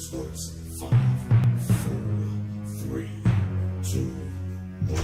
Sports. 5, 4, 3, 2, 1.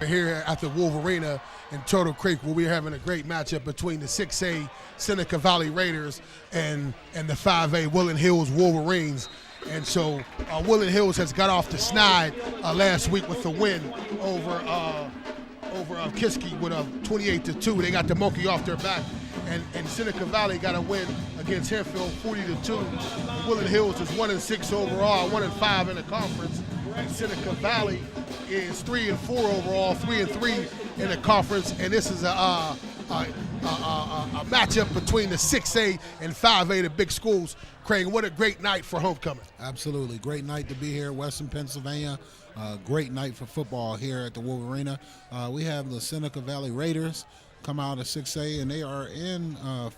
Here at the Wolverina in Turtle Creek, where we're having a great matchup between the 6A Seneca Valley Raiders and the 5A Woodland Hills Wolverines. And so Woodland Hills has got off the snide last week with the win over Kiski with a 28-2. They got the monkey off their back. And Seneca Valley got a win against Henfield 40-2. Woodland Hills is 1-6 overall, 1-5 in the conference. And Seneca Valley is 3-4 overall, 3-3 in the conference. And this is a matchup between the 6A and 5A, the big schools. Craig, what a great night for homecoming. Absolutely. Great night to be here, Western Pennsylvania. Great night for football here at the Wolverina. We have the Seneca Valley Raiders come out of 6A, and they are in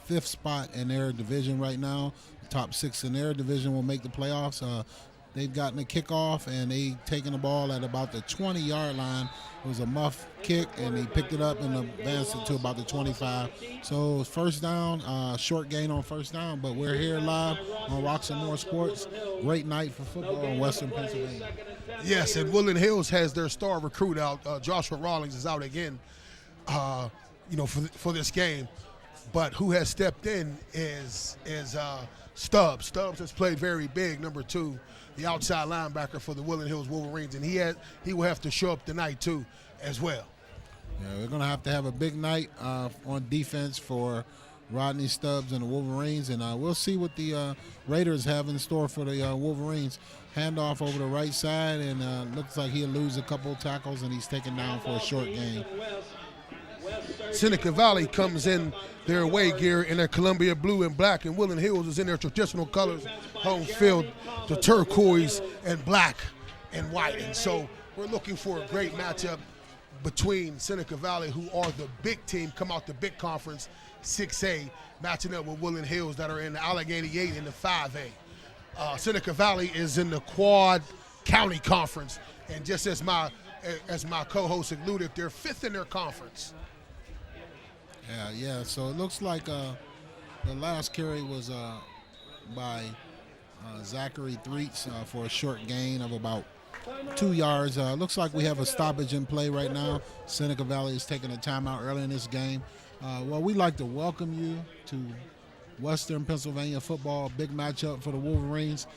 5th spot in their division right now. The top 6 in their division will make the playoffs. They've gotten a kickoff, and they taken the ball at about the 20-yard line. It was a muff kick, and he picked it up and advanced it to about the 25. So first down, short gain on first down, but we're here live on Rocks and More Sports. Great night for football in Western Pennsylvania. Yes, and Woodland Hills has their star recruit out. Joshua Rawlings is out again, for this game. But who has stepped in is Stubbs. Stubbs has played very big, number 2, the outside linebacker for the Woodland Hills Wolverines, and he will have to show up tonight too, as well. Yeah, we're going to have a big night on defense for Rodney Stubbs and the Wolverines, and we'll see what the Raiders have in store for the Wolverines. Handoff over the right side, and looks like he'll lose a couple tackles, and he's taken down for a short gain. Seneca Valley comes in their away gear in their Columbia blue and black, and Woodland Hills is in their traditional colors, home field, the turquoise and black and white. And so we're looking for a great matchup between Seneca Valley, who are the big team, come out the big conference, 6A, matching up with Woodland Hills that are in the Allegheny 8 and the 5A. Seneca Valley is in the Quad County Conference, and just as my co-host alluded, they're 5th in their conference. Yeah. So it looks like the last carry was by Zachary Threets for a short gain of about 2 yards. Looks like we have a stoppage in play right now. Seneca Valley is taking a timeout early in this game. Well, we'd like to welcome you to Western Pennsylvania football, big matchup for the Wolverines.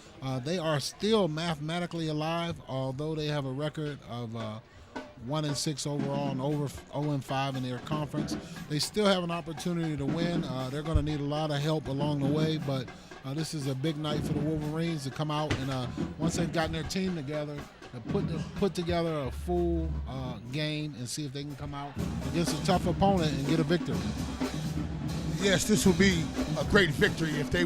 They are still mathematically alive, although they have a record of 1-6 overall and over 0-5 in their conference. They still have an opportunity to win. They're going to need a lot of help along the way, but This is a big night for the Wolverines to come out and once they've gotten their team together, to put together a full game and see if they can come out against a tough opponent and get a victory. Yes, this would be a great victory if they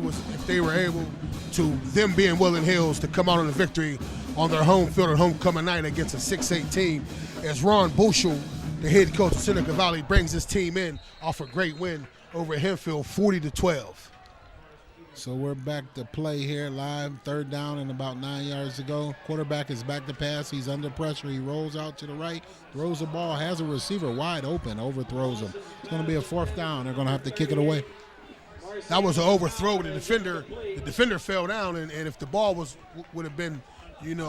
were able to, them being Woodland Hills, to come out on a victory on their home field on homecoming night against a 6A team. As Ron Bushel, the head coach of Seneca Valley, brings his team in off a great win over Hempfield, 40-12. So we're back to play here live, third down and about 9 yards to go. Quarterback is back to pass. He's under pressure. He rolls out to the right, throws the ball, has a receiver wide open, overthrows him. It's going to be a fourth down. They're going to have to kick it away. That was an overthrow. The defender fell down, and if the ball would have been, would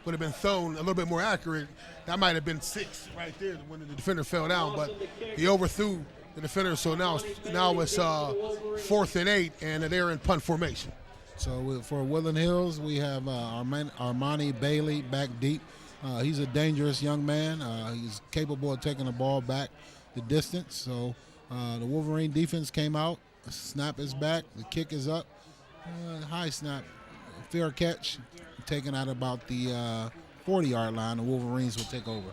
have been thrown a little bit more accurate, that might have been 6 right there when the defender fell down. But he overthrew the defender, so now it's 4th and 8, and they're in punt formation. So for Woodland Hills, we have Armani Bailey back deep. He's a dangerous young man. He's capable of taking the ball back the distance. So the Wolverine defense came out. Snap is back. The kick is up. High snap. Fair catch. Taken out about the 40-yard line. The Wolverines will take over.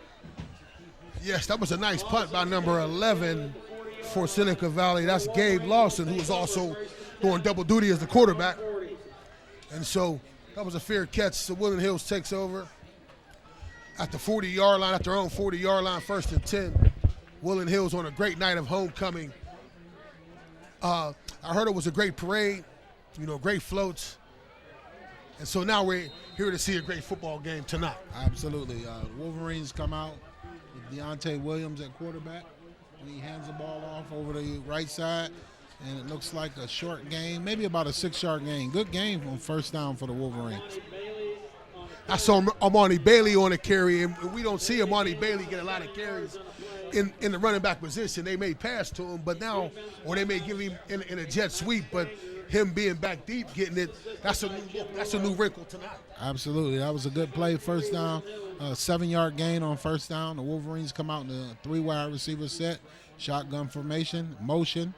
Yes, that was a nice punt by number 11 for Seneca Valley. That's Gabe Lawson, who was also doing double duty as the quarterback. And so that was a fair catch. So Woodland Hills takes over at the 40-yard line, at their own 40-yard line, 1st and 10. Woodland Hills on a great night of homecoming. I heard it was a great parade, great floats. And so now we're here to see a great football game tonight. Absolutely. Wolverines come out with Deontay Williams at quarterback. And he hands the ball off over the right side, and it looks like a short game, maybe about a 6-yard gain. Good game on first down for the Wolverines. I saw Armani Bailey on a carry, and we don't see Armani Bailey get a lot of carries in the running back position. They may pass to him, but now, or they may give him in a jet sweep, but him being back deep, getting it, that's a new wrinkle tonight. Absolutely. That was a good play, first down. 7-yard gain on first down. The Wolverines come out in a 3-wide receiver set, shotgun formation, motion.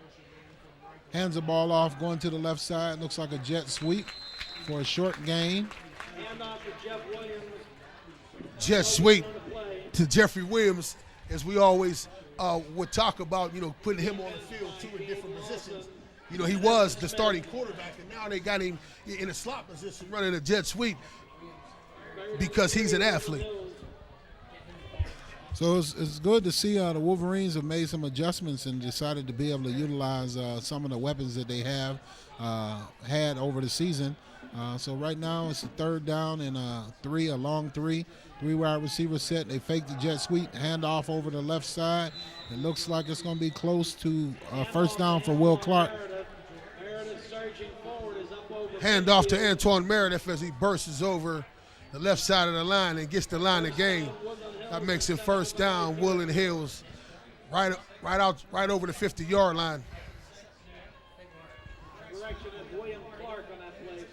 Hands the ball off, going to the left side. Looks like a jet sweep for a short gain. Jet sweep to Jeffrey Williams, as we always would talk about, putting him on the field too in different positions. He was the starting quarterback, and now they got him in a slot position running a jet sweep because he's an athlete. So it's good to see the Wolverines have made some adjustments and decided to be able to utilize some of the weapons that they have had over the season. So right now it's a third down and a long three-wide receiver set. They fake the jet sweep, hand off over the left side. It looks like it's going to be close to first down for Will Clark. Hand off to Antoine Meredith as he bursts over the left side of the line and gets the line of gain. That makes it first down, Woodland Hills, right over the 50-yard line.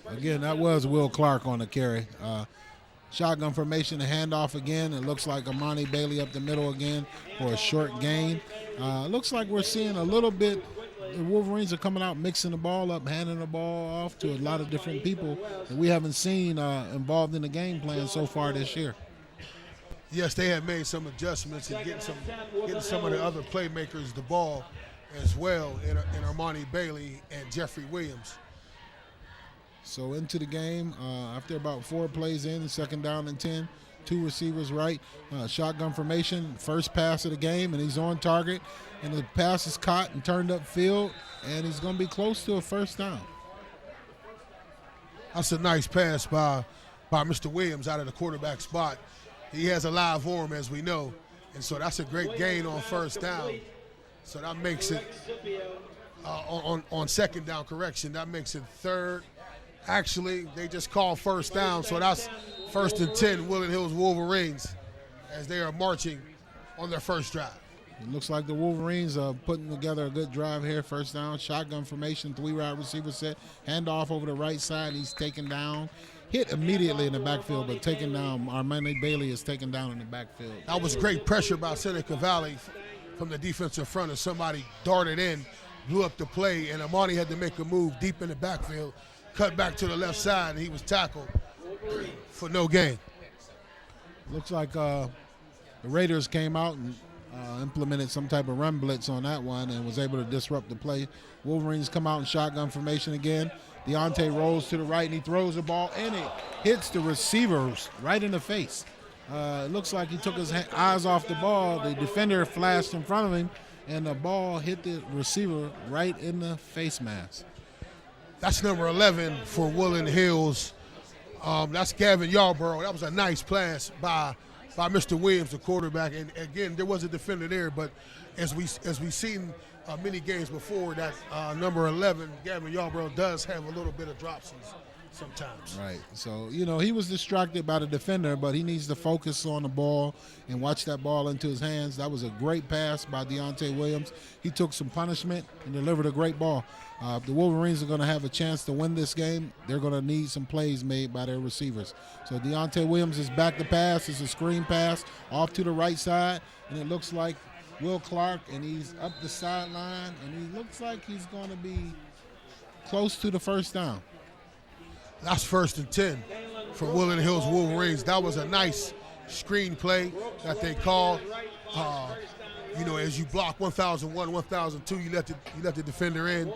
Again, that was Will Clark on the carry. Shotgun formation, a handoff again. It looks like Armani Bailey up the middle again for a short gain. Looks like we're seeing a little bit, the Wolverines are coming out mixing the ball up, handing the ball off to a lot of different people that we haven't seen involved in the game plan so far this year. Yes, they have made some adjustments and getting some of the other playmakers the ball as well in Armani Bailey and Jeffrey Williams. So into the game, after about 4 plays in, second down and 10, 2 receivers right, shotgun formation, first pass of the game, and he's on target, and the pass is caught and turned upfield, and he's going to be close to a first down. That's a nice pass by Mr. Williams out of the quarterback spot. He has a live arm, as we know, and so that's a great gain on first down. So that makes it, on second down correction, that makes it third. Actually, they just called first down, so that's 1st and 10, Woodland Hills Wolverines, as they are marching on their first drive. It looks like the Wolverines are putting together a good drive here. First down, shotgun formation, 3-wide receiver set, handoff over the right side. He's taken down, hit immediately in the backfield, but taken down. Armani Bailey is taken down in the backfield. That was great pressure by Seneca Valley from the defensive front as somebody darted in blew up the play, and Amani had to make a move deep in the backfield, cut back to the left side, and he was tackled for no gain. Looks like the Raiders came out and implemented some type of run blitz on that one and was able to disrupt the play. Wolverines come out in shotgun formation again. Deontay rolls to the right, and he throws the ball, and it hits the receivers right in the face. It looks like he took his eyes off the ball. The defender flashed in front of him, and the ball hit the receiver right in the face mask. That's number 11 for Woodland Hills. That's Gavin Yarborough. That was a nice pass by Mr. Williams, the quarterback. And again, there was a defender there, but as we've seen many games before, that number 11, Gavin Yarborough, does have a little bit of dropsies sometimes. Right. So, he was distracted by the defender, but he needs to focus on the ball and watch that ball into his hands. That was a great pass by Deontay Williams. He took some punishment and delivered a great ball. If the Wolverines are going to have a chance to win this game, they're going to need some plays made by their receivers. So Deontay Williams is back to pass. It's a screen pass off to the right side, and it looks like Will Clark, and he's up the sideline, and he looks like he's going to be close to the first down. That's 1st and 10 for Woodland Hills Wolverines. That was a nice screen play that they called. As you block 1001, 1002, you let the defender in,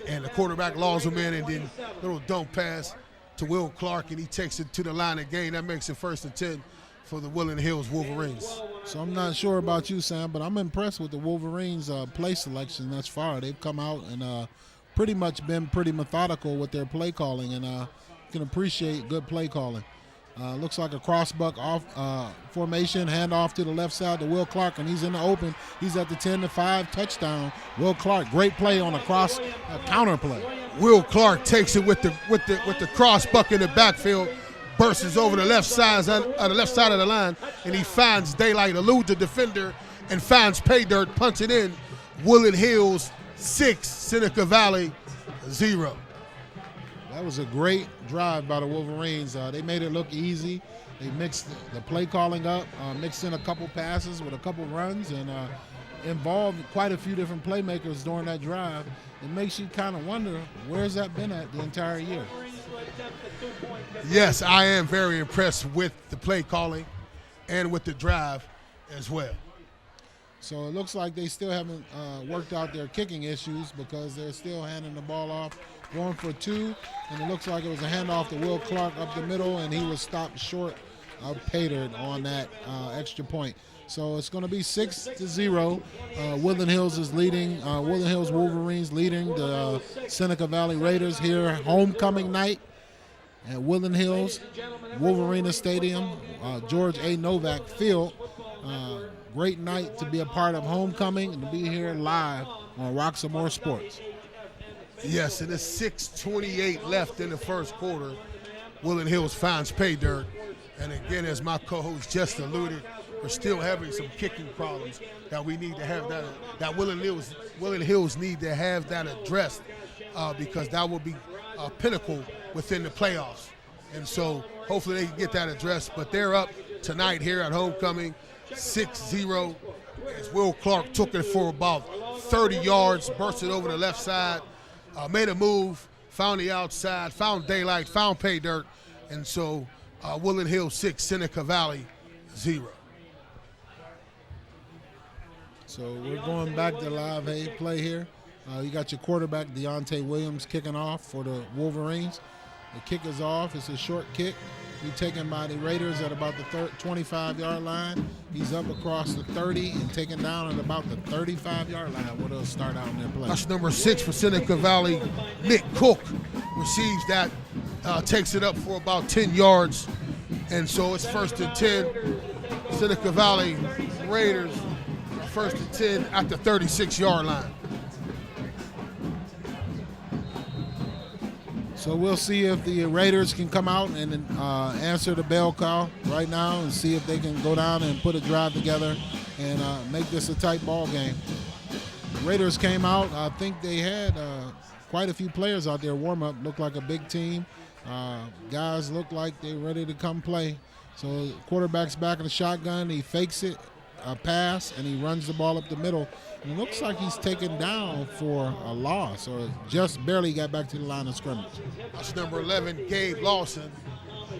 and the quarterback laws him in, and then little dump pass to Will Clark, and he takes it to the line of gain. That makes it 1st and 10 for the Woodland Hills Wolverines. So I'm not sure about you, Sam, but I'm impressed with the Wolverines' play selection thus far. They've come out and pretty much been pretty methodical with their play calling, and can appreciate good play calling. Looks like a crossbuck off formation, handoff to the left side to Will Clark, and he's in the open. He's at the 10-5 touchdown. Will Clark, great play on a counter play. Will Clark takes it with the crossbuck in the backfield, bursts over the left side of the line, and he finds daylight, eludes the defender, and finds pay dirt, punts it in. Woodland Hills 6, Seneca Valley 0. That was a great drive by the Wolverines. They made it look easy. They mixed the play calling up, mixed in a couple passes with a couple runs, and involved quite a few different playmakers during that drive. It makes you kind of wonder, where's that been at the entire year? Yes, I am very impressed with the play calling and with the drive as well. So it looks like they still haven't worked out their kicking issues, because they're still handing the ball off, going for 2, and it looks like it was a handoff to Will Clark up the middle, and he was stopped short of Paydirt on that extra point. So it's going to be 6-0. Woodland Hills is leading. Woodland Hills Wolverines leading the Seneca Valley Raiders here, homecoming night at Woodland Hills Wolverina Stadium, George A. Novak Field. Great night to be a part of homecoming and to be here live on Rock Some More Sports. Yes, and it's 6:28 left in the first quarter. Woodland Hills finds pay dirt. And again, as my co-host just alluded, we're still having some kicking problems that we need to have that Woodland Hills need to have that addressed, because that will be a pinnacle within the playoffs. And so hopefully they can get that addressed. But they're up tonight here at homecoming, 6-0, as Will Clark took it for about 30 yards, bursted over the left side, made a move, found the outside, found daylight, found pay dirt, and so Woodland Hills 6, Seneca Valley 0. So we're going back to live play here. You got your quarterback, Deontay Williams, kicking off for the Wolverines. The kick is off. It's a short kick. He's taken by the Raiders at about the 25-yard line. He's up across the 30 and taken down at about the 35-yard line where they'll start out in their play. That's number 6 for Seneca Valley. Nick Cook receives that, takes it up for about 10 yards. And so it's 1st and 10. Seneca Valley Raiders, 1st and 10 at the 36-yard line. So we'll see if the Raiders can come out and answer the bell call right now and see if they can go down and put a drive together and make this a tight ball game. The Raiders came out. I think they had quite a few players out there warm up. Looked like a big team. Guys look like they're ready to come play. So quarterback's back in the shotgun. He fakes it, a pass, and he runs the ball up the middle. It looks like he's taken down for a loss or just barely got back to the line of scrimmage. That's number 11, Gabe Lawson,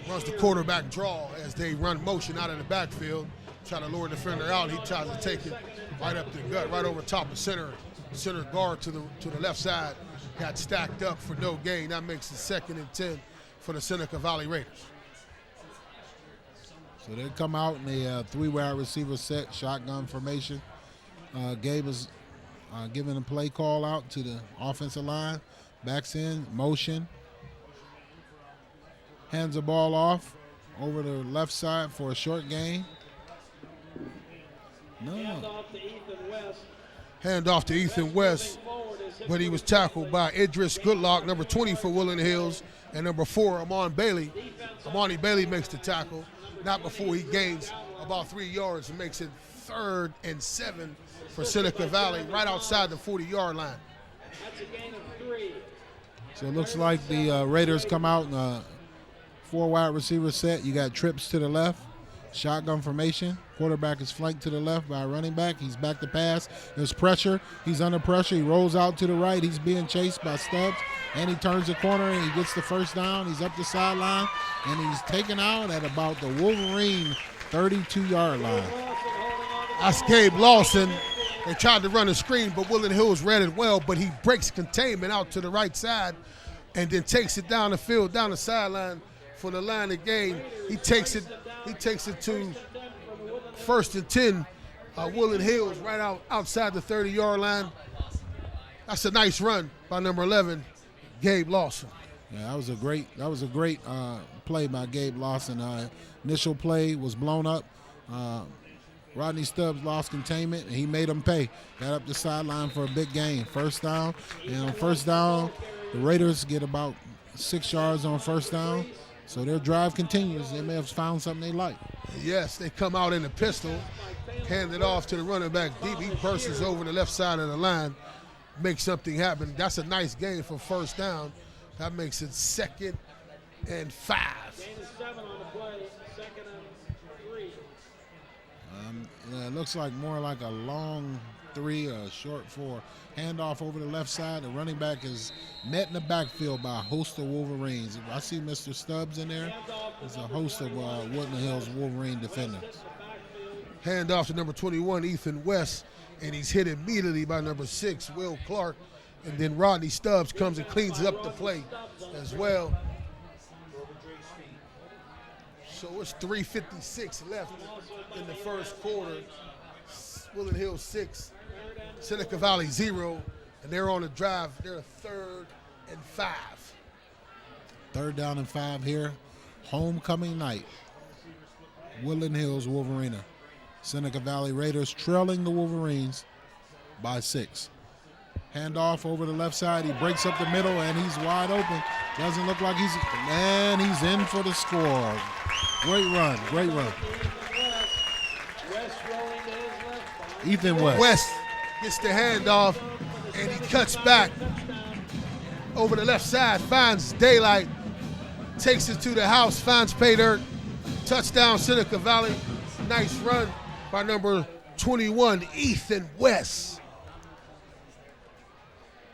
runs the quarterback draw as they run motion out of the backfield. Try to lure the defender out. He tries to take it right up the gut, right over top of center. Center guard to the left side got stacked up for no gain. That makes it 2nd and 10 for the Seneca Valley Raiders. So they come out in a 3-wide receiver set, shotgun formation. Gabe is giving a play call out to the offensive line. Backs in, motion. Hands the ball off over the left side for a short gain. No. Hand off to Ethan West, but he was tackled by Idris Goodlock, number 20 for Woodland Hills, and number 4, Amani Bailey. Amani Bailey makes the tackle, not before he gains about 3 yards and makes it 3rd and 7 for Seneca Valley, right outside the 40-yard line. So it looks like the Raiders come out in a 4-wide receiver set. You got trips to the left, shotgun formation. Quarterback is flanked to the left by a running back. He's back to pass. There's pressure. He's under pressure. He rolls out to the right. He's being chased by Stubbs, and he turns the corner, and he gets the first down. He's up the sideline, and he's taken out at about the Wolverine 32-yard line. That's Gabe Lawson. They tried to run a screen, but Woodland Hills read it well, but he breaks containment out to the right side and then takes it down the field, down the sideline for the line of gain. He takes it to 1st and 10, Woodland Hills, right outside the 30-yard line. That's a nice run by number 11, Gabe Lawson. Yeah, that was a great play by Gabe Lawson. Initial play was blown up. Rodney Stubbs lost containment, and he made him pay. Got up the sideline for a big gain. First down, and on first down, the Raiders get about 6 yards on first down. So their drive continues. They may have found something they like. Yes, they come out in the pistol, hand it off to the running back deep. He bursts over the left side of the line, makes something happen. That's a nice gain for first down. That makes it 2nd and 5. It looks like more like a long 3, a short 4. Handoff over the left side. The running back is met in the backfield by a host of Wolverines. I see Mr. Stubbs in there. There's a host of Woodland Hills Wolverine defenders. Handoff to number 21, Ethan West, and he's hit immediately by number 6, Will Clark. And then Rodney Stubbs comes and cleans up the play as well. So it's 3:56 left in the first quarter. Woodland Hills 6, Seneca Valley 0, and they're on the drive. They're 3rd and 5. 3rd down and 5 here. Homecoming night. Woodland Hills Wolverina. Seneca Valley Raiders trailing the Wolverines by 6. Handoff over the left side. He breaks up the middle, and he's wide open. Doesn't look like he's in for the score. Great run, great run. Ethan West. West gets the handoff, and he cuts back over the left side, finds daylight, takes it to the house, finds pay dirt. Touchdown, Seneca Valley. Nice run by number 21, Ethan West.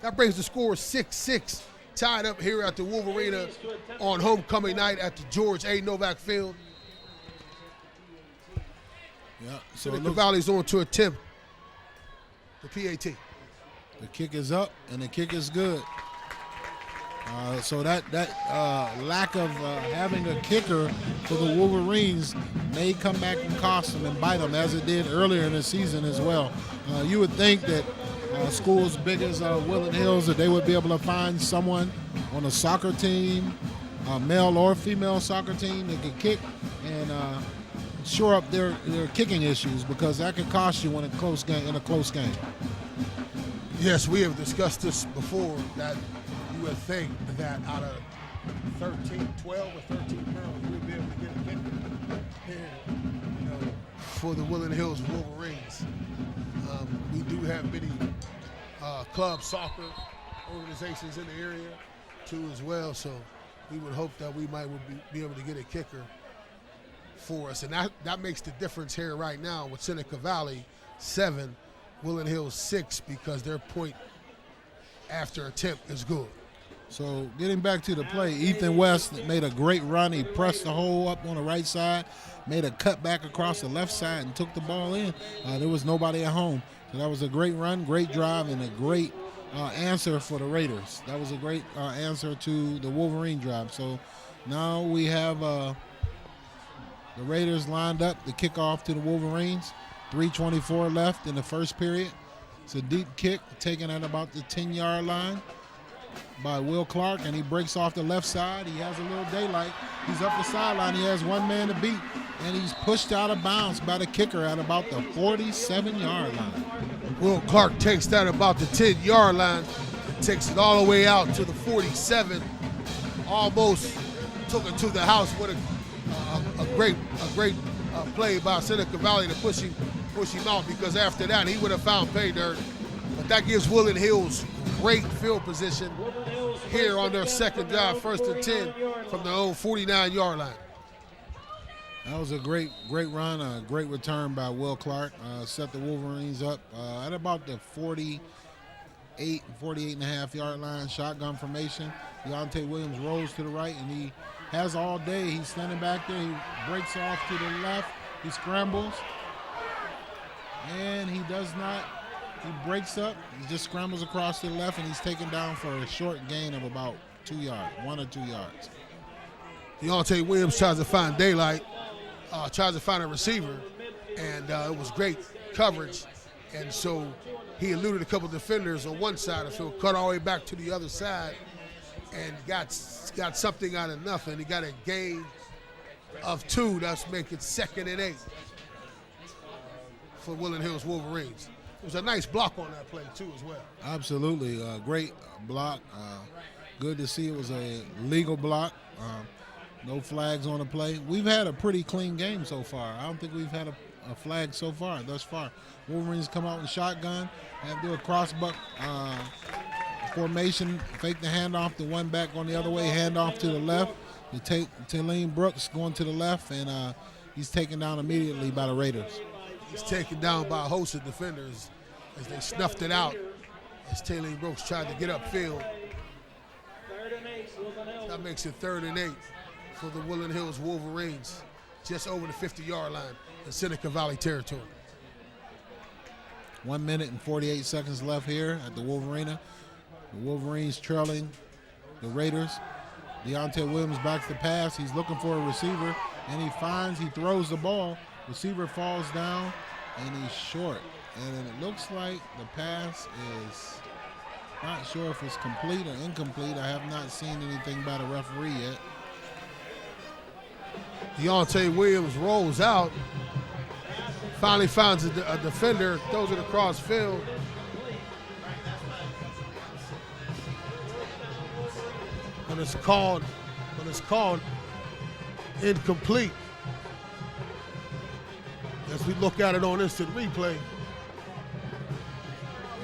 That brings the score 6-6, tied up here at the Wolverina on homecoming night at the George A. Novak Field. Yeah, so Seneca Valley's on to attempt the PAT. The kick is up, and the kick is good. So that lack of having a kicker for the Wolverines may come back and cost them and bite them, as it did earlier in the season as well. You would think that schools big as Woodland Hills, that they would be able to find someone on a soccer team, male or female soccer team, that could kick and shore up their kicking issues, because that could cost you in a close game. Yes, we have discussed this before, that you would think that out of 12 or 13 pounds, we would be able to get a kicker here, for the Woodland Hills Wolverines. We do have many club soccer organizations in the area too as well, so we would hope that we might be able to get a kicker for us, and that makes the difference here right now with Seneca Valley 7 Woodland Hills 6 because their point after attempt is good. So getting back to the play, Ethan West made a great run. He pressed the hole up on the right side, made a cut back across the left side, and took the ball in. There was nobody at home. So that was a great run, great drive, and a great answer for the Raiders. That was a great answer to the Wolverine drive. So now we have the Raiders lined up to kick off to the Wolverines. 3:24 left in the first period. It's a deep kick taken at about the 10-yard line by Will Clark, and he breaks off the left side. He has a little daylight. He's up the sideline. He has one man to beat, and he's pushed out of bounds by the kicker at about the 47-yard line. Will Clark takes that about the 10-yard line, takes it all the way out to the 47. Almost took it to the house with a great play by Seneca Valley to push him out, because after that he would have found pay dirt. But that gives Woodland Hills great field position here on their second drive, 1st and 10 from their own 49-yard line. That was a great run, a great return by Will Clark. Set the Wolverines up at about the 48 and a half yard line, shotgun formation. Deontay Williams rolls to the right, and he has all day. He's standing back there. He breaks off to the left. He scrambles, and he does not. He breaks up. He just scrambles across to the left, and he's taken down for a short gain of about 2 yards, 1 or 2 yards. Deontay Williams tries to find daylight, tries to find a receiver, and it was great coverage. And so he eluded a couple defenders on one side of the field, cut all the way back to the other side, and got something out of nothing. He got a gain of 2. That's making 2nd and 8 for Woodland Hills Wolverines. It was a nice block on that play, too, as well. Absolutely. Great block. Good to see it was a legal block. No flags on the play. We've had a pretty clean game so far. I don't think we've had a flag so far, thus far. Wolverines come out in shotgun, have to do a crossbuck formation, fake the handoff to one back on the other way, handoff to the left. To take Talene Brooks going to the left, and he's taken down immediately by the Raiders. He's taken down by a host of defenders as they snuffed it out as Talene Brooks tried to get upfield. That makes it 3rd and 8 for the Woodland Hills Wolverines, just over the 50-yard line in Seneca Valley territory. 1 minute and 48 seconds left here at the Wolverina. The Wolverines trailing the Raiders. Deontay Williams backs the pass. He's looking for a receiver, and he throws the ball. Receiver falls down, and he's short. And it looks like the pass is not sure if it's complete or incomplete. I have not seen anything by the referee yet. Deontay Williams rolls out, finally finds a defender, throws it across field. But it's called incomplete. As we look at it on instant replay.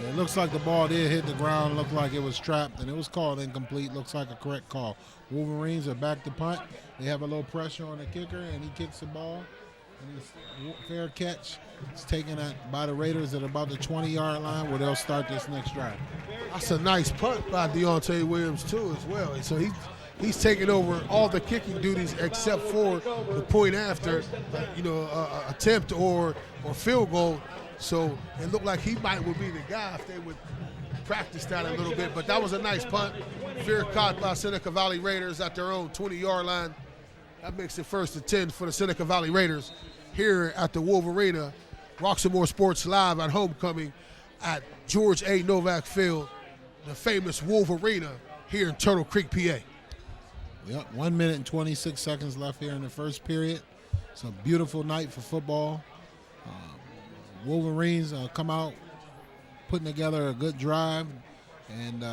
It looks like the ball did hit the ground, looked like it was trapped, and it was called incomplete. Looks like a correct call. Wolverines are back to punt. They have a little pressure on the kicker, and he kicks the ball. And it's a fair catch. It's taken by the Raiders at about the 20-yard line, where they'll start this next drive. That's a nice punt by Deontay Williams, too, as well. So he's taking over all the kicking duties except for the point after, attempt or field goal. So it looked like he would be the guy if they would practice that a little bit. But that was a nice punt. Fair caught by Seneca Valley Raiders at their own 20-yard line. That makes it 1st and 10 for the Seneca Valley Raiders here at the Wolverina. Roxamore Sports Live at homecoming at George A. Novak Field, the famous Wolverina here in Turtle Creek, PA. Yep, 1 minute and 26 seconds left here in the first period. It's a beautiful night for football. Wolverines come out putting together a good drive and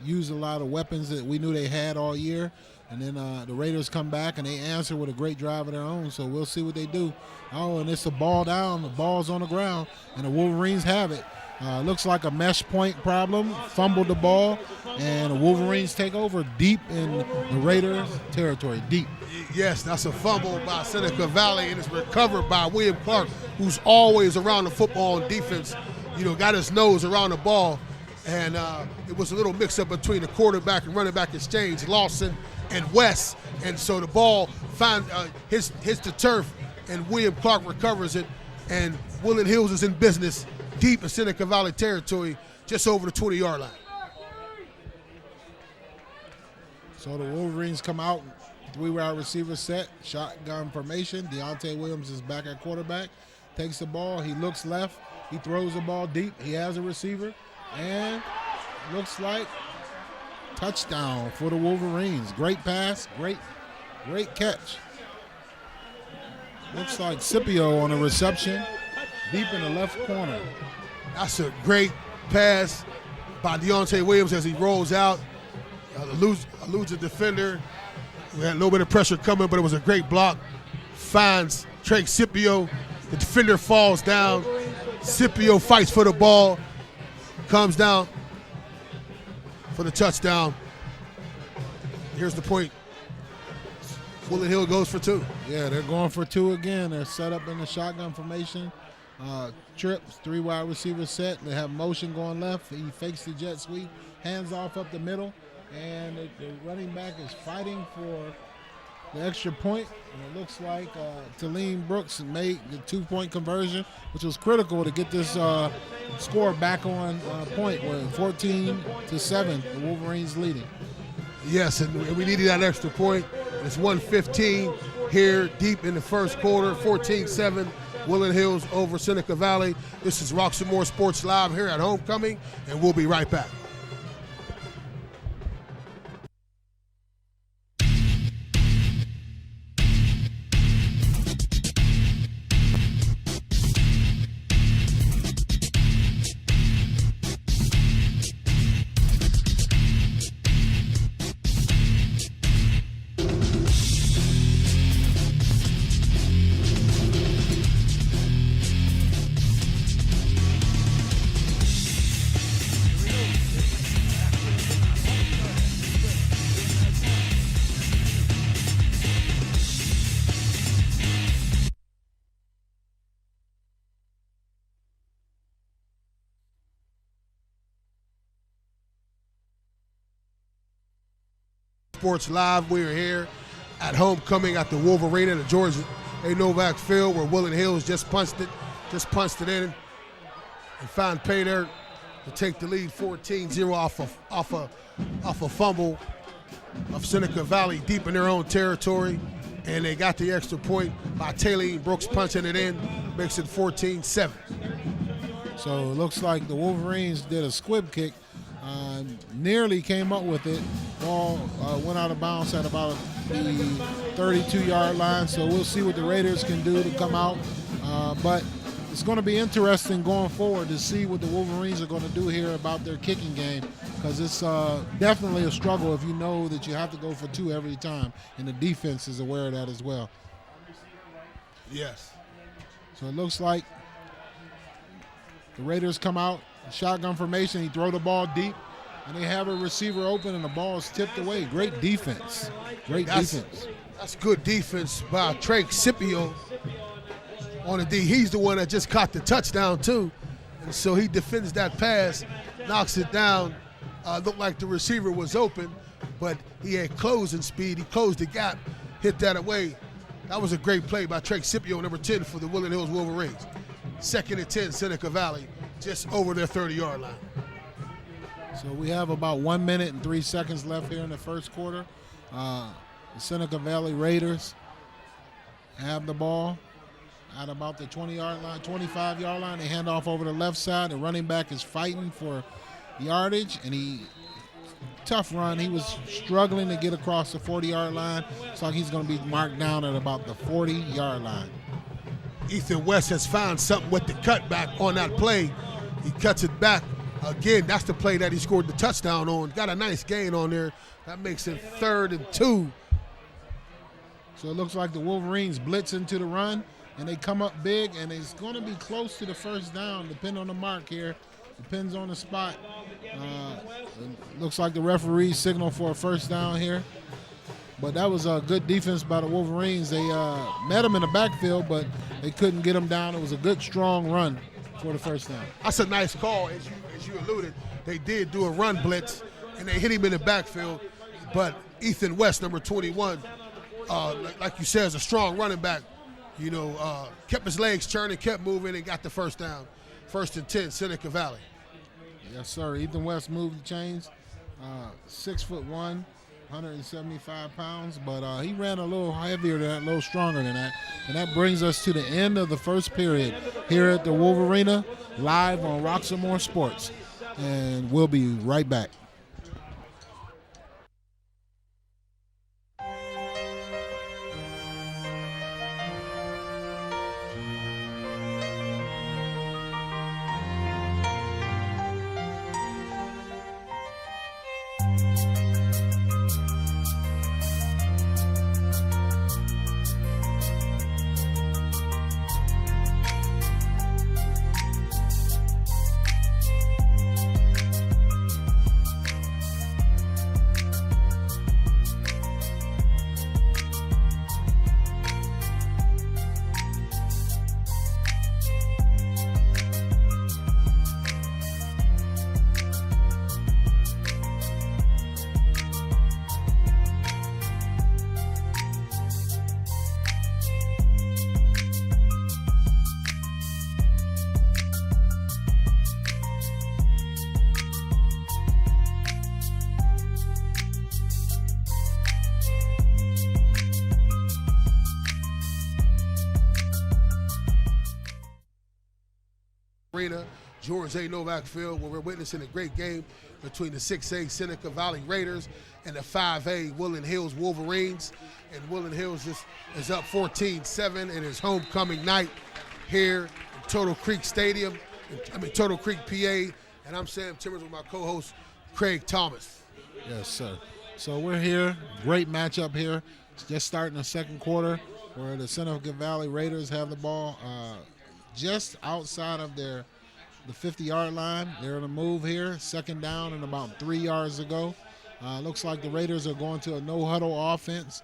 use a lot of weapons that we knew they had all year. And then the Raiders come back and they answer with a great drive of their own. So we'll see what they do. Oh, and it's a ball down. The ball's on the ground, and the Wolverines have it. Looks like a mesh point problem. Fumbled the ball, and the Wolverines take over deep in the Raiders' territory, deep. Yes, that's a fumble by Seneca Valley, and it's recovered by William Clark, who's always around the football on defense got his nose around the ball, and it was a little mix-up between the quarterback and running back exchange, Lawson and West, and so the ball hits the turf, and William Clark recovers it, and Woodland Hills is in business deep in Seneca Valley territory, just over the 20-yard line. So the Wolverines come out, 3-wide receiver set, shotgun formation. Deontay Williams is back at quarterback, takes the ball, he looks left, he throws the ball deep, he has a receiver, and looks like touchdown for the Wolverines. Great pass, great catch. Looks like Scipio on a reception, deep in the left corner. That's a great pass by Deontay Williams as he rolls out, eludes a defender. We had a little bit of pressure coming, but it was a great block. Finds Trey Scipio. The defender falls down. Scipio fights for the ball, comes down for the touchdown. Here's the point. Woodland Hill goes for 2. Yeah, they're going for 2 again. They're set up in the shotgun formation. Trips, 3-wide receiver set. They have motion going left. He fakes the jet sweep, hands off up the middle, and the running back is fighting for the extra point. And it looks like Talene Brooks made the 2-point conversion, which was critical to get this score back on point. We're 14-7, the Wolverines leading. Yes, and we needed that extra point. It's 1:15 here deep in the first quarter, 14-7. Woodland Hills over Seneca Valley. This is Roxamore Sports Live here at Homecoming, and we'll be right back. Sports Live. We are here at Homecoming at the Wolverine in the George A. Novak Field, where Woodland Hills just punched it in, and found pay there to take the lead 14-0 off a fumble of Seneca Valley deep in their own territory, and they got the extra point by Talene Brooks punching it in, makes it 14-7. So it looks like the Wolverines did a squib kick, nearly came up with it. Ball went out of bounds at about the 32-yard line, so we'll see what the Raiders can do to come out. But it's going to be interesting going forward to see what the Wolverines are going to do here about their kicking game, because it's definitely a struggle if you know that you have to go for 2 every time, and the defense is aware of that as well. Yes. So it looks like the Raiders come out, shotgun formation, he throw the ball deep, and they have a receiver open, and the ball is tipped away. Great defense. Defense. That's good defense by Trey Scipio on the D. He's the one that just caught the touchdown, too. And so he defends that pass, knocks it down. Looked like the receiver was open, but he had closing speed. He closed the gap, hit that away. That was a great play by Trey Scipio, number 10 for the Woodland Hills Wolverines. 2nd and 10, Seneca Valley, just over their 30-yard line. So we have about 1 minute and 3 seconds left here in the first quarter. The Seneca Valley Raiders have the ball at about the 20-yard line, 25-yard line. They hand off over the left side. The running back is fighting for yardage, and tough run. He was struggling to get across the 40-yard line. It's like he's going to be marked down at about the 40-yard line. Ethan West has found something with the cutback on that play. He cuts it back. Again, that's the play that he scored the touchdown on. Got a nice gain on there. That makes it 3rd and 2. So it looks like the Wolverines blitz into the run, and they come up big, and it's going to be close to the first down, depending on the mark here. Depends on the spot. Looks like the referee signaled for a first down here. But that was a good defense by the Wolverines. They met him in the backfield, but they couldn't get him down. It was a good, strong run for the first down. That's a nice call, as you alluded. They did do a run blitz, and they hit him in the backfield. But Ethan West, number 21, like you said, is a strong running back. Kept his legs turning, kept moving, and got the first down. 1st and 10, Seneca Valley. Yes, sir. Ethan West moved the chains. 6'1", 175 pounds, but he ran a little heavier than that, a little stronger than that. And that brings us to the end of the first period here at the Wolverina, live on Roxamore Sports. And we'll be right back. Arena, George A. Novak Field, where we're witnessing a great game between the 6A Seneca Valley Raiders and the 5A Woodland Hills Wolverines. And Woodland Hills is up 14-7 in his homecoming night here in Turtle Creek Stadium, Turtle Creek, PA. And I'm Sam Timmons with my co-host, Craig Thomas. Yes, sir. So we're here. Great matchup here. It's just starting the second quarter where the Seneca Valley Raiders have the ball just outside of the 50-yard line. They're on the move here. Second down and about 3 yards to go. Looks like the Raiders are going to a no-huddle offense.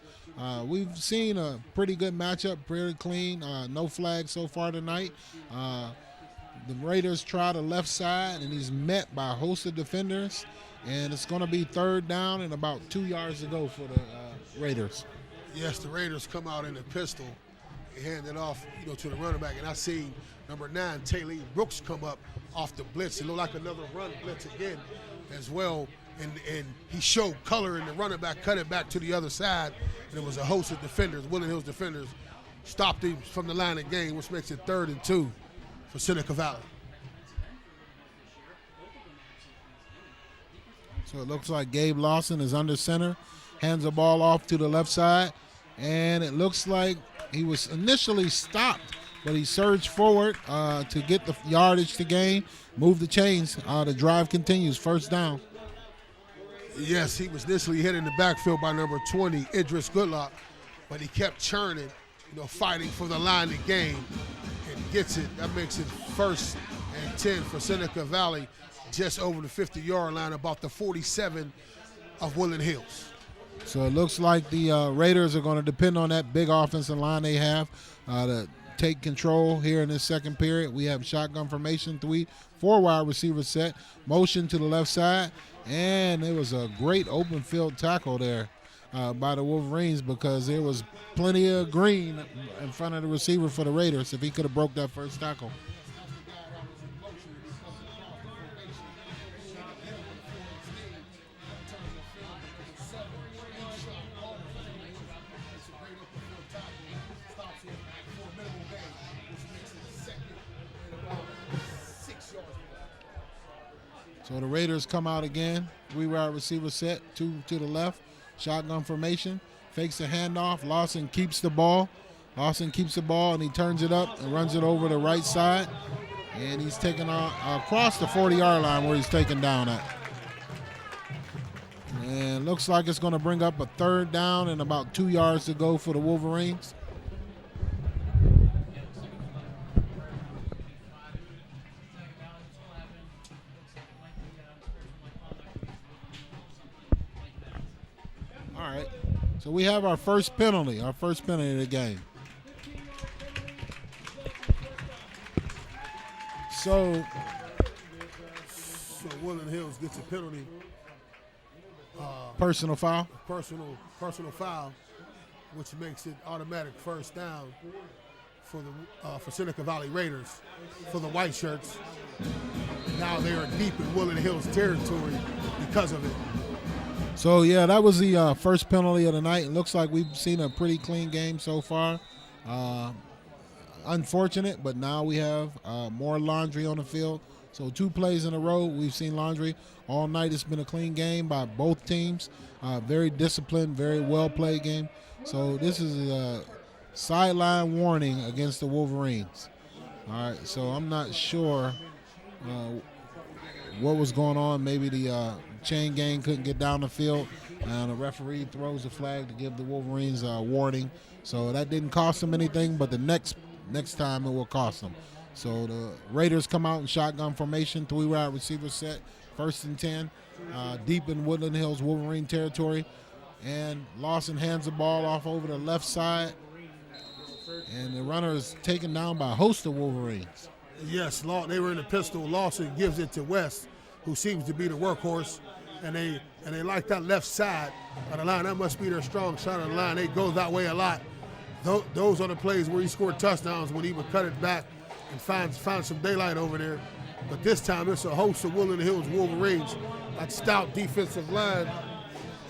We've seen a pretty good matchup, pretty clean. No flags so far tonight. The Raiders try the left side, and he's met by a host of defenders. And it's going to be third down and about 2 yards to go for the Raiders. Yes, the Raiders come out in a pistol. They hand it off, to the running back. And I seen number 9, Taylor Brooks, come up off the blitz. It looked like another run blitz again as well. And he showed color, and the running back cut it back to the other side. And it was a host of defenders, Woodland Hills defenders, stopped him from the line of game, which makes it 3rd and 2 for Seneca Valley. So it looks like Gabe Lawson is under center, hands the ball off to the left side, and it looks like he was initially stopped, but he surged forward to get the yardage to gain, move the chains. The drive continues, first down. Yes, he was initially hit in the backfield by number 20, Idris Goodlock, but he kept churning, fighting for the line of game, and gets it. That makes it 1st and 10 for Seneca Valley, just over the 50-yard line, about the 47 of Woodland Hills. So it looks like the Raiders are going to depend on that big offensive line they have to take control here in this second period. We have shotgun formation, 4 wide receiver set, motion to the left side, and it was a great open field tackle there by the Wolverines because there was plenty of green in front of the receiver for the Raiders if he could have broke that first tackle. So the Raiders come out again, 3 wide receiver set, 2 to the left, shotgun formation, fakes the handoff. Lawson keeps the ball. And he turns it up and runs it over the right side. And he's taken across the 40-yard line where he's taken down at. And looks like it's going to bring up a third down and about 2 yards to go for the Wolverines. All right, so we have our first penalty of the game. So Woodland Hills gets a penalty, personal foul. personal foul, which makes it automatic first down for the Seneca Valley Raiders, for the white shirts. Now they are deep in Woodland Hills territory because of it. So, yeah, that was the first penalty of the night. It looks like we've seen a pretty clean game so far. Unfortunate, but now we have more laundry on the field. So 2 plays in a row, we've seen laundry. All night it's been a clean game by both teams. Very disciplined, very well-played game. So this is a sideline warning against the Wolverines. All right, so I'm not sure what was going on. Maybe the chain gang couldn't get down the field, and the referee throws a flag to give the Wolverines a warning. So that didn't cost them anything, but the next time it will cost them. So the Raiders come out in shotgun formation, 3 wide receiver set, 1st and 10, deep in Woodland Hills Wolverine territory. And Lawson hands the ball off over the left side, and the runner is taken down by a host of Wolverines. Yes, they were in the pistol. Lawson gives it to West, who seems to be the workhorse, and they like that left side of the line. That must be their strong side of the line. They go that way a lot. Those are the plays where he scored touchdowns, when he would cut it back and find some daylight over there. But this time it's a host of Woodland Hills Wolverines. That stout defensive line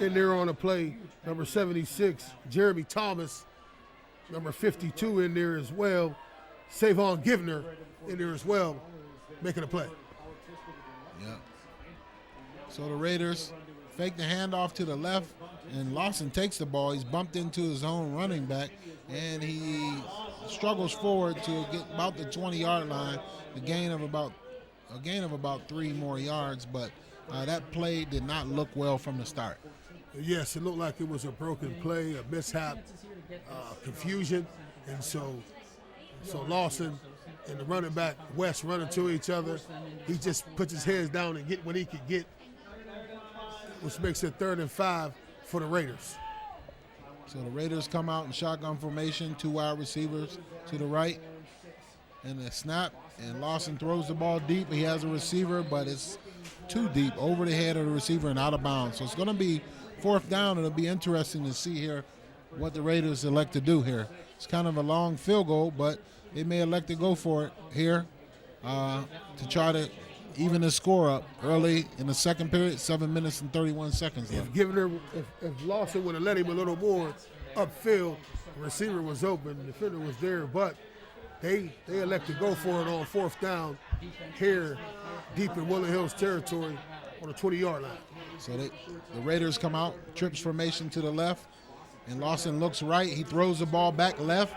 in there on the play. Number 76, Jeremy Thomas. Number 52 in there as well. Savon Givner in there as well, making a play. Yeah. So the Raiders fake the handoff to the left, and Lawson takes the ball. He's bumped into his own running back, and he struggles forward to get about the 20-yard line, a gain of about 3 more yards, but that play did not look well from the start. Yes, it looked like it was a broken play, a mishap, confusion, and so Lawson and the running back West running to each other. He just puts his heads down and get what he could get, which makes it 3rd and 5 for the Raiders. So the Raiders come out in shotgun formation, 2 wide receivers to the right, and a snap, and Lawson throws the ball deep. He has a receiver, but it's too deep, over the head of the receiver and out of bounds. So it's going to be 4th down. It'll be interesting to see here what the Raiders elect to do here. It's kind of a long field goal, but they may elect to go for it here to try to even the score up early in the second period, 7 minutes and 31 seconds left. If Lawson would have let him a little more upfield, the receiver was open, the defender was there, but they elect to go for it on 4th down here deep in Woodland Hills territory on the 20-yard line. So the Raiders come out, trips formation to the left, and Lawson looks right. He throws the ball back left,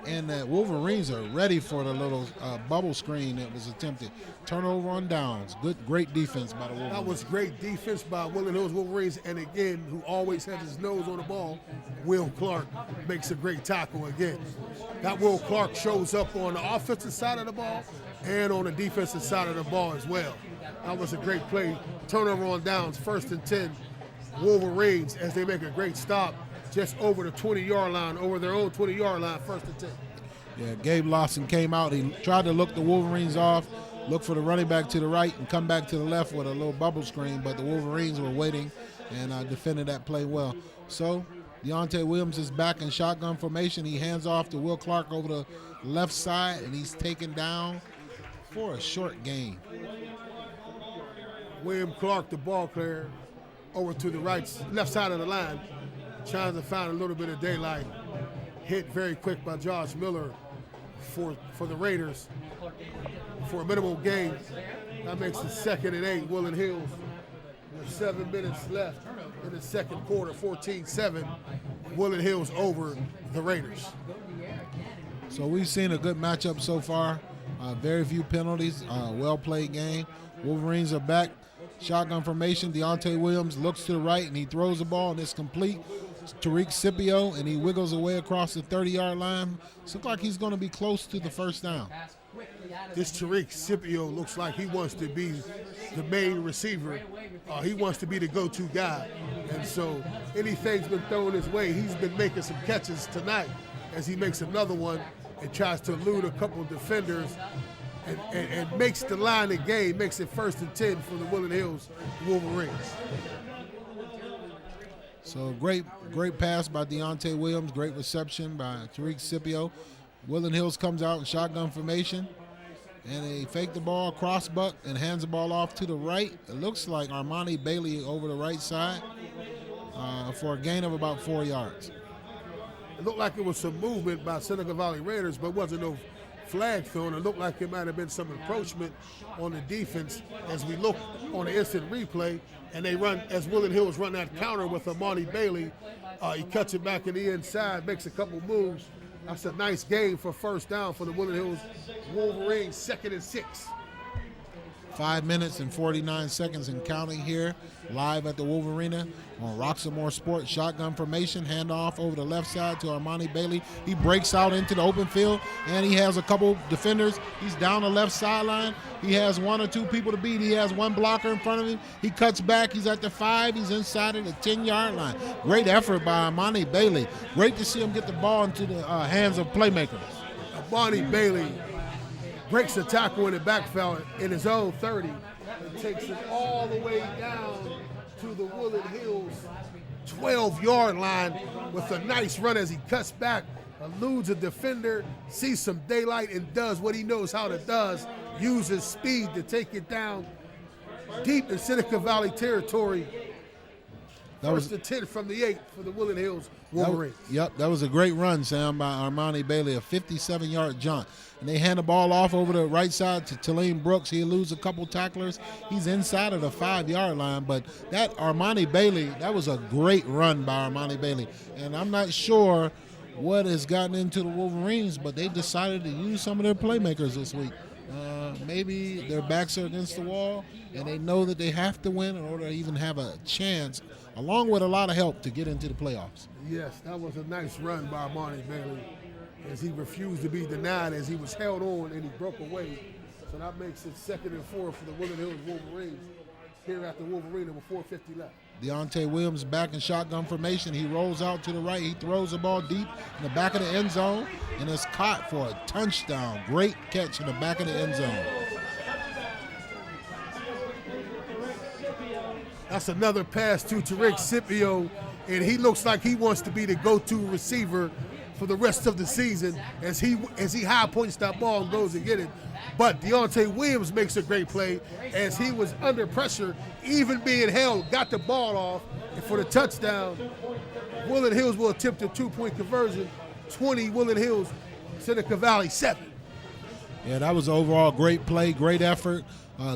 and the Wolverines are ready for the little bubble screen that was attempted. Turnover on downs. Great defense by the Wolverines. That was great defense by Woodland Hills Wolverines, and again, who always has his nose on the ball, Will Clark makes a great tackle again. That Will Clark shows up on the offensive side of the ball and on the defensive side of the ball as well. That was a great play. Turnover on downs, 1st and 10. Wolverines, as they make a great stop just over the 20-yard line, over their own 20-yard line, 1st and 10. Yeah, Gabe Lawson came out. He tried to look the Wolverines off, look for the running back to the right, and come back to the left with a little bubble screen, but the Wolverines were waiting and defended that play well. So Deontay Williams is back in shotgun formation. He hands off to Will Clark over the left side, and he's taken down for a short gain. William Clark, the ball player, over to the left side of the line, trying to find a little bit of daylight. Hit very quick by Josh Miller for the Raiders for a minimal gain. That makes it 2nd and 8, Woodland Hills. There's 7 minutes left in the second quarter, 14-7. Woodland Hills over the Raiders. So we've seen a good matchup so far. Very few penalties, well-played game. Wolverines are back. Shotgun formation. Deontay Williams looks to the right, and he throws the ball, and it's complete. Tariq Scipio, and he wiggles away across the 30-yard line. Looks like he's going to be close to the 1st down. This Tariq Scipio looks like he wants to be the main receiver. He wants to be the go-to guy. And so anything's been thrown his way. He's been making some catches tonight as he makes another one and tries to elude a couple of defenders and makes the line of game, makes it 1st and 10 for the Woodland Hills Wolverines. So great pass by Deontay Williams, great reception by Tariq Scipio. Woodland Hills comes out in shotgun formation, and they fake the ball, cross buck, and hands the ball off to the right. It looks like Armani Bailey over the right side for a gain of about 4 yards. It looked like it was some movement by Seneca Valley Raiders, but wasn't no flag thrown. It looked like it might have been some encroachment on the defense as we look on the instant replay, and they run, as Woodland Hills run that counter with Armani Bailey. He cuts it back in the inside, makes a couple moves. That's a nice game for 1st down for the Woodland Hills Wolverines, 2nd and 6. 5 minutes and 49 seconds and counting here, live at the Wolverina on Roxamore Sports. Shotgun formation, handoff over the left side to Armani Bailey. He breaks out into the open field, and he has a couple defenders. He's down the left sideline. He has 1 or 2 people to beat. He has 1 blocker in front of him. He cuts back. He's at the 5. He's inside of the 10-yard line. Great effort by Armani Bailey. Great to see him get the ball into the hands of playmakers. Armani Bailey breaks the tackle in the backfield in his own 30 and takes it all the way down to the Woodland Hills 12-yard line with a nice run as he cuts back, eludes a defender, sees some daylight, and does what he knows how to do, uses speed to take it down deep in Seneca Valley territory. That was the 10 from the 8 for the Woodland Hills Wolverines. That was a great run, Sam, by Armani Bailey, a 57-yard jaunt. And they hand the ball off over the right side to Talene Brooks. He eludes a couple tacklers. He's inside of the 5-yard line. But that Armani Bailey, that was a great run by Armani Bailey. And I'm not sure what has gotten into the Wolverines, but they decided to use some of their playmakers this week. Maybe their backs are against the wall, and they know that they have to win in order to even have a chance, along with a lot of help, to get into the playoffs. Yes, that was a nice run by Armani Bailey as he refused to be denied, as he was held on and he broke away. So that makes it 2nd and 4 for the Woodland Hills Wolverines here at the Wolverina with 4:50 left. Deontay Williams back in shotgun formation. He rolls out to the right. He throws the ball deep in the back of the end zone, and it's caught for a touchdown. Great catch in the back of the end zone. That's another pass to Tariq Scipio, and he looks like he wants to be the go-to receiver for the rest of the season as he high points that ball and goes and get it. But Deontay Williams makes a great play as he was under pressure, even being held, got the ball off, and for the touchdown, Woodland Hills will attempt a 2-point conversion, 20 Woodland Hills, Seneca Valley 7. Yeah, that was overall great play, great effort,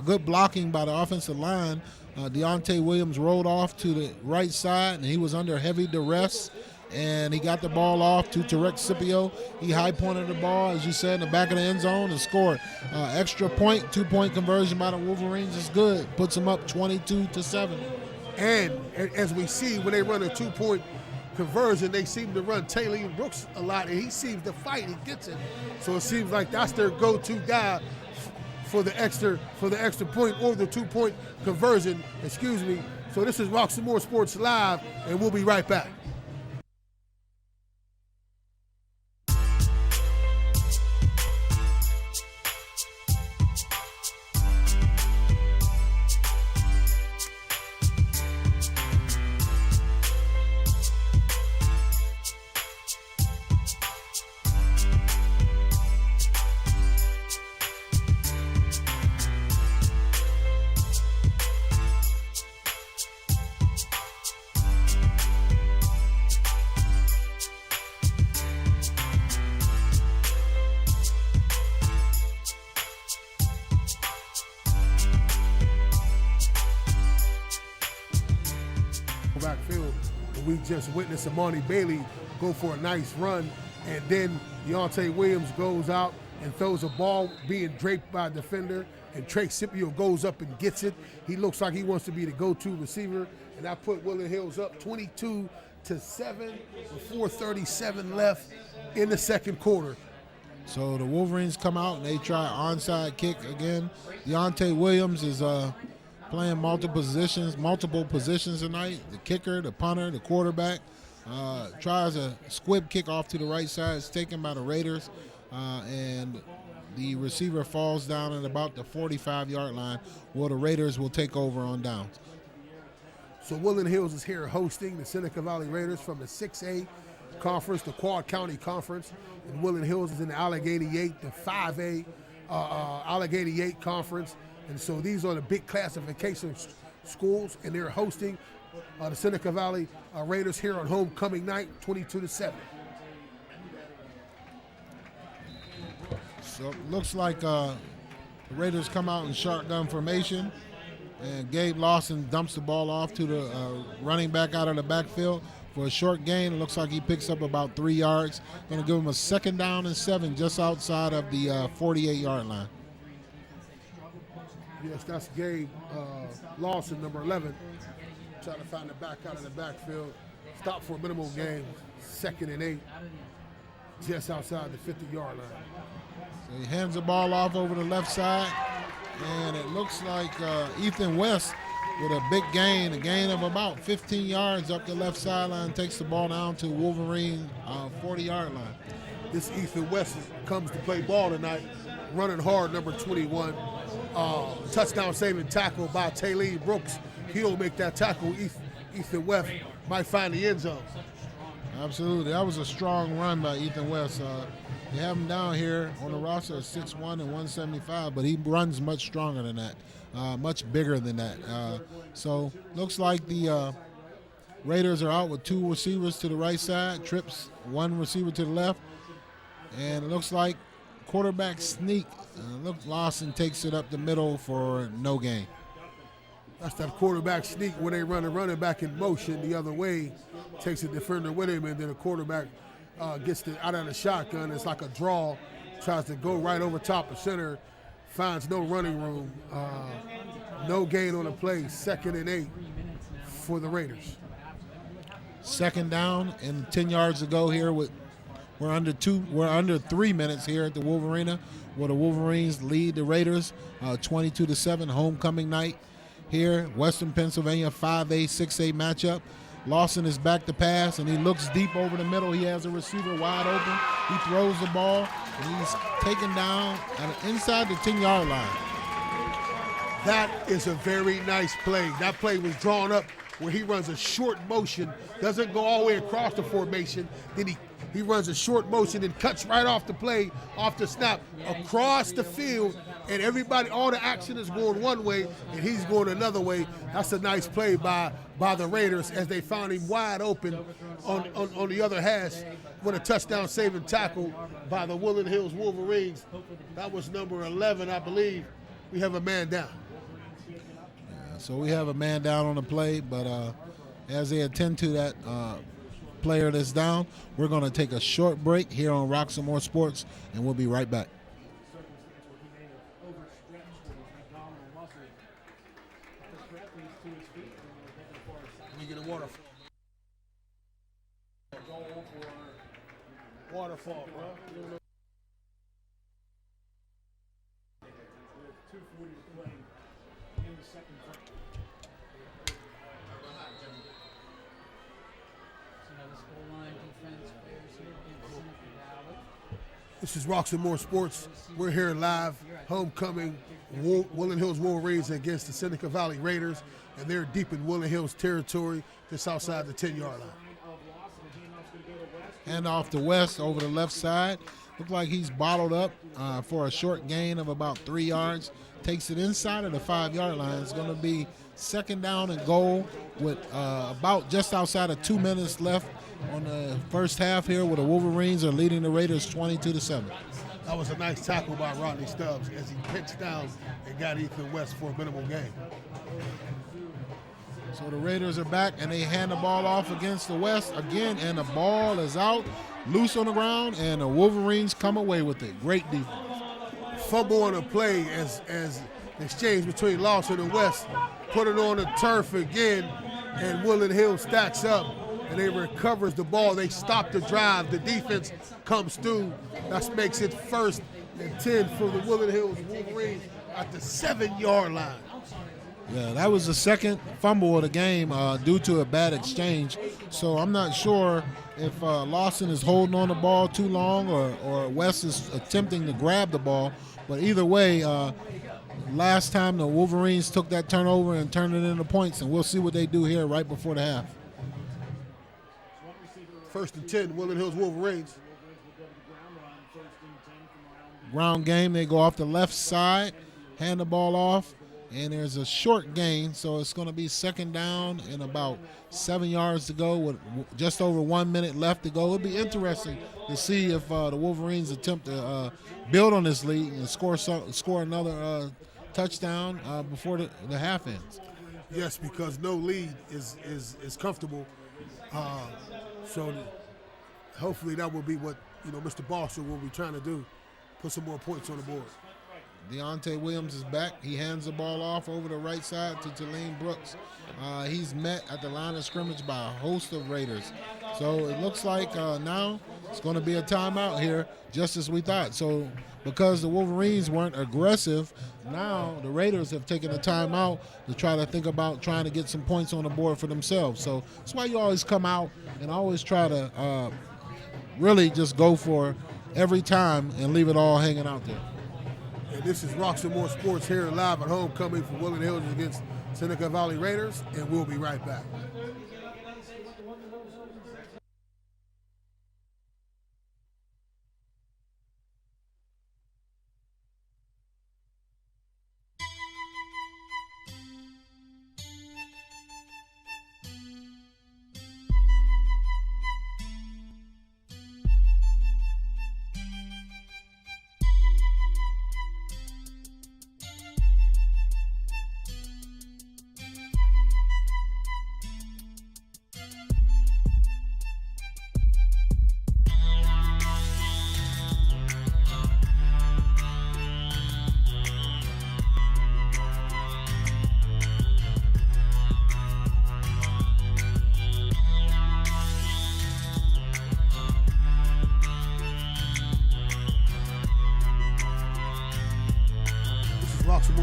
good blocking by the offensive line. Deontay Williams rolled off to the right side, and he was under heavy duress, and he got the ball off to Tariq Scipio. He high-pointed the ball, as you said, in the back of the end zone and scored. Extra point, 2-point conversion by the Wolverines is good. Puts them up 22-7. And as we see, when they run a 2-point conversion, they seem to run Talene Brooks a lot, and he seems to fight. He gets it. So it seems like that's their go-to guy for the extra point or the 2-point conversion, So this is Roxamore Sports Live, and we'll be right back. Backfield, and we just witnessed Armani Bailey go for a nice run, and then Deontay Williams goes out and throws a ball being draped by a defender, and Tariq Scipio goes up and gets it. He looks like he wants to be the go-to receiver, and that put Woodland Hills up 22-7 with 4:37 left in the second quarter. So the Wolverines come out and they try onside kick again. Deontay Williams is playing multiple positions tonight. The kicker, the punter, the quarterback. Tries a squib kick off to the right side. It's taken by the Raiders. And The receiver falls down at about the 45-yard line, where the Raiders will take over on downs. So Woodland Hills is here hosting the Seneca Valley Raiders from the 6A conference, the Quad County Conference. And Woodland Hills is in the Allegheny 8, the 5A Allegheny 8 Conference. And so these are the big classification schools, and they're hosting the Seneca Valley Raiders here on homecoming night, 22-7. So it looks like the Raiders come out in shotgun formation, and Gabe Lawson dumps the ball off to the running back out of the backfield for a short gain. It looks like he picks up about 3 yards. Going to give him a 2nd down and 7 just outside of the 48-yard line. Yes, that's Gabe Lawson, number 11. Trying to find the back out of the backfield. Stop for a minimal gain, 2nd and 8, just outside the 50-yard line. So he hands the ball off over the left side, and it looks like Ethan West with a big gain, a gain of about 15 yards up the left sideline, takes the ball down to Wolverine 40-yard line. This Ethan West comes to play ball tonight, running hard, number 21. Touchdown saving tackle by Taylor Brooks. He'll make that tackle. Ethan West might find the end zone. Absolutely. That was a strong run by Ethan West. They have him down here on the roster at 6'1" and 175, but he runs much stronger than that, much bigger than that. So looks like the Raiders are out with 2 receivers to the right side, trips 1 receiver to the left, and it looks like quarterback sneak. Lawson takes it up the middle for no gain. That's that quarterback sneak when they run a running back in motion the other way, takes a defender with him, and then the quarterback gets out of the shotgun. It's like a draw, tries to go right over top of center, finds no running room. No gain on the play, 2nd and 8 for the Raiders. 2nd down and 10 yards to go here. We're under 3 minutes here at the Wolverina, where the Wolverines lead the Raiders 22-7, homecoming night here, Western Pennsylvania 5A, 6A matchup. Lawson is back to pass, and he looks deep over the middle. He has a receiver wide open. He throws the ball, and he's taken down inside the 10-yard line. That is a very nice play. That play was drawn up where he runs a short motion, doesn't go all the way across the formation, then he runs a short motion and cuts right off the play, off the snap, across the field, and everybody, all the action is going one way, and he's going another way. That's a nice play by the Raiders as they found him wide open on the other hash with a touchdown saving tackle by the Woodland Hills Wolverines. That was number 11, I believe. We have a man down. So we have a man down on the play, but as they attend to that player that's down, we're going to take a short break here on Rocks and More Sports, and we'll be right back. Let me get a waterfall. Waterfall, bro. This is Rocks and More Sports. We're here live, homecoming, Woodland Hills Wolverines against the Seneca Valley Raiders, and they're deep in Woodland Hills territory, just outside the 10-yard line. Hand off to West over the left side. Look like he's bottled up for a short gain of about 3 yards. Takes it inside of the 5-yard line. It's going to be 2nd down and goal with about just outside of 2 minutes left on the first half here, where the Wolverines are leading the Raiders 22-7. That was a nice tackle by Rodney Stubbs as he pitched down and got Ethan West for a minimal gain. So the Raiders are back, and they hand the ball off against the West again, and the ball is out, loose on the ground, and the Wolverines come away with it. Great defense. Fumble on the play as exchange between Lawson and West. Put it on the turf again, and Woodland Hills stacks up, and they recovers the ball. They stop the drive. The defense comes through. That makes it 1st and 10 for the Woodland Hills Wolverines at the 7-yard line. Yeah, that was the second fumble of the game due to a bad exchange. So I'm not sure if Lawson is holding on the ball too long or West is attempting to grab the ball. But either way, last time the Wolverines took that turnover and turned it into points, and we'll see what they do here right before the half. 1st and 10, Woodland Hills Wolverines. Ground game, they go off the left side, hand the ball off, and there's a short gain, so it's going to be 2nd down and about 7 yards to go with just over 1 minute left to go. It'll be interesting to see if the Wolverines attempt to build on this lead and score another touchdown before the half ends. Yes, because no lead is comfortable. So hopefully that will be what Mr. Bosser will be trying to do, put some more points on the board. Deontay Williams is back. He hands the ball off over the right side to Talene Brooks. He's met at the line of scrimmage by a host of Raiders. So it looks like now it's going to be a timeout here, just as we thought. So because the Wolverines weren't aggressive, now the Raiders have taken a timeout to try to think about trying to get some points on the board for themselves. So that's why you always come out and always try to really just go for every time and leave it all hanging out there. And this is Rocks and More Sports here live at homecoming for Woodland Hills against Seneca Valley Raiders, and we'll be right back.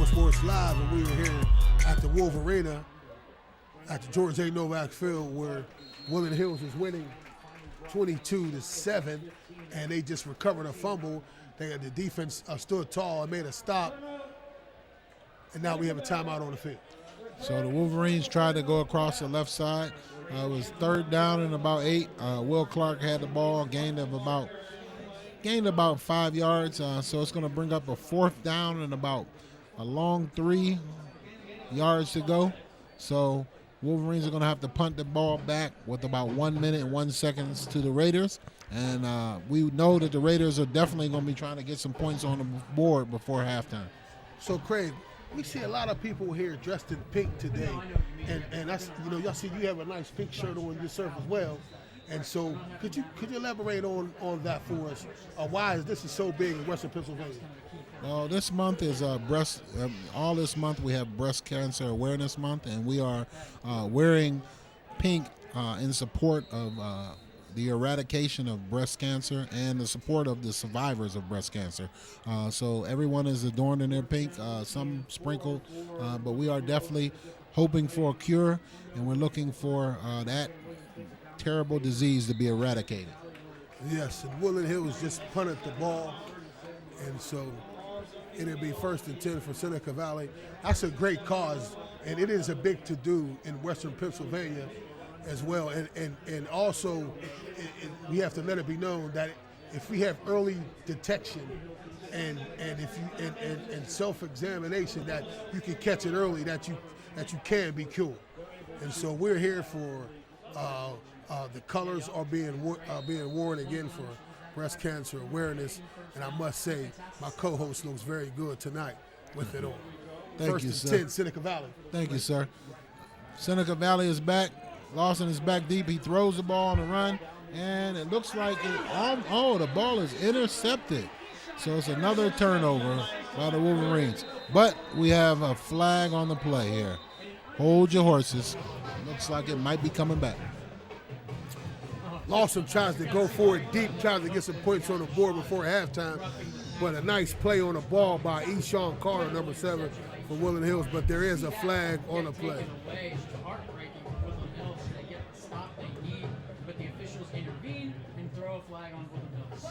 Sports Live, and we are here at the Wolverina at the George A. Novak Field, where Woodland Hills is winning 22-7, and they just recovered a fumble. The defense stood tall and made a stop, and now we have a timeout on the field. So the Wolverines tried to go across the left side. It was 3rd down and about 8. Will Clark had the ball, gained about 5 yards. So it's going to bring up a 4th down and about a long 3 yards to go. So Wolverines are going to have to punt the ball back with about 1 minute and 1 second to the Raiders. And we know that the Raiders are definitely going to be trying to get some points on the board before halftime. So, Craig, we see a lot of people here dressed in pink today. And that's, y'all see you have a nice pink shirt on yourself as well. And so could you elaborate on that for us? Why is this so big in Western Pennsylvania? Well, this month is all this month we have Breast Cancer Awareness Month, and we are wearing pink in support of the eradication of breast cancer and the support of the survivors of breast cancer. So everyone is adorned in their pink, some sprinkled, but we are definitely hoping for a cure, and we're looking for that terrible disease to be eradicated. Yes, and Woodland Hills just punted the ball, and so it'll be 1st and 10 for Seneca Valley. That's a great cause, and it is a big to-do in Western Pennsylvania as well. And also, we have to let it be known that if we have early detection and self-examination, that you can catch it early, that you can be cured. And so we're here for the colors are being worn again for breast cancer awareness, and I must say my co-host looks very good tonight with it on. Thank you, sir. 1st and 10, Seneca Valley. Thank you, sir. Seneca Valley is back. Lawson is back deep. He throws the ball on the run, and it looks like the ball is intercepted. So it's another turnover by the Wolverines. But we have a flag on the play here. Hold your horses. Looks like it might be coming back. Lawson tries to go for it deep, tries to get some points on the board before halftime, but a nice play on the ball by Eshawn Carter, number 7, for Woodland Hills, but there is a flag on the play. Away, which is heartbreaking for Woodland Hills. They get the stop they need, but the officials intervene and throw a flag on Woodland Hills.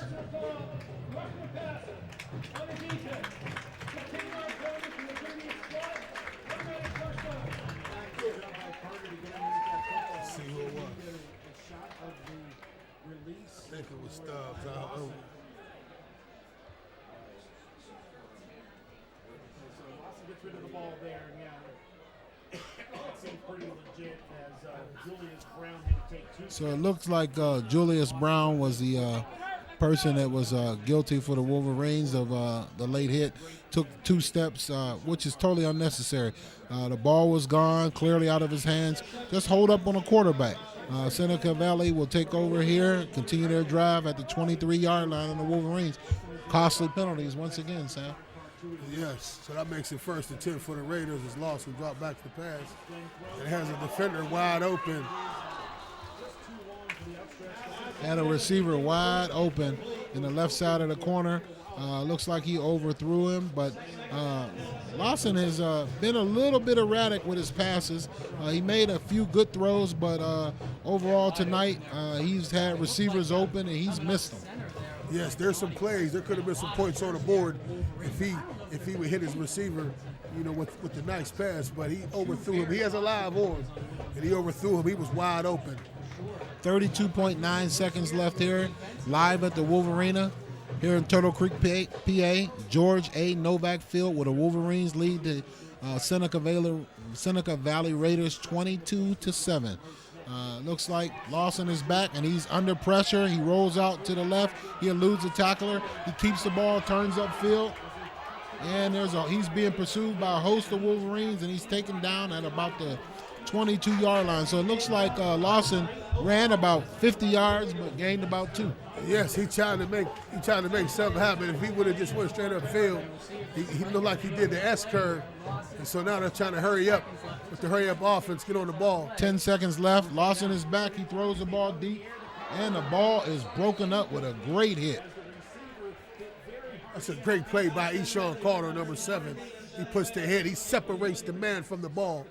Let's see who it was. I think it was Stubbs. Watson gets rid of the ball there, and that seemed pretty legit as Julius Brown had to take two. So it looks like Julius Brown was the person that was guilty for the Wolverines of the late hit. Took 2 steps, which is totally unnecessary. The ball was gone, clearly out of his hands. Just hold up on a quarterback. Seneca Valley will take over here, continue their drive at the 23-yard line on the Wolverines. Costly penalties once again, Sam. Yes, so that makes it 1st and 10 for the Raiders. As Lawson dropped back to the pass. It has a defender wide open. Had a receiver wide open in the left side of the corner. Looks like he overthrew him, but Lawson has been a little bit erratic with his passes. He made a few good throws, but overall tonight he's had receivers open and he's missed them. Yes, there's some plays. There could have been some points on the board if he would hit his receiver, with the nice pass, but he overthrew him. He has a live arm, and he overthrew him. He was wide open. 32.9 seconds left here, live at the Wolverina here in Turtle Creek, PA. George A. Novak Field, where the Wolverines lead the Seneca Valley Raiders 22-7. Looks like Lawson is back, and he's under pressure. He rolls out to the left. He eludes a tackler. He keeps the ball, turns upfield, and he's being pursued by a host of Wolverines, and he's taken down at about the 22-yard line. So it looks like Lawson ran about 50 yards, but gained about 2. Yes, he trying to make something happen. If he would have just went straight upfield, he looked like he did the S curve. And so now they're trying to hurry up with the hurry up offense, get on the ball. 10 seconds left. Lawson is back. He throws the ball deep, and the ball is broken up with a great hit. That's a great play by Eshawn Carter, number 7. He puts the hit. He separates the man from the ball.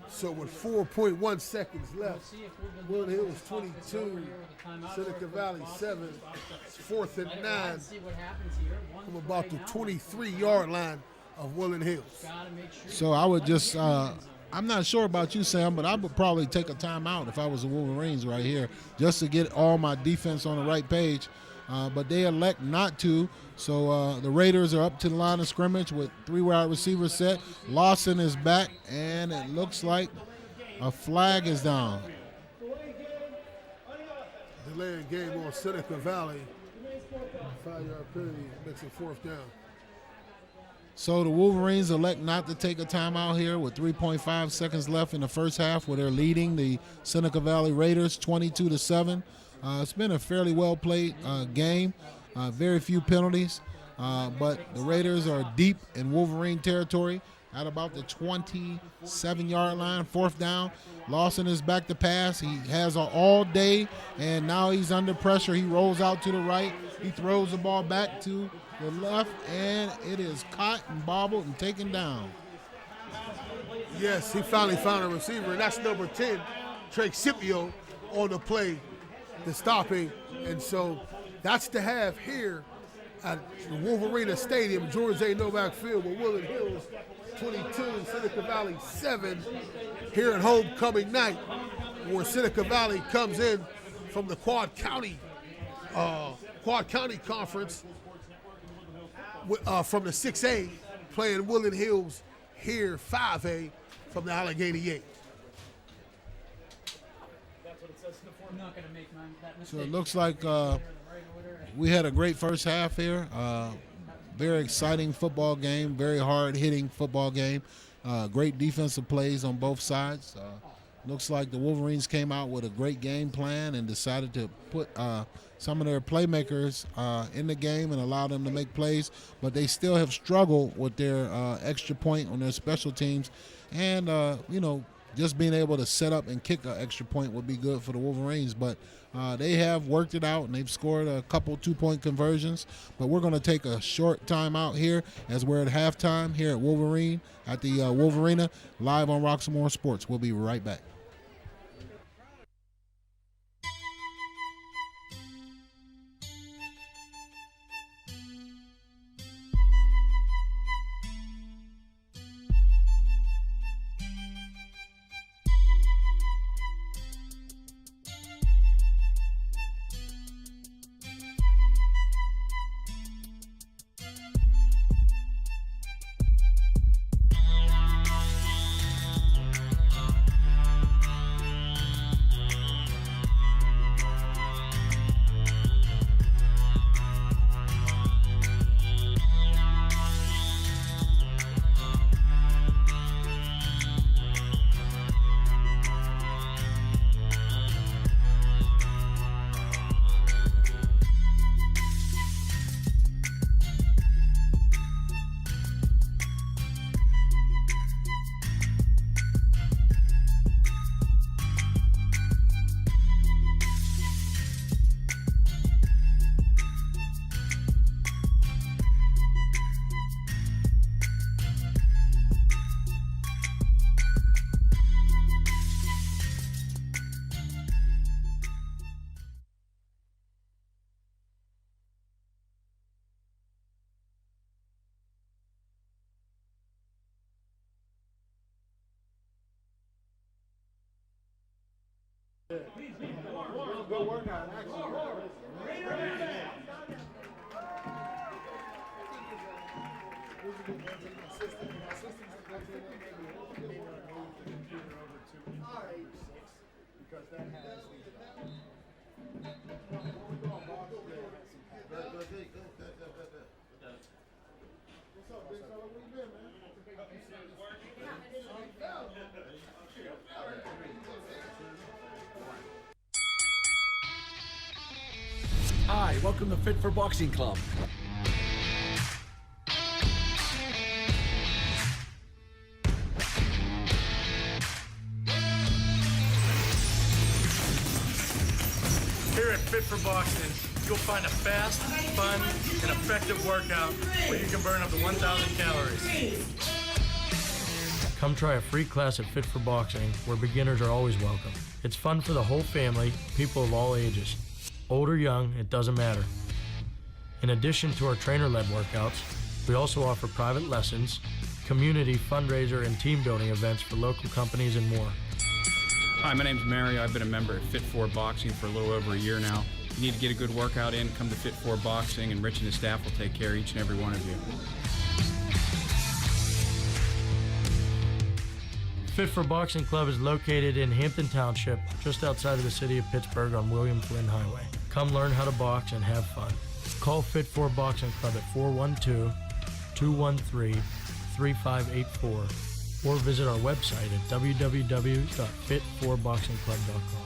So with 4.1 seconds left, Woodland Hills 22, Seneca Valley 7. It's 4th and 9 from about the 23-yard line of Woodland Hills. So I would just, I'm not sure about you, Sam, but I would probably take a timeout if I was the Wolverines right here, just to get all my defense on the right page. But they elect not to. So the Raiders are up to the line of scrimmage with 3 wide receivers set. Lawson is back, and it looks like a flag is down. Delaying game on Seneca Valley. 5-yard penalty makes it 4th down. So the Wolverines elect not to take a timeout here with 3.5 seconds left in the first half, where they're leading the Seneca Valley Raiders 22-7. It's been a fairly well-played game. Very few penalties, but the Raiders are deep in Wolverine territory at about the 27-yard line, 4th down. Lawson is back to pass. He has all day, and now he's under pressure. He rolls out to the right. He throws the ball back to the left, and it is caught and bobbled and taken down. Yes, he finally found a receiver, and that's number 10, Trey Scipio, on the play, the stopping. And so that's the half here at the Wolverina Stadium, George A. Novak Field, with Woodland Hills 22, Seneca Valley 7, here at homecoming night, where Seneca Valley comes in from the Quad County Conference from the 6A, playing Woodland Hills here 5A from the Allegheny 8. So it looks like we had a great first half here. Very exciting football game, very hard-hitting football game. Great defensive plays on both sides. Looks like the Wolverines came out with a great game plan and decided to put some of their playmakers in the game and allow them to make plays, but they still have struggled with their extra point on their special teams and, just being able to set up and kick an extra point would be good for the Wolverines. But they have worked it out, and they've scored a couple 2-point conversions. But we're going to take a short time out here as we're at halftime here at Wolverine, at the Wolverina, live on Roxamore Sports. We'll be right back. Hi, welcome to Fit for Boxing Club. Here at Fit for Boxing, you'll find a fast, fun, and effective workout where you can burn up to 1,000 calories. Come try a free class at Fit for Boxing, where beginners are always welcome. It's fun for the whole family, people of all ages. Old or young, it doesn't matter. In addition to our trainer-led workouts, we also offer private lessons, community fundraiser and team building events for local companies and more. Hi, my name's Mario. I've been a member of Fit 4 Boxing for a little over a year now. If you need to get a good workout in, come to Fit 4 Boxing, and Rich and his staff will take care of each and every one of you. Fit for Boxing Club is located in Hampton Township, just outside of the city of Pittsburgh on William Flynn Highway. Come learn how to box and have fun. Call Fit for Boxing Club at 412-213-3584 or visit our website at www.fit4boxingclub.com.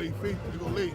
Lee feet. You go Lee.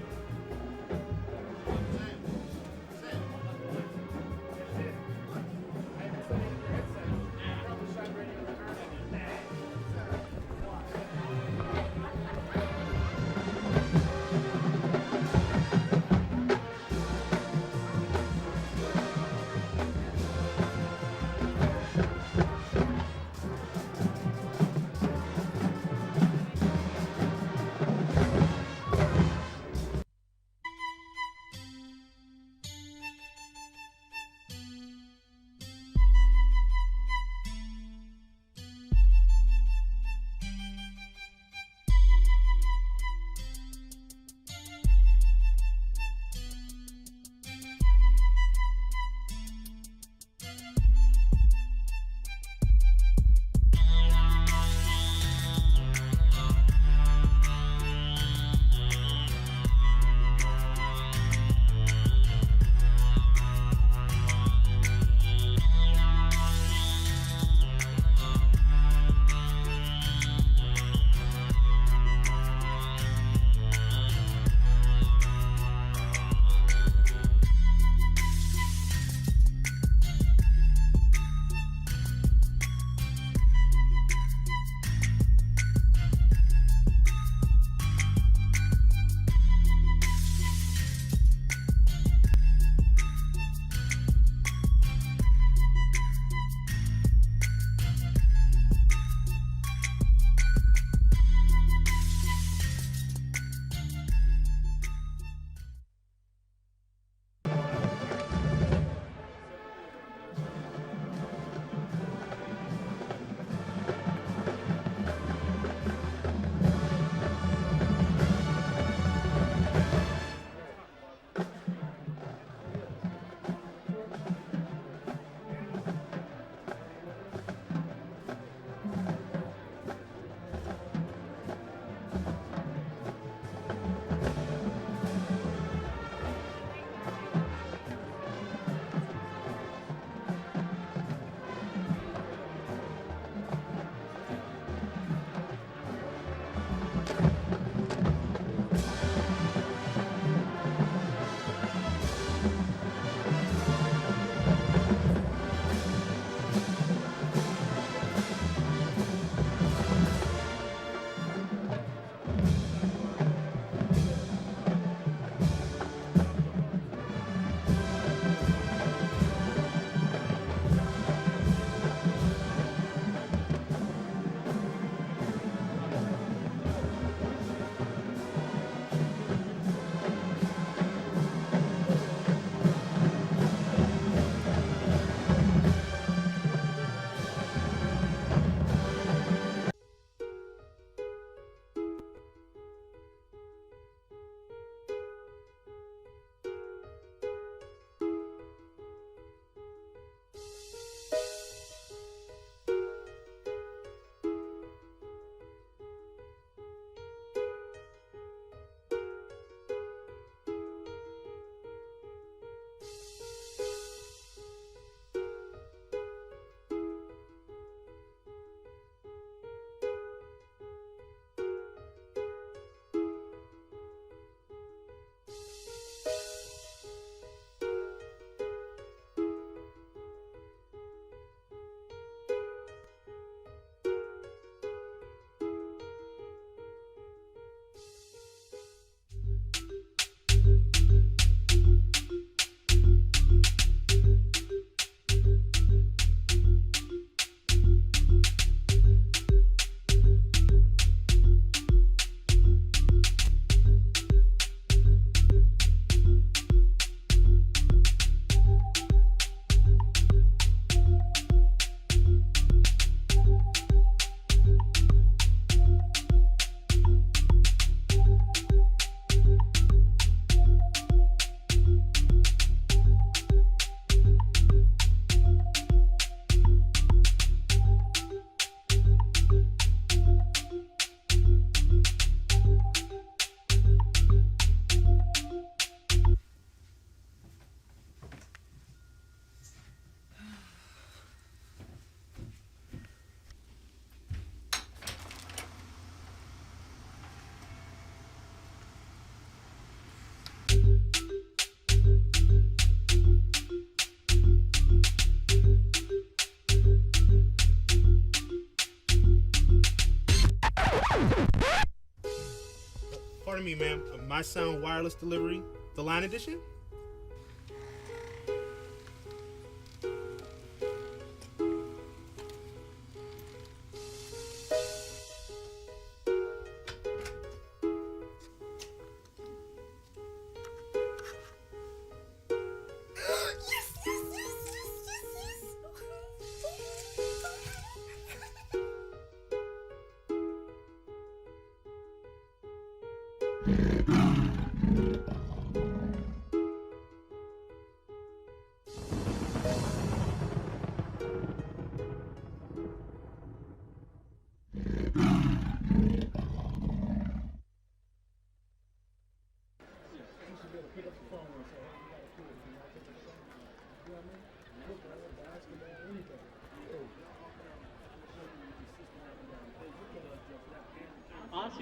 Pardon me, ma'am. My Sound Wireless Delivery, the Line Edition?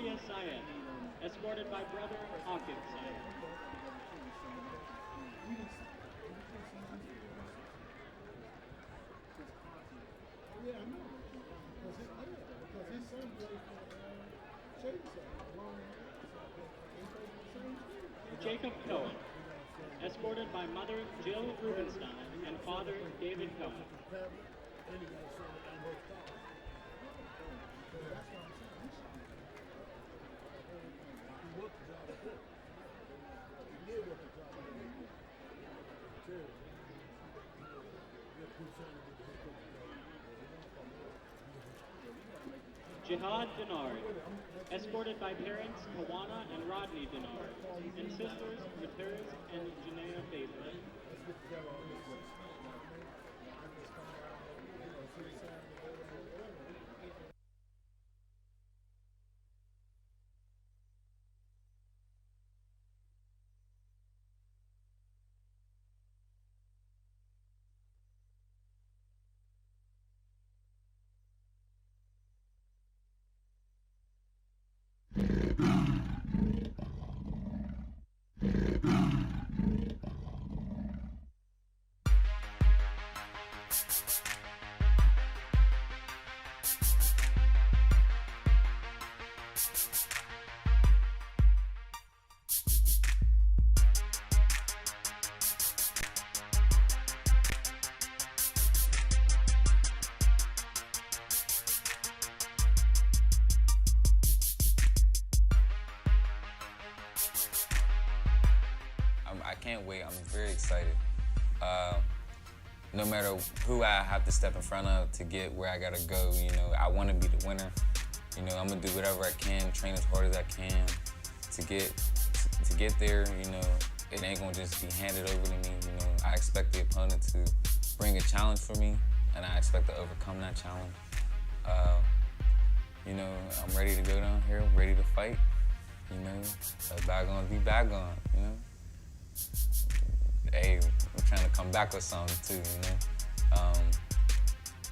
Asia Syed, escorted by brother Akif Syed. Jacob Cohen, escorted by mother Jill Rubenstein and father David Cohen. Jihad Denard, escorted by parents Hawana and Rodney Denard, and sisters Maters and Janaea Faithful. I can't wait. I'm very excited. No matter who I have to step in front of to get where I gotta go, you know, I want to be the winner. You know, I'm gonna do whatever I can, train as hard as I can to get there. You know, it ain't gonna just be handed over to me. You know, I expect the opponent to bring a challenge for me, and I expect to overcome that challenge. You know, I'm ready to go down here, ready to fight. You know, bygones be bygones. You know. Hey, I'm trying to come back with something too, you know.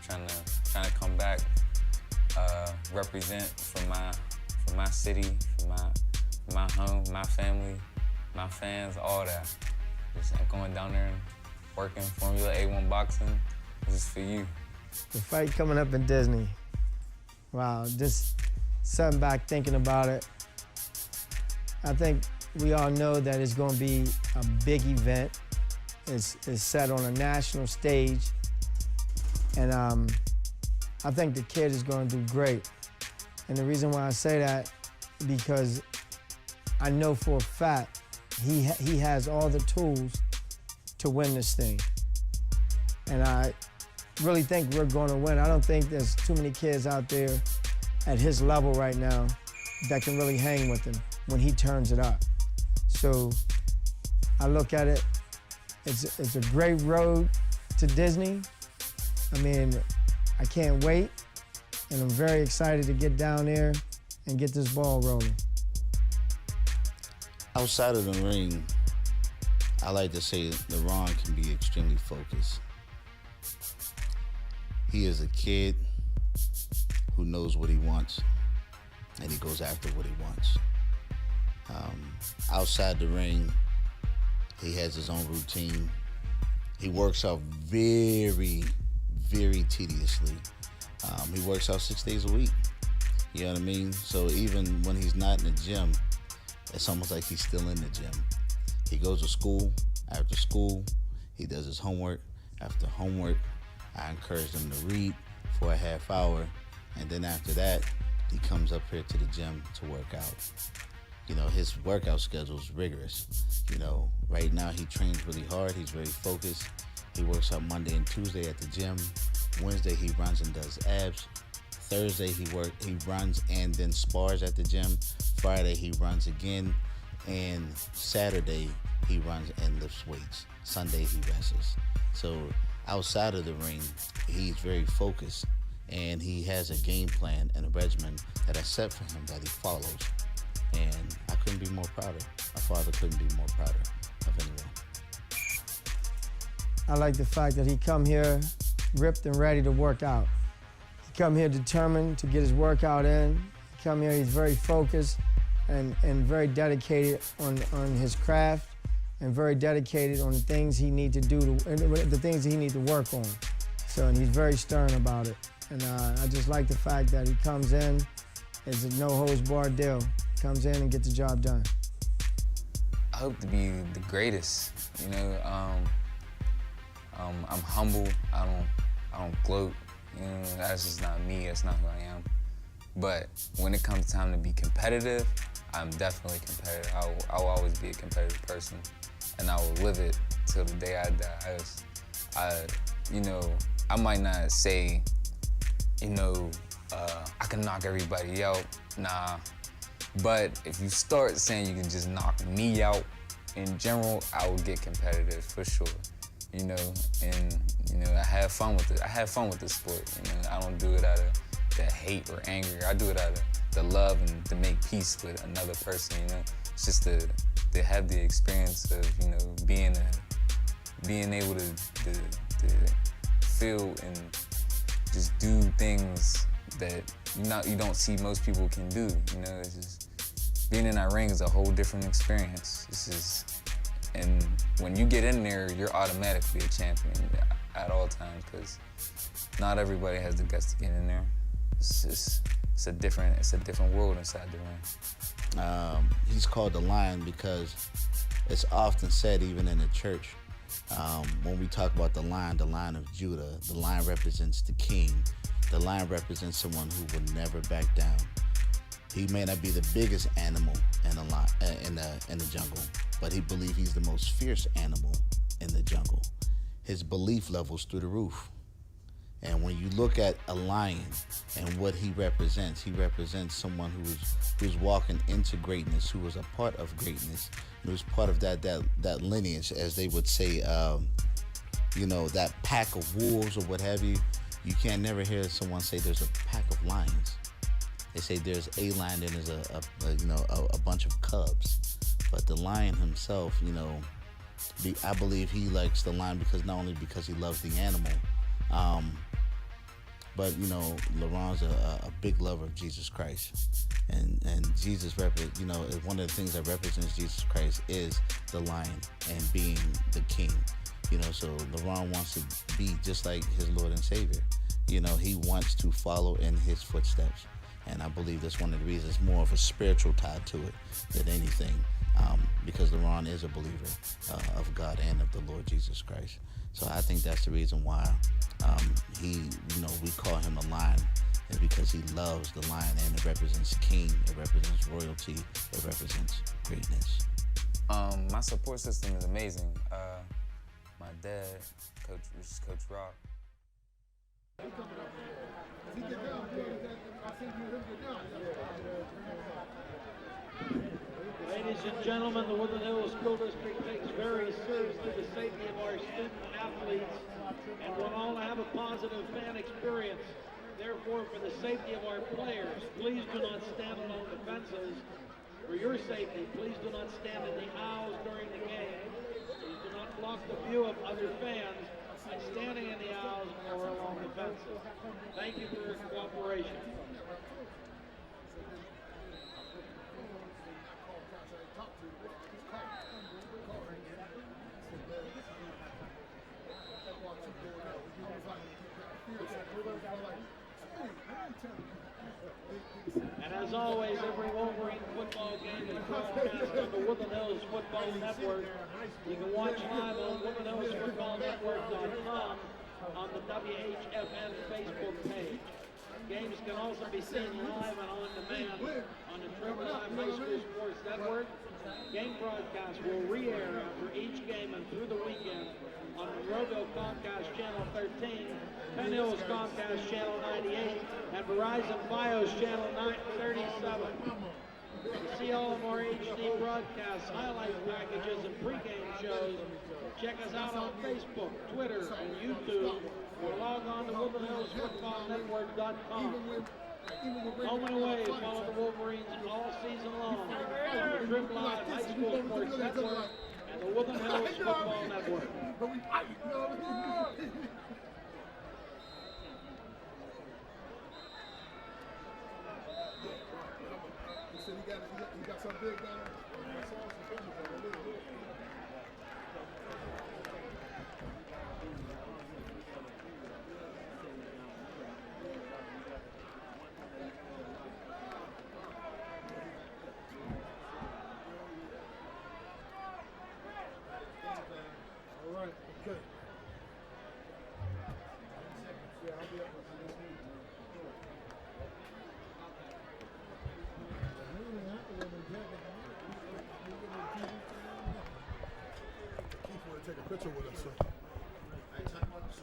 Trying to come back, represent for my city, for my home, my family, my fans, all that. Just going down there and working Formula A1 boxing. This is for you. The fight coming up in Disney. Wow, just sitting back thinking about it. I think we all know that it's going to be a big event. It's set on a national stage. And I think the kid is going to do great. And the reason why I say that, because I know for a fact he has all the tools to win this thing. And I really think we're going to win. I don't think there's too many kids out there at his level right now that can really hang with him when he turns it up. So I look at it, it's a great road to Disney. I mean, I can't wait, and I'm very excited to get down there and get this ball rolling. Outside of the ring, I like to say that Ron can be extremely focused. He is a kid who knows what he wants, and he goes after what he wants. Outside the ring, he has his own routine. He works out very, very tediously. He works out 6 days a week. You know what I mean? So even when he's not in the gym, it's almost like he's still in the gym. He goes to school. After school, he does his homework. After homework, I encourage him to read for a half hour. And then after that, he comes up here to the gym to work out. You know, his workout schedule is rigorous. You know, right now he trains really hard. He's very focused. He works out Monday and Tuesday at the gym. Wednesday he runs and does abs. Thursday he runs and then spars at the gym. Friday he runs again. And Saturday he runs and lifts weights. Sunday he wrestles. So outside of the ring, he's very focused. And he has a game plan and a regimen that I set for him that he follows. And I couldn't be more prouder. My father couldn't be more prouder of anyone. I like the fact that he come here ripped and ready to work out. He come here determined to get his workout in. He come here, he's very focused and very dedicated on his craft and very dedicated on the things he need to do, the things he need to work on. So, and he's very stern about it. And I just like the fact that he comes in, it's a no-holds-barred deal. Comes in and gets the job done. I hope to be the greatest, you know. I'm humble. I don't gloat. You know, that's just not me. That's not who I am. But when it comes time to be competitive, I'm definitely competitive. I will always be a competitive person, and I will live it till the day I die. You know, I might not say, you know, I can knock everybody out. Nah. But if you start saying you can just knock me out in general, I will get competitive for sure. You know, and you know, I have fun with it. I have fun with this sport. You know, I don't do it out of the hate or anger. I do it out of the love and to make peace with another person. You know, it's just to have the experience of, you know, being able to feel and just do things that you don't see most people can do. You know, it's just being in that ring is a whole different experience. And when you get in there, you're automatically a champion at all times, because not everybody has the guts to get in there. It's a different world inside the ring. He's called the Lion because it's often said, even in the church, when we talk about the Lion of Judah, the lion represents the king. The lion represents someone who will never back down. He may not be the biggest animal in the jungle, but he believes he's the most fierce animal in the jungle. His belief level's through the roof. And when you look at a lion and what he represents someone who's walking into greatness, who was a part of greatness, who was part of that lineage, as they would say, you know, that pack of wolves or what have you. You can't never hear someone say there's a pack of lions. They say there's a lion and there's a bunch of cubs. But the lion himself, you know, I believe he likes the lion not only because he loves the animal, but you know, LaRon's a big lover of Jesus Christ, and Jesus you know, one of the things that represents Jesus Christ is the lion and being the king. You know, so LaRon wants to be just like his Lord and Savior. You know, he wants to follow in his footsteps. And I believe that's one of the reasons, more of a spiritual tie to it than anything, because LaRon is a believer of God and of the Lord Jesus Christ. So I think that's the reason why we call him a lion, is because he loves the lion, and it represents king, it represents royalty, it represents greatness. My support system is amazing. My dad, Coach Rock. Ladies and gentlemen, the Woodland Hills School District takes very seriously the safety of our student athletes and want all to have a positive fan experience. Therefore, for the safety of our players, please do not stand along the fences. For your safety, please do not stand in the aisles during the game. Please do not block the view of other fans by standing in the aisles or along the fences. Thank you for your cooperation. And as always, every Wolverine football game is Rebroadcast on the Woodland Hills Football Network. You can watch live on woodlandhillsfootballnetwork.com on the WHFN Facebook page. Games can also be seen live and on demand on the Triple Live High School Sports Network. Game broadcasts will re-air after each game and through the weekend on Monroeville Comcast Channel 13, Penn Hills Comcast Channel 98, and Verizon Fios Channel 937. To see all of our HD broadcasts, highlight packages, and pregame shows, check us out on Facebook, Twitter, and YouTube, or log on to woodlandhillsfootballnetwork.com. Home and away, follow the Wolverines all season long on the Triple Live High School Sports Network and the Woodland Hills Football Network. You got something big down there? All right, okay. Yeah, I'll be up with you. Keith wanted to take a picture with us, so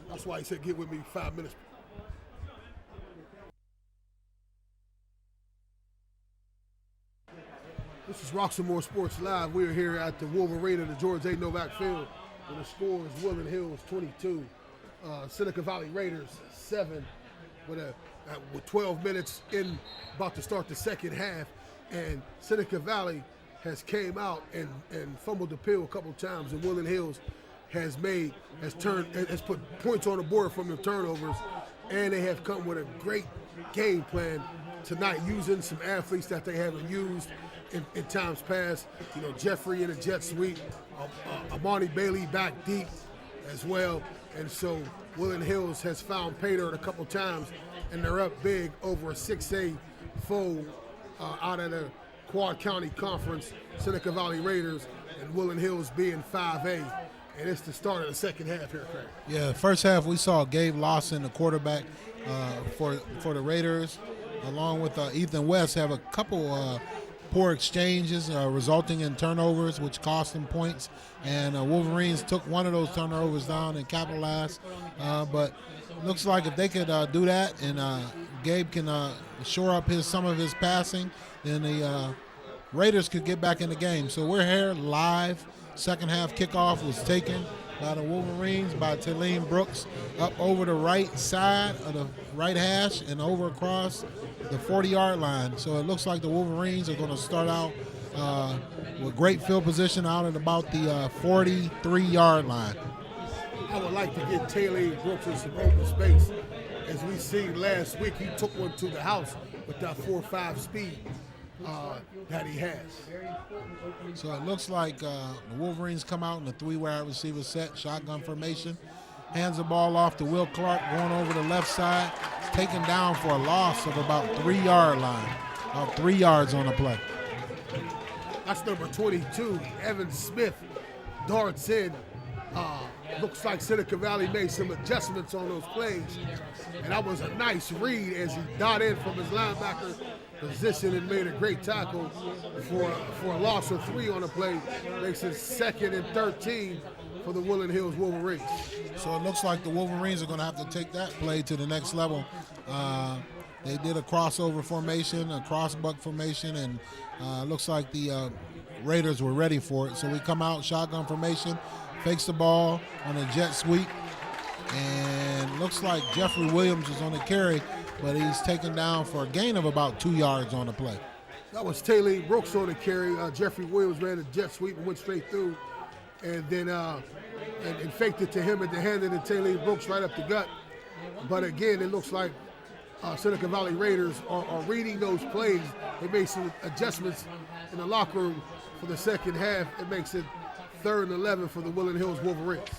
that's why he said get with me 5 minutes. This is Roxamore Sports Live. We're here at the Wolverine of the George A. Novak Field, and the score is Woodland Hills 22, Seneca Valley Raiders 7, with 12 minutes in, about to start the second half, and Seneca Valley has came out and fumbled the pill a couple times, and Woodland Hills has put points on the board from the turnovers, and they have come with a great game plan tonight, using some athletes that they haven't used in times past. You know, Jeffrey in a jet sweep, Amani Bailey back deep as well, and so Woodland Hills has found pay dirt a couple times, and they're up big over a 6A foe out of the Quad County Conference, Seneca Valley Raiders, and Woodland Hills being 5A. And it's the start of the second half here, Craig. Yeah, first half we saw Gabe Lawson, the quarterback for the Raiders, along with Ethan West, have a couple poor exchanges resulting in turnovers, which cost them points. And Wolverines took one of those turnovers down and capitalized. But looks like if they could do that and Gabe can shore up some of his passing, then the Raiders could get back in the game. So we're here live. Second half kickoff was taken by the Wolverines by Talene Brooks up over the right side of the right hash and over across the 40-yard line. So it looks like the Wolverines are going to start out with great field position out at about the 43-yard line. I would like to get Talene Brooks in some open space. As we seen last week, he took one to the house with that 4.5 speed that he has. So it looks like the Wolverines come out in the 3-wide receiver set, shotgun formation, hands the ball off to Will Clark going over the left side. It's taken down for a loss of about 3-yard line, about 3 yards on the play. That's number 22, Evan Smith, darts in. Looks like Seneca Valley made some adjustments on those plays, and that was a nice read as he got in from his linebacker position and made a great tackle for a loss of 3 on the play. Makes it 2nd and 13 for the Woodland Hills Wolverines. So it looks like the Wolverines are going to have to take that play to the next level. They did a crossover formation, a crossbuck formation, and looks like the Raiders were ready for it. So we come out, shotgun formation, fakes the ball on a jet sweep, and looks like Jeffrey Williams is on the carry, but he's taken down for a gain of about 2 yards on the play. That was Talene Brooks on the carry. Jeffrey Williams ran a jet sweep and went straight through, and then and faked it to him at the hand, and then Talene Brooks right up the gut. But again, it looks like Seneca Valley Raiders are reading those plays. They made some adjustments in the locker room for the second half. It makes it 3rd and 11 for the Woodland Hills Wolverines.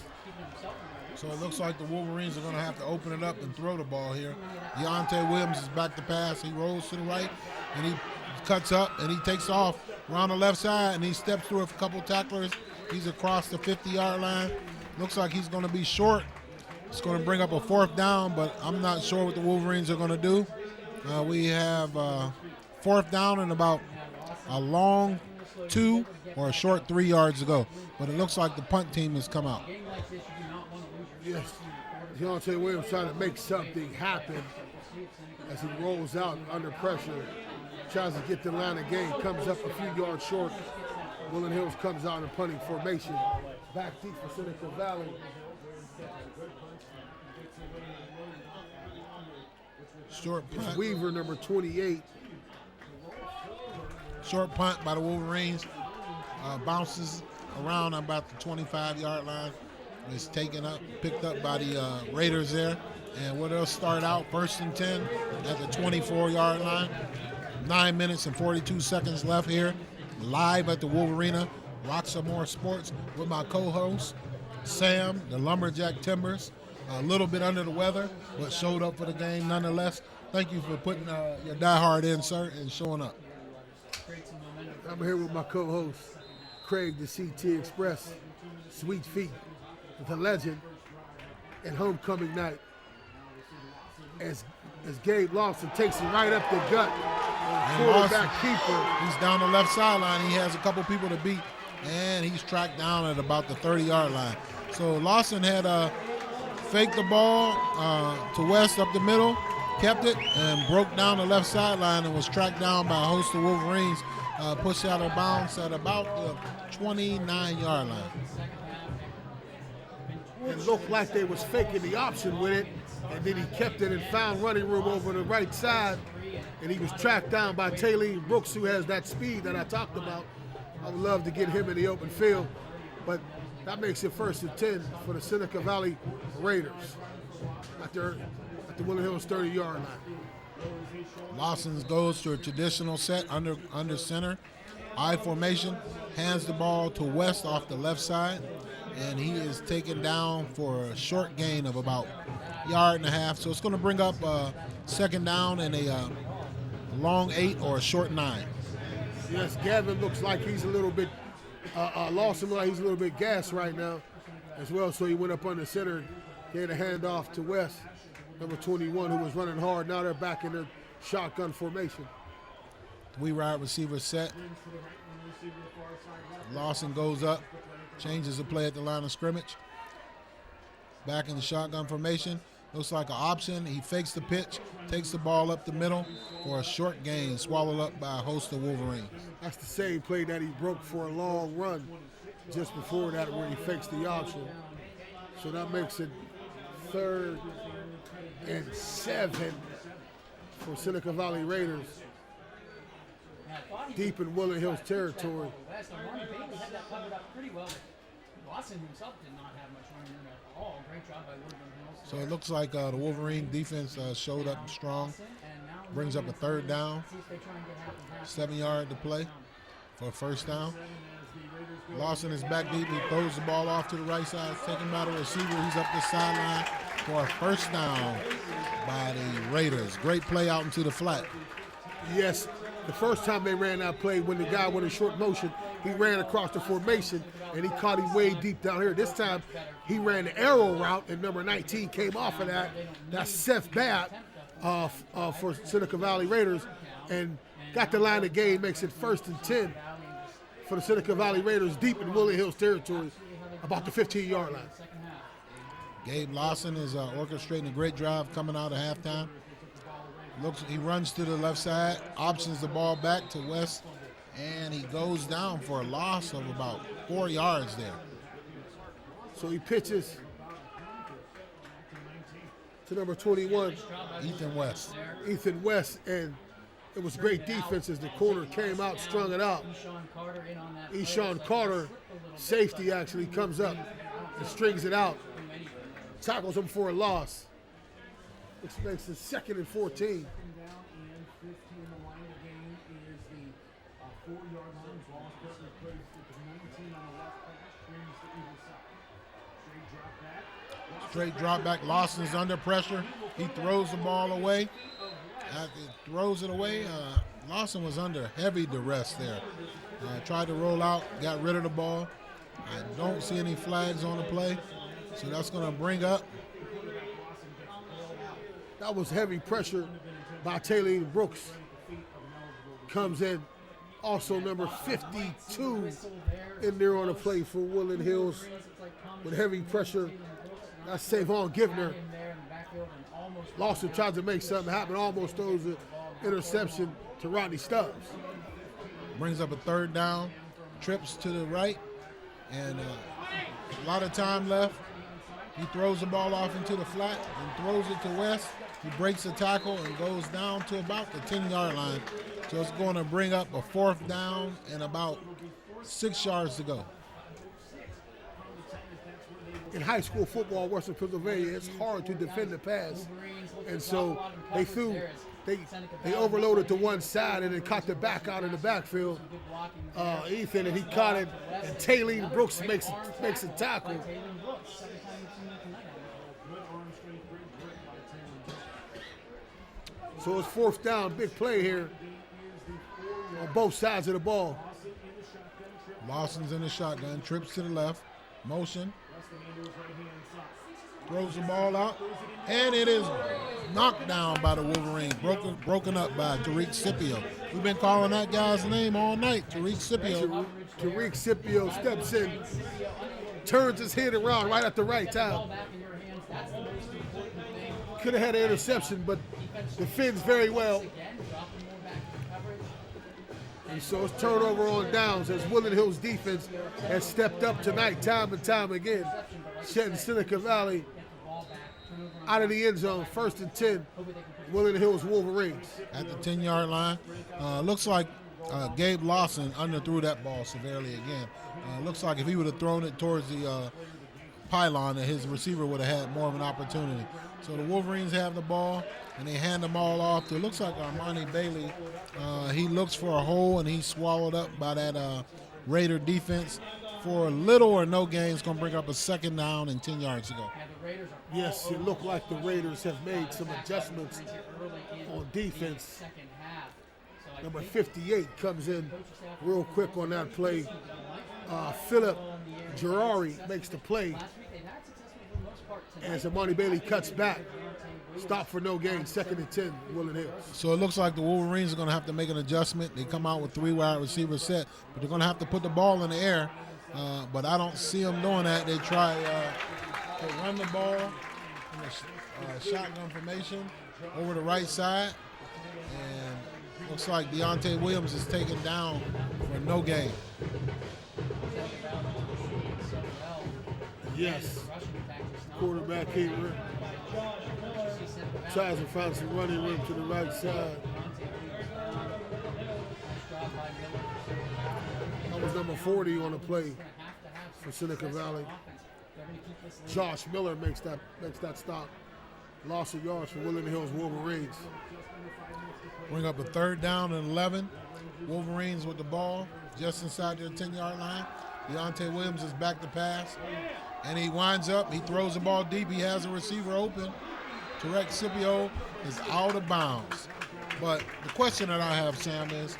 So it looks like the Wolverines are going to have to open it up and throw the ball here. Deontay Williams is back to pass. He rolls to the right, and he cuts up, and he takes off around the left side, and he steps through a couple tacklers. He's across the 50-yard line. Looks like he's going to be short. It's going to bring up a 4th down, but I'm not sure what the Wolverines are going to do. We have 4th down and about a long 2 or a short 3 yards to go. But it looks like the punt team has come out. Yes, Deontay Williams trying to make something happen as he rolls out under pressure. Tries to get the line of game, comes up a few yards short. Woodland Hills comes out in punting formation. Back deep for Seneca Valley. Short punt. Weaver, number 28. Short punt by the Wolverines. Bounces around about the 25-yard line. It's picked up by the Raiders there. And where they'll start out 1st and 10 at the 24-yard line. 9 minutes and 42 seconds left here. Live at the Wolverina. Roxamore Sports with my co-host, Sam, the Lumberjack Timbers. A little bit under the weather, but showed up for the game nonetheless. Thank you for putting your diehard in, sir, and showing up. I'm here with my co-host, Craig, the CT Express, Sweet Feet, the legend, and homecoming night. As Gabe Lawson takes it right up the gut. Quarterback keeper. He's down the left sideline. He has a couple people to beat, and he's tracked down at about the 30-yard line. So Lawson had faked the ball to West up the middle, kept it, and broke down the left sideline and was tracked down by a host of Wolverines, pushed out of bounds at about the 29-yard line. It looked like they was faking the option with it, and then he kept it and found running room over the right side, and he was tracked down by Taylor Brooks, who has that speed that I talked about. I would love to get him in the open field, but that makes it 1st and 10 for the Seneca Valley Raiders at the Woodland Hills 30-yard line. Lawson goes to a traditional set under center. I formation, hands the ball to West off the left side, and he is taken down for a short gain of about a yard and a half. So it's going to bring up a 2nd down and a long 8 or a short 9. Yes, Gavin looks like he's a little bit, Lawson looks like he's a little bit gassed right now as well. So he went up under center, gave a handoff to West, number 21, who was running hard. Now they're back in the shotgun formation. We wide receiver set. Lawson goes up, changes the play at the line of scrimmage. Back in the shotgun formation. Looks like an option. He fakes the pitch, takes the ball up the middle for a short gain, swallowed up by a host of Wolverines. That's the same play that he broke for a long run just before that, where he fakes the option. So that makes it 3rd and 7 for Seneca Valley Raiders, deep in Woodland Hills territory. So it looks like the Wolverine defense showed up strong. Brings up a 3rd down. 7 yard to play for a 1st down. Lawson is back deep. He throws the ball off to the right side. Taken by the receiver. He's up the sideline for a 1st down by the Raiders. Great play out into the flat. Yes, the first time they ran that play, when the guy went in short motion, he ran across the formation and he caught him way deep down here. This time he ran the arrow route and number 19 came off of that. That's Seth Batt for Seneca Valley Raiders, and got the line of game, makes it 1st and 10 for the Seneca Valley Raiders, deep in Woodland Hills territory, about the 15-yard line. Gabe Lawson is orchestrating a great drive coming out of halftime. He runs to the left side, options the ball back to West, and he goes down for a loss of about 4 yards there. So he pitches to number 21, Ethan West. Ethan West, and it was great defense as the corner came out, strung it out. Eshawn Carter, safety, actually comes up and strings it out, tackles him for a loss, which makes it 2nd and 14. Straight drop back. Lawson's under pressure. He throws the ball away. After he throws it away, Lawson was under heavy duress there. Tried to roll out, got rid of the ball. I don't see any flags on the play, so that's going to bring up. That was heavy pressure by Taylor Brooks. Comes in, also number 52 in there on the play for Woodland Hills with heavy pressure. That's Savon Givner. Lawson tried to make something happen, almost throws an interception to Rodney Stubbs. Brings up a third down, trips to the right, and a lot of time left. He throws the ball off into the flat and throws it to West. He breaks the tackle and goes down to about the 10-yard line. So it's going to bring up a fourth down and about 6 yards to go. In high school football, Western Pennsylvania, it's hard to defend the pass. And so they overloaded to one side and then caught the back out in the backfield. Ethan, and he caught it, and Taylor Brooks makes a tackle. So it's fourth down, big play here on both sides of the ball. Lawson's in the shotgun, trips to the left, motion, throws the ball out, and it is knocked down by the Wolverines, broken up by Tariq Scipio. We've been calling that guy's name all night, Tariq Scipio. Tariq Scipio steps in, turns his head around right at the right time. Could have had an interception, but defends very well. And so it's turnover on downs as Woodland Hills defense has stepped up tonight time and time again, shutting Seneca Valley out of the end zone, 1st and 10, Woodland Hills Wolverines. At the 10-yard line. Looks like Gabe Lawson underthrew that ball severely again. Looks like if he would have thrown it towards the pylon, that his receiver would have had more of an opportunity. So the Wolverines have the ball, and they hand them all off to, it looks like Armani Bailey. He looks for a hole, and he's swallowed up by that Raider defense. For little or no gain, it's going to bring up a second down and 10 yards to go. Yes, it looked like the Raiders have made some adjustments on defense. Number 58 comes in real quick on that play. Philip Girari makes the play as Armani Bailey cuts back. Stop for no gain, 2nd and 10, Woodland Hills. So it looks like the Wolverines are going to have to make an adjustment. They come out with 3 wide receiver set, but they're going to have to put the ball in the air. But I don't see them doing that. They try to run the ball in a shotgun formation over the right side. And looks like Deontay Williams is taken down for no gain. Yes. Quarterback here tries to find some running room to the right side. That was number 40 on the play for Seneca Valley. Josh Miller makes that stop. Loss of yards for Woodland Hills Wolverines. Bring up a 3rd down and 11. Wolverines with the ball just inside their 10-yard line. Deontay Williams is back to pass. And he winds up, he throws the ball deep. He has a receiver open. Tariq Scipio is out of bounds. But the question that I have, Sam, is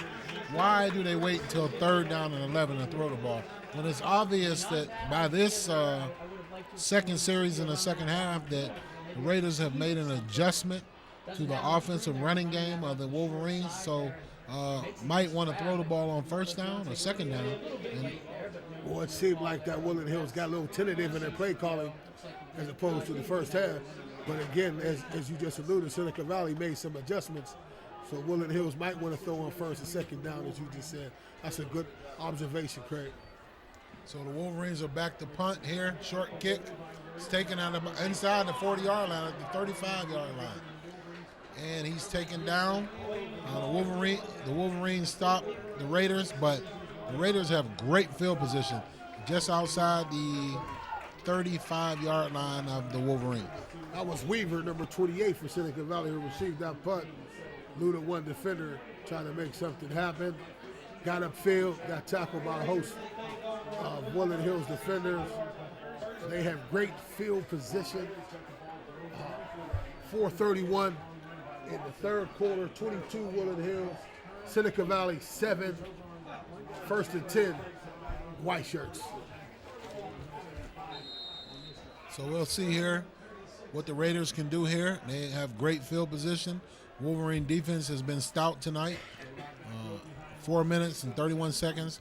why do they wait until 3rd down and 11 to throw the ball? When it's obvious that by this second series in the second half that the Raiders have made an adjustment to the offensive running game of the Wolverines, so might want to throw the ball on 1st down or 2nd down. And well, it seemed like that Woodland Hills got a little tentative in their play calling as opposed to the first half. But again, as you just alluded, Seneca Valley made some adjustments. So Woodland Hills might want to throw on 1st and 2nd down, as you just said. That's a good observation, Craig. So the Wolverines are back to punt here. Short kick. It's taken out of inside the 40-yard line at the 35-yard line. And he's taken down. The Wolverines stop the Raiders, but the Raiders have great field position just outside the 35-yard line of the Wolverines. That was Weaver, number 28 for Seneca Valley, who received that punt. Eluded one defender, trying to make something happen. Got upfield, got tackled by a host of Woodland Hills defenders. They have great field position. 4:31 in the 3rd quarter, 22 Woodland Hills, Seneca Valley 7. First and 10, white shirts. So we'll see here what the Raiders can do here. They have great field position. Wolverine defense has been stout tonight. 4 minutes and 31 seconds.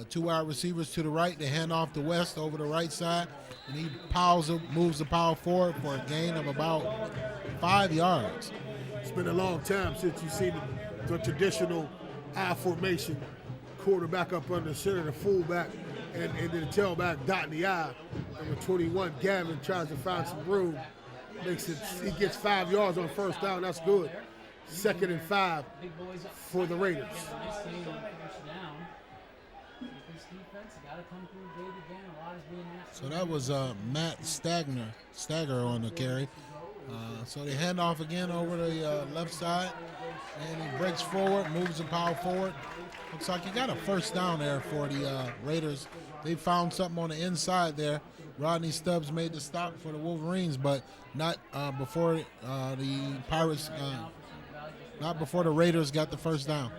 2 wide receivers to the right. They hand off to West over the right side, and he moves the power forward for a gain of about 5 yards. It's been a long time since you've seen the traditional I formation, quarterback up under center, the fullback, and then the tailback dotting the I. Number 21, Gavin, tries to find some room. He gets 5 yards on first down. That's good. 2nd and 5 for the Raiders. So that was Matt Stagger on the carry. So they hand off again over the left side, and he breaks forward, moves the power forward. Looks like he got a first down there for the Raiders. They found something on the inside there. Rodney Stubbs made the stop for the Wolverines, but not before the Pirates, not before the Raiders got the first down.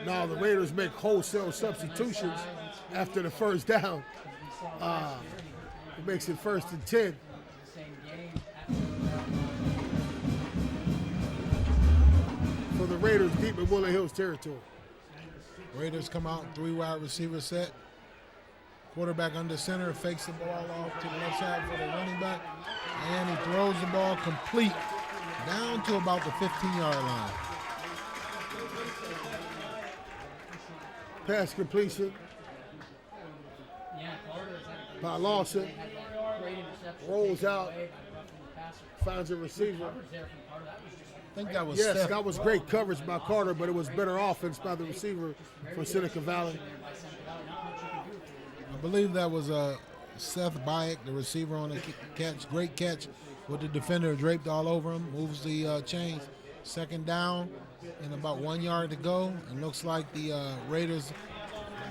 Now the Raiders make wholesale substitutions after the first down. It makes it 1st and 10. For the Raiders deep in Woodland Hills territory. Raiders come out, 3 wide receiver set. Quarterback under center, fakes the ball off to the left side for the running back, and he throws the ball complete down to about the 15-yard line. Pass completion by Lawson. Rolls out, finds a receiver. I think that was yes, Steph. that was great coverage by Carter, but it was better offense by the receiver for Seneca Valley. I believe that was Seth Bayek, the receiver on the catch. Great catch with the defender draped all over him. Moves the chains. 2nd down and about 1 yard to go. And looks like the Raiders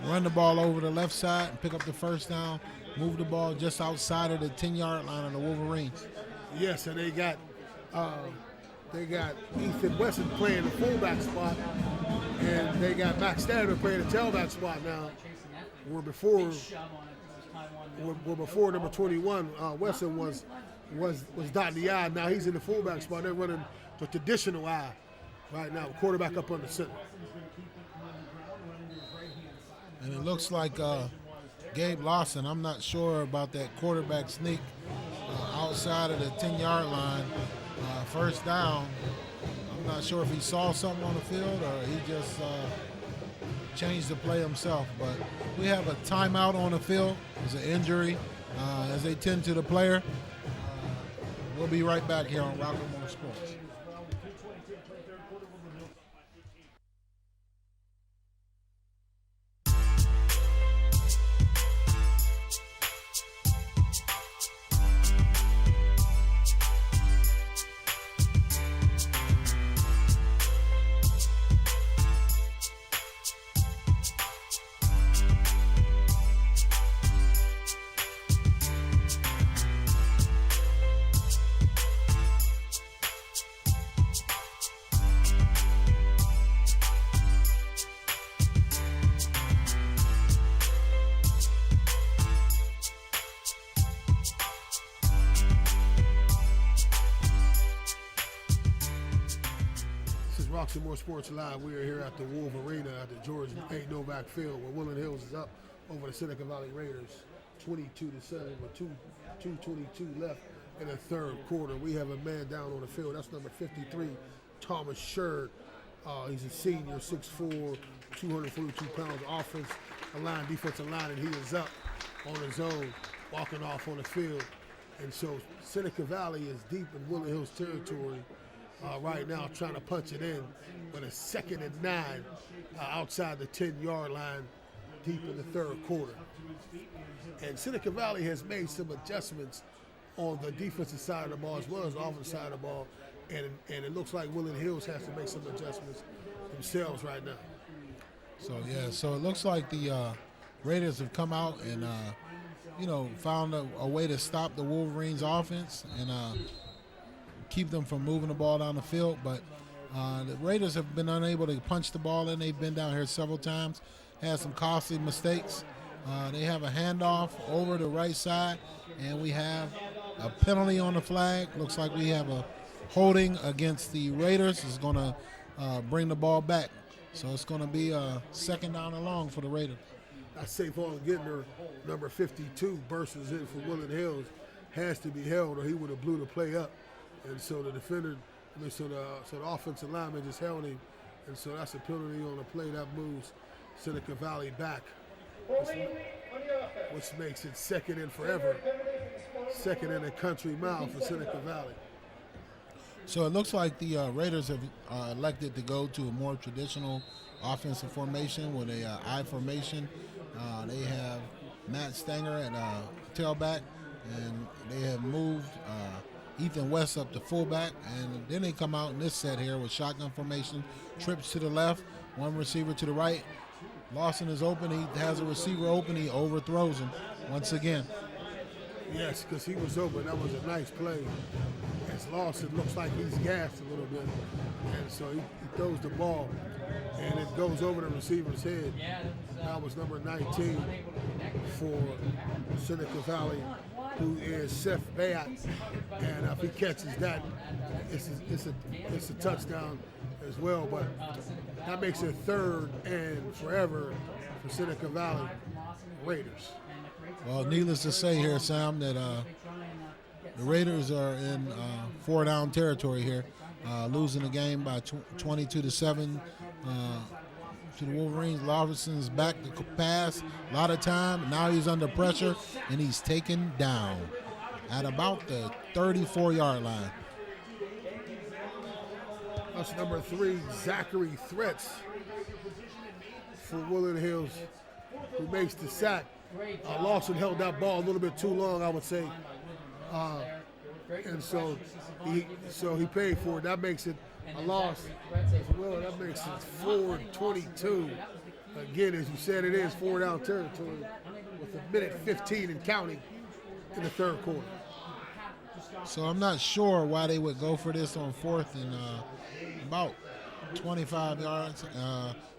run the ball over the left side and pick up the first down. Move the ball just outside of the 10-yard line of the Wolverines. Yes, and they got Ethan Wesson playing the fullback spot, and they got Max Standard playing the tailback spot now. Where before number 21, Wesson was dotting the I. Now he's in the fullback spot. They're running the traditional I right now. Quarterback up on the center. And it looks like Gabe Lawson, I'm not sure about that quarterback sneak outside of the 10-yard line. First down. I'm not sure if he saw something on the field or he just changed the play himself. But we have a timeout on the field. It's an injury, as they tend to the player. We'll be right back here on Rocket More Sports. More Sports Live. We are here at the Wolverine at the George A. Novak Field, where Woodland Hills is up over the Seneca Valley Raiders, 22-7, with 2:22 left in the third quarter. We have a man down on the field. That's number 53, Thomas Sherd. He's a senior, 6'4", 242 pounds, defensive line, and he is up on his own, walking off on the field. And so Seneca Valley is deep in Woodland Hills territory right now, trying to punch it in, but it's 2nd and 9 outside the 10-yard line, deep in the third quarter. And Seneca Valley has made some adjustments on the defensive side of the ball as well as the offensive side of the ball, and it looks like Woodland Hills has to make some adjustments themselves right now. So it looks like the Raiders have come out and found a way to stop the Wolverines' offense and keep them from moving the ball down the field, but the Raiders have been unable to punch the ball in. They've been down here several times. had some costly mistakes. They have a handoff over the right side, and we have a penalty on the flag. Looks like we have a holding against the Raiders. It's going to bring the ball back. So it's going to be a second down and long for the Raiders. That's Savon Gintner, number 52, bursts in for Woodland Hills, has to be held or he would have blew the play up. And so the defender, so the offensive lineman just held him. And so that's a penalty on the play that moves Seneca Valley back, which makes it second in forever, second in a country mile for Seneca Valley. So it looks like the Raiders have elected to go to a more traditional offensive formation with a I formation. They have Matt Stanger at tailback, and they have moved Ethan West up to fullback, and then they come out in this set here with shotgun formation, trips to the left, one receiver to the right. Lawson is open. He has a receiver open. He overthrows him once again. Yes, because he was open. That was a nice play. As Lawson looks like he's gassed a little bit, and so he throws the ball, and it goes over the receiver's head. That was number 19 for Seneca Valley, who is Seth Bayat, and if he catches that, it's a touchdown as well. But that makes it third and forever for Seneca Valley Raiders. Well, needless to say here, Sam, that the Raiders are in four-down territory here, losing the game by 22-7 to the Wolverines. Lawson's back to pass, a lot of time. Now he's under pressure, and he's taken down at about the 34-yard line. That's number 3, Zachary Threats for Woodland Hills, who makes the sack. Lawson held that ball a little bit too long, I would say, and so he paid for it. That makes it a loss as well. That makes it 4-22. Again, as you said, it is four-down territory with a minute 15 and counting in the third quarter. So I'm not sure why they would go for this on fourth and about 25 yards.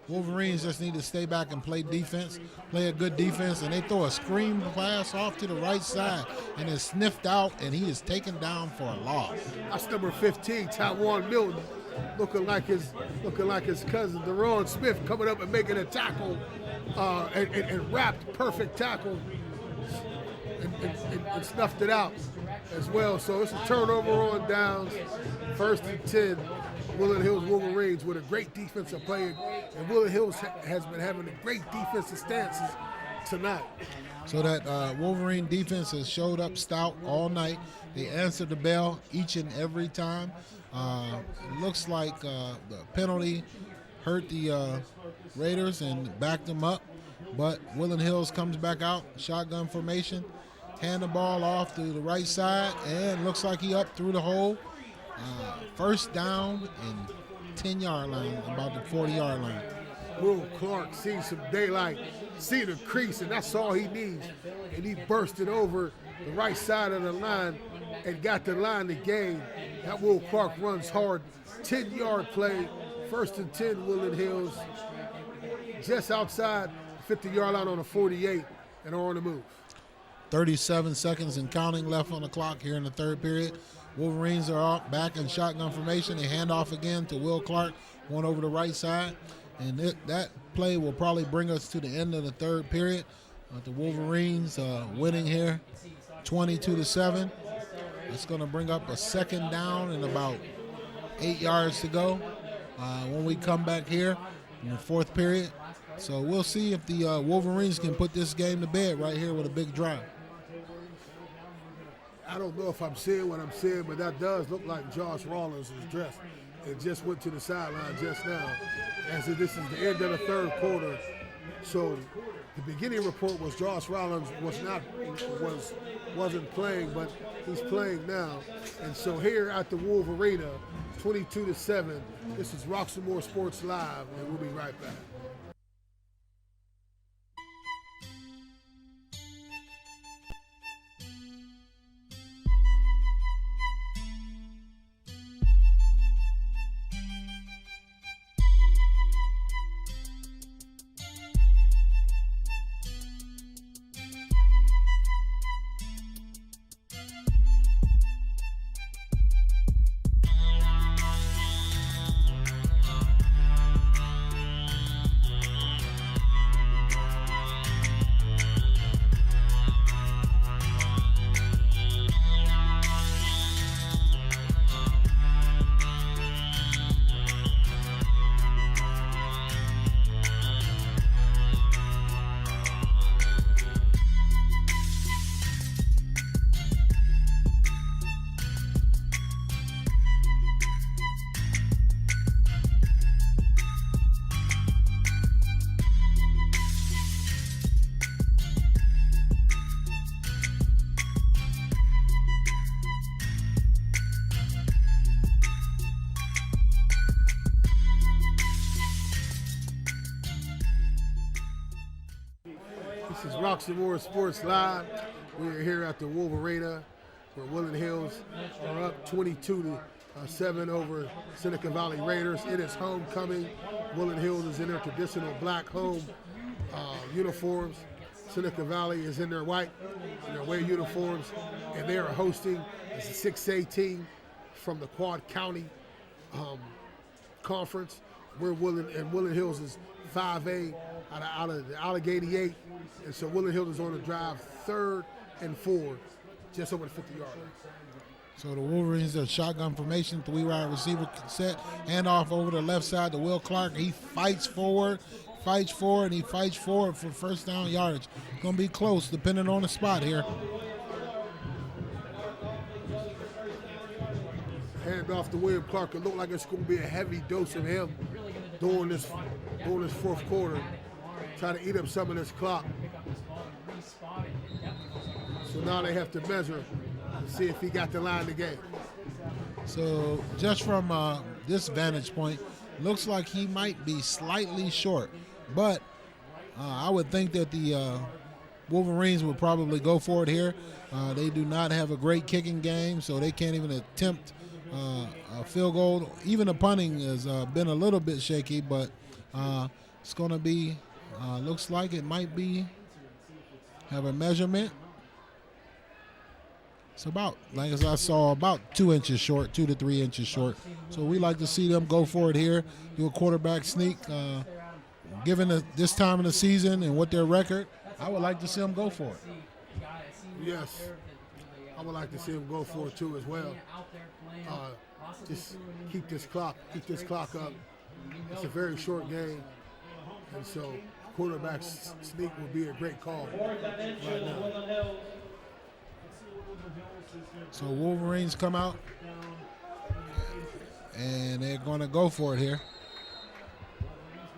Wolverines just need to stay back and play defense, play a good defense, and they throw a screen pass off to the right side, and it's sniffed out, and he is taken down for a loss. That's number 15, Taiwan Milton, looking like his cousin, Deron Smith, coming up and making a tackle, and wrapped perfect tackle, and snuffed it out as well. So it's a turnover on downs, 1st and 10. Woodland Hills Wolverines with a great defensive play, and Woodland Hills has been having a great defensive stances tonight. So that Wolverine defense has showed up stout all night. They answered the bell each and every time. It looks like the penalty hurt the Raiders and backed them up, but Woodland Hills comes back out, shotgun formation, hand the ball off to the right side, and looks like he up through the hole. First down and 10-yard line, about the 40-yard line. Will Clark sees some daylight, see the crease, and that's all he needs. And he bursted over the right side of the line and got the line to gain. That Will Clark runs hard. 10-yard play, 1st and 10, Woodland Hills. Just outside 50-yard line on a 48 and are on the move. 37 seconds and counting left on the clock here in the third period. Wolverines are back in shotgun formation. They hand off again to Will Clark, one over the right side. And that play will probably bring us to the end of the third period. The Wolverines winning here 22-7. It's going to bring up a second down and about 8 yards to go when we come back here in the fourth period. So we'll see if the Wolverines can put this game to bed right here with a big drive. I don't know if I'm seeing what I'm seeing, but that does look like Josh Rollins is dressed. It just went to the sideline just now. As this is the end of the third quarter. So the beginning report was Josh Rollins wasn't playing, but he's playing now. And so here at the Wolverina, 22-7. This is Roxamore Sports Live, and we'll be right back. This is Roxy Moore Sports Live. We are here at the Wolverine, where Woodland Hills are up 22-7 over Seneca Valley Raiders. It is homecoming. Woodland Hills is in their traditional black home uniforms. Seneca Valley is in their white, in their away uniforms, and they are hosting a 6A team from the Quad County Conference. Woodland Hills is 5A out of the Allegheny 8, and so Woodland Hills is on the drive 3rd and 4, just over the 50-yard line. So the Wolverines are shotgun formation, 3-wide receiver set, hand off over the left side to Will Clark. He fights forward, and he fights forward for first down yardage. Going to be close, depending on the spot here. Hand off to William Clark. It looked like it's going to be a heavy dose of him during this fourth quarter. Try to eat up some of this clock. So now they have to measure and see if he got the line of the game. So just from this vantage point, looks like he might be slightly short. But I would think that the Wolverines would probably go for it here. They do not have a great kicking game, so they can't even attempt a field goal. Even the punting has been a little bit shaky, but it's going to be, looks like it might be, have a measurement. It's about, like as I saw, about 2 inches short, 2 to 3 inches short. So we like to see them go for it here, do a quarterback sneak. Given this time of the season and what their record, I would like to see them go for it. Yes, I would like to see them go for it too as well. Just keep this clock up. It's a very short game, and so quarterback sneak would be a great call right now. So Wolverines come out, and they're going to go for it here.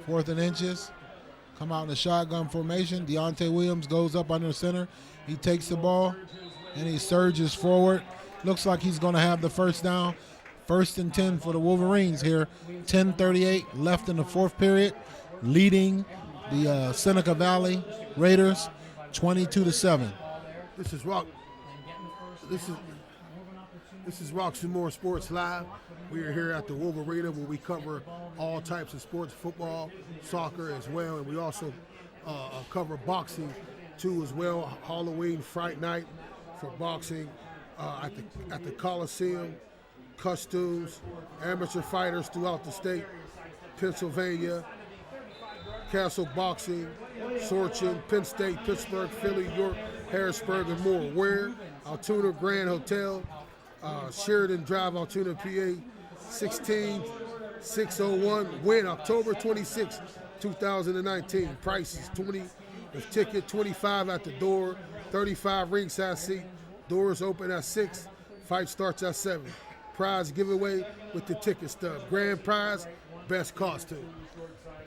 4th and inches. Come out in the shotgun formation. Deontay Williams goes up under center. He takes the ball, and he surges forward. Looks like he's going to have the first down. 1st and 10 for the Wolverines here. 10:38 left in the fourth period, leading the Seneca Valley Raiders 22-7. This is Roxy Moore Sports Live. We are here at the Wolverine where we cover all types of sports, football, soccer as well, and we also cover boxing too as well. Halloween Fright Night for boxing at the Coliseum, costumes, amateur fighters throughout the state, Pennsylvania, Castle Boxing, Sorchin, Penn State, Pittsburgh, Philly, York, Harrisburg, and more. Where? Altoona Grand Hotel, Sheridan Drive, Altoona, PA, 16601. Win October 26, 2019. Prices $20 the ticket, $25 at the door, $35 ringside seat. Doors open at 6. Fight starts at 7. Prize giveaway with the ticket stub. Grand prize, best costume.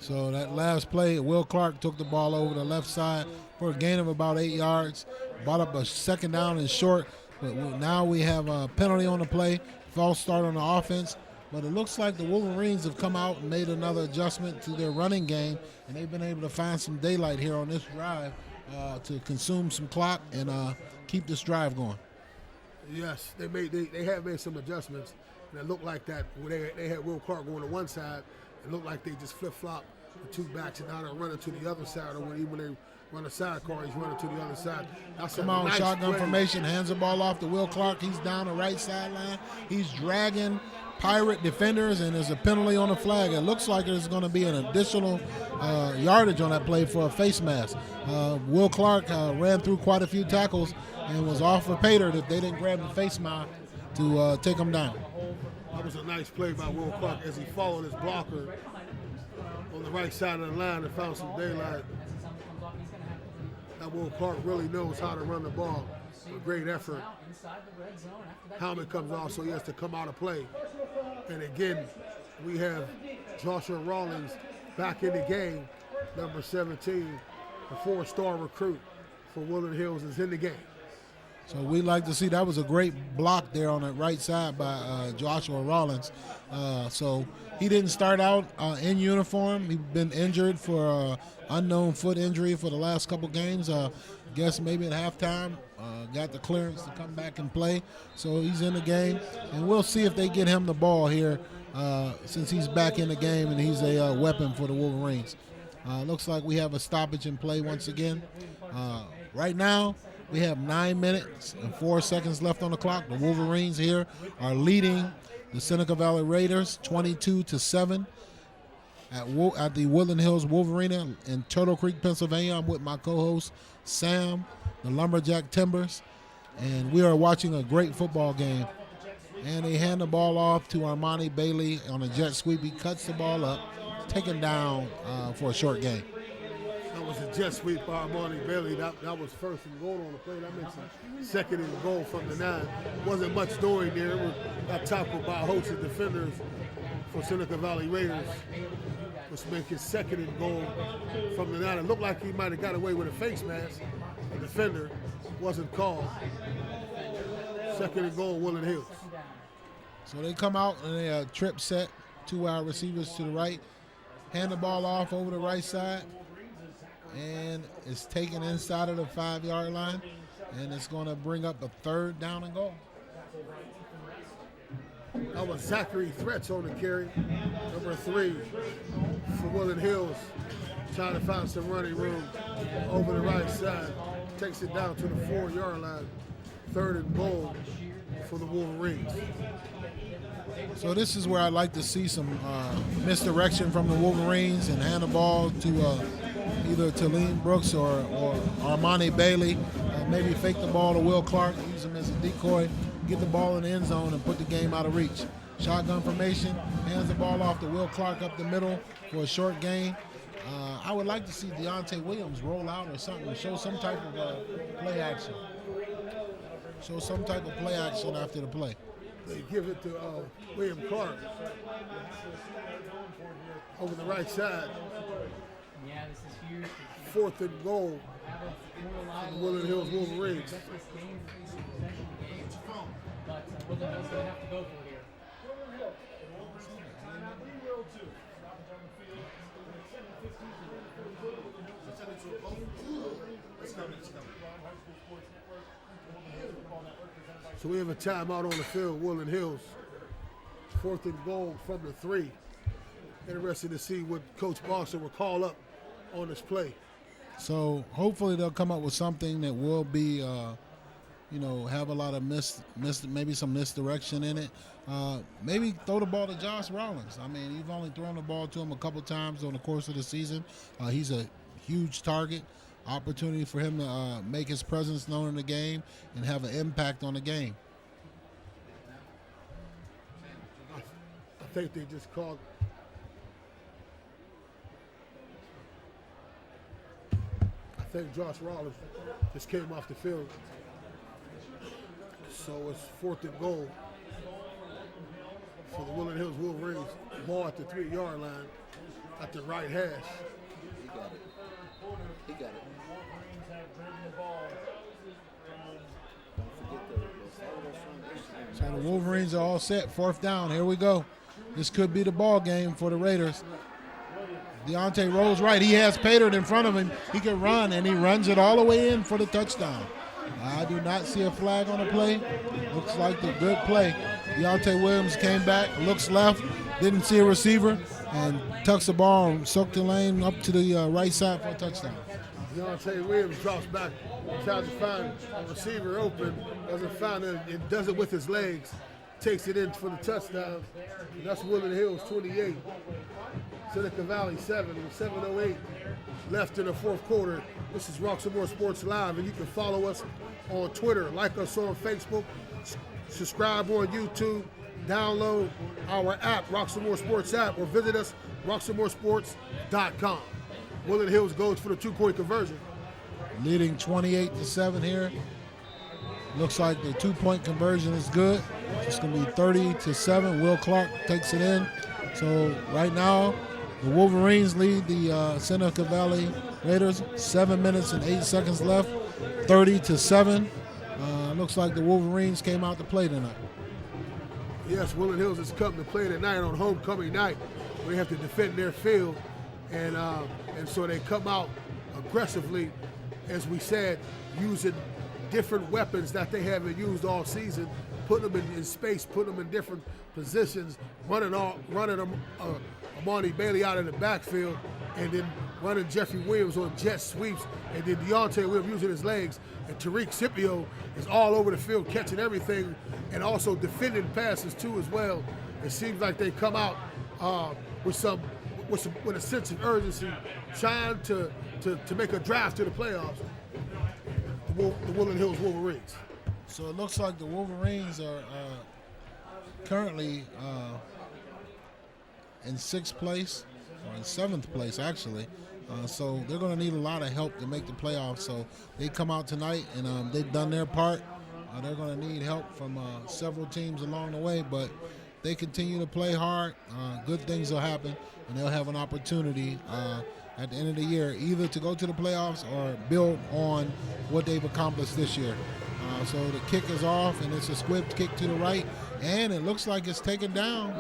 So that last play, Will Clark took the ball over the left side for a gain of about 8 yards. Brought up a second down and short, but now we have a penalty on the play, false start on the offense. But it looks like the Wolverines have come out and made another adjustment to their running game, and they've been able to find some daylight here on this drive to consume some clock and keep this drive going. Yes, they have made some adjustments, and it looked like that when they had Will Clark going to one side, it looked like they just flip-flop the two backs and now they're running to the other side, or when they run a sidecar, he's running to the other side. That's Come on, nice shotgun play. Formation, hands the ball off to Will Clark. He's down the right sideline. He's dragging Pirate defenders, and there's a penalty on the flag. It looks like there's going to be an additional yardage on that play for a face mask. Will Clark ran through quite a few tackles and was off for Pater if they didn't grab the face mask to take him down. That was a nice play by Will Clark as he followed his blocker on the right side of the line and found some daylight. That Will Clark really knows how to run the ball. A great effort. Helmet comes off, so he has to come out of play. And again, we have Joshua Rawlings back in the game, number 17, a 4-star recruit for Woodland Hills is in the game. So we'd like to see, that was a great block there on the right side by Joshua Rollins. So he didn't start out in uniform. He'd been injured for unknown foot injury for the last couple games. Guess maybe at halftime, got the clearance to come back and play. So he's in the game, and we'll see if they get him the ball here since he's back in the game and he's a weapon for the Wolverines. Looks like we have a stoppage in play once again. Right now, we have 9 minutes and 4 seconds left on the clock. The Wolverines here are leading the Seneca Valley Raiders 22-7 at the Woodland Hills Wolverine in Turtle Creek, Pennsylvania. I'm with my co-host Sam, the Lumberjack Timbers, and we are watching a great football game. And they hand the ball off to Armani Bailey on a jet sweep. He cuts the ball up, taken down for a short game. That was a jet sweep by Armani Bailey. That was first and goal on the play. That makes it second and goal from the 9. Wasn't much doing there. It was got tackled by a host of defenders for Seneca Valley Raiders, which makes it second and goal from the 9. It looked like he might have got away with a face mask. The defender wasn't called. Second and goal, Woodland Hills. So they come out and they trip set, 2 wide receivers to the right, hand the ball off over the right side, and it's taken inside of the 5-yard line, and it's going to bring up a 3rd down and goal. That was Zachary Threats on the carry, number 3 for Woodland Hills, trying to find some running room over the right side. Takes it down to the 4-yard line, 3rd and goal for the Wolverines. So this is where I'd like to see some misdirection from the Wolverines and hand the ball to either Talene Brooks or Armani Bailey. Maybe fake the ball to Will Clark, use him as a decoy, get the ball in the end zone and put the game out of reach. Shotgun formation, hands the ball off to Will Clark up the middle for a short gain. I would like to see Deontay Williams roll out or something, show some type of play action. Show some type of play action after the play. They give it to William Clark over the right side. 4th and goal for the Woodland Hills Wolverines. So we have a timeout on the field, Woodland Hills. 4th and goal from the 3. Interested to see what Coach Boston will call up on this play. So hopefully they'll come up with something that will be, have a lot of maybe some misdirection in it. Maybe throw the ball to Josh Rollins. I mean, you've only thrown the ball to him a couple times during the course of the season. He's a huge target. Opportunity for him to make his presence known in the game and have an impact on the game. I think they just called. I think Josh Rollins just came off the field. So it's 4th and goal for the Woodland Hills Wolverines. Ball at the 3-yard line at the right hash. He got it. He got it. So the Wolverines are all set. 4th down. Here we go. This could be the ball game for the Raiders. Deontay rolls right. He has Pater in front of him. He can run, and he runs it all the way in for the touchdown. I do not see a flag on the play. Looks like the good play. Deontay Williams came back, looks left, didn't see a receiver, and tucks the ball and soaked the lane up to the right side for a touchdown. Deontay Williams drops back, tries to find a receiver open, doesn't find it, and does it with his legs, takes it in for the touchdown. And that's Woodland Hills 28, Seneca Valley 7, with 7:08 left in the 4th quarter. This is Rock Some More Sports Live, and you can follow us on Twitter, like us on Facebook, subscribe on YouTube, download our app, Rock Some More Sports app, or visit us, rocksomemoresports.com. Woodland Hills goes for the 2-point conversion. Leading 28-7 here. Looks like the 2-point conversion is good. It's going to be 30-7. Will Clark takes it in. So right now, the Wolverines lead the Seneca Valley Raiders. 7 minutes and 8 seconds left. 30-7. looks like the Wolverines came out to play tonight. Yes, Woodland Hills has come to play tonight on homecoming night. They have to defend their field, and so they come out aggressively, as we said, using different weapons that they haven't used all season, putting them in space, putting them in different positions, running Amani Bailey out of the backfield, and then running Jeffrey Williams on jet sweeps, and then Deontay Williams using his legs, and Tariq Scipio is all over the field catching everything and also defending passes too as well. It seems like they come out with a sense of urgency, trying to make a drive to the playoffs. The Woodland Hills Wolverines. So it looks like the Wolverines are currently in 6th place, or in 7th place actually. So they're going to need a lot of help to make the playoffs. So they come out tonight and they've done their part. They're going to need help from several teams along the way, but they continue to play hard. Good things will happen, and they'll have an opportunity at the end of the year either to go to the playoffs or build on what they've accomplished this year. So the kick is off, and it's a squib kick to the right, and it looks like it's taken down,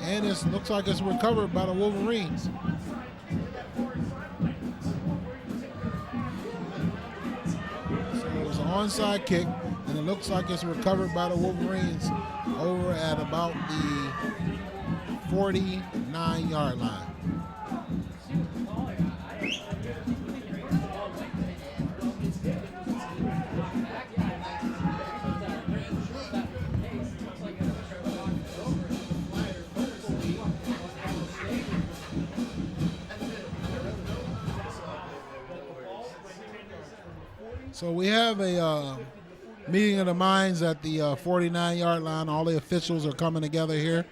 and it looks like it's recovered by the Wolverines. So it was an onside kick, and it looks like it's recovered by the Wolverines over at about the 49-yard line. So we have a meeting of the minds at the 49-yard line. All the officials are coming together here.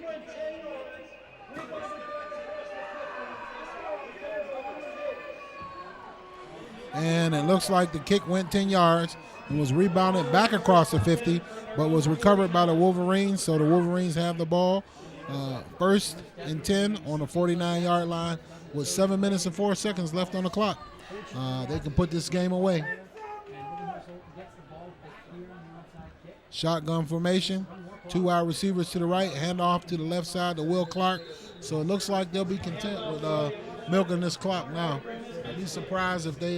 And it looks like the kick went 10 yards and was rebounded back across the 50, but was recovered by the Wolverines. So the Wolverines have the ball. 1st and 10 on the 49-yard line with 7 minutes and 4 seconds left on the clock. They can put this game away. Shotgun formation, 2 wide receivers to the right, handoff to the left side to Will Clark. So it looks like they'll be content with milking this clock now. I'd be surprised if they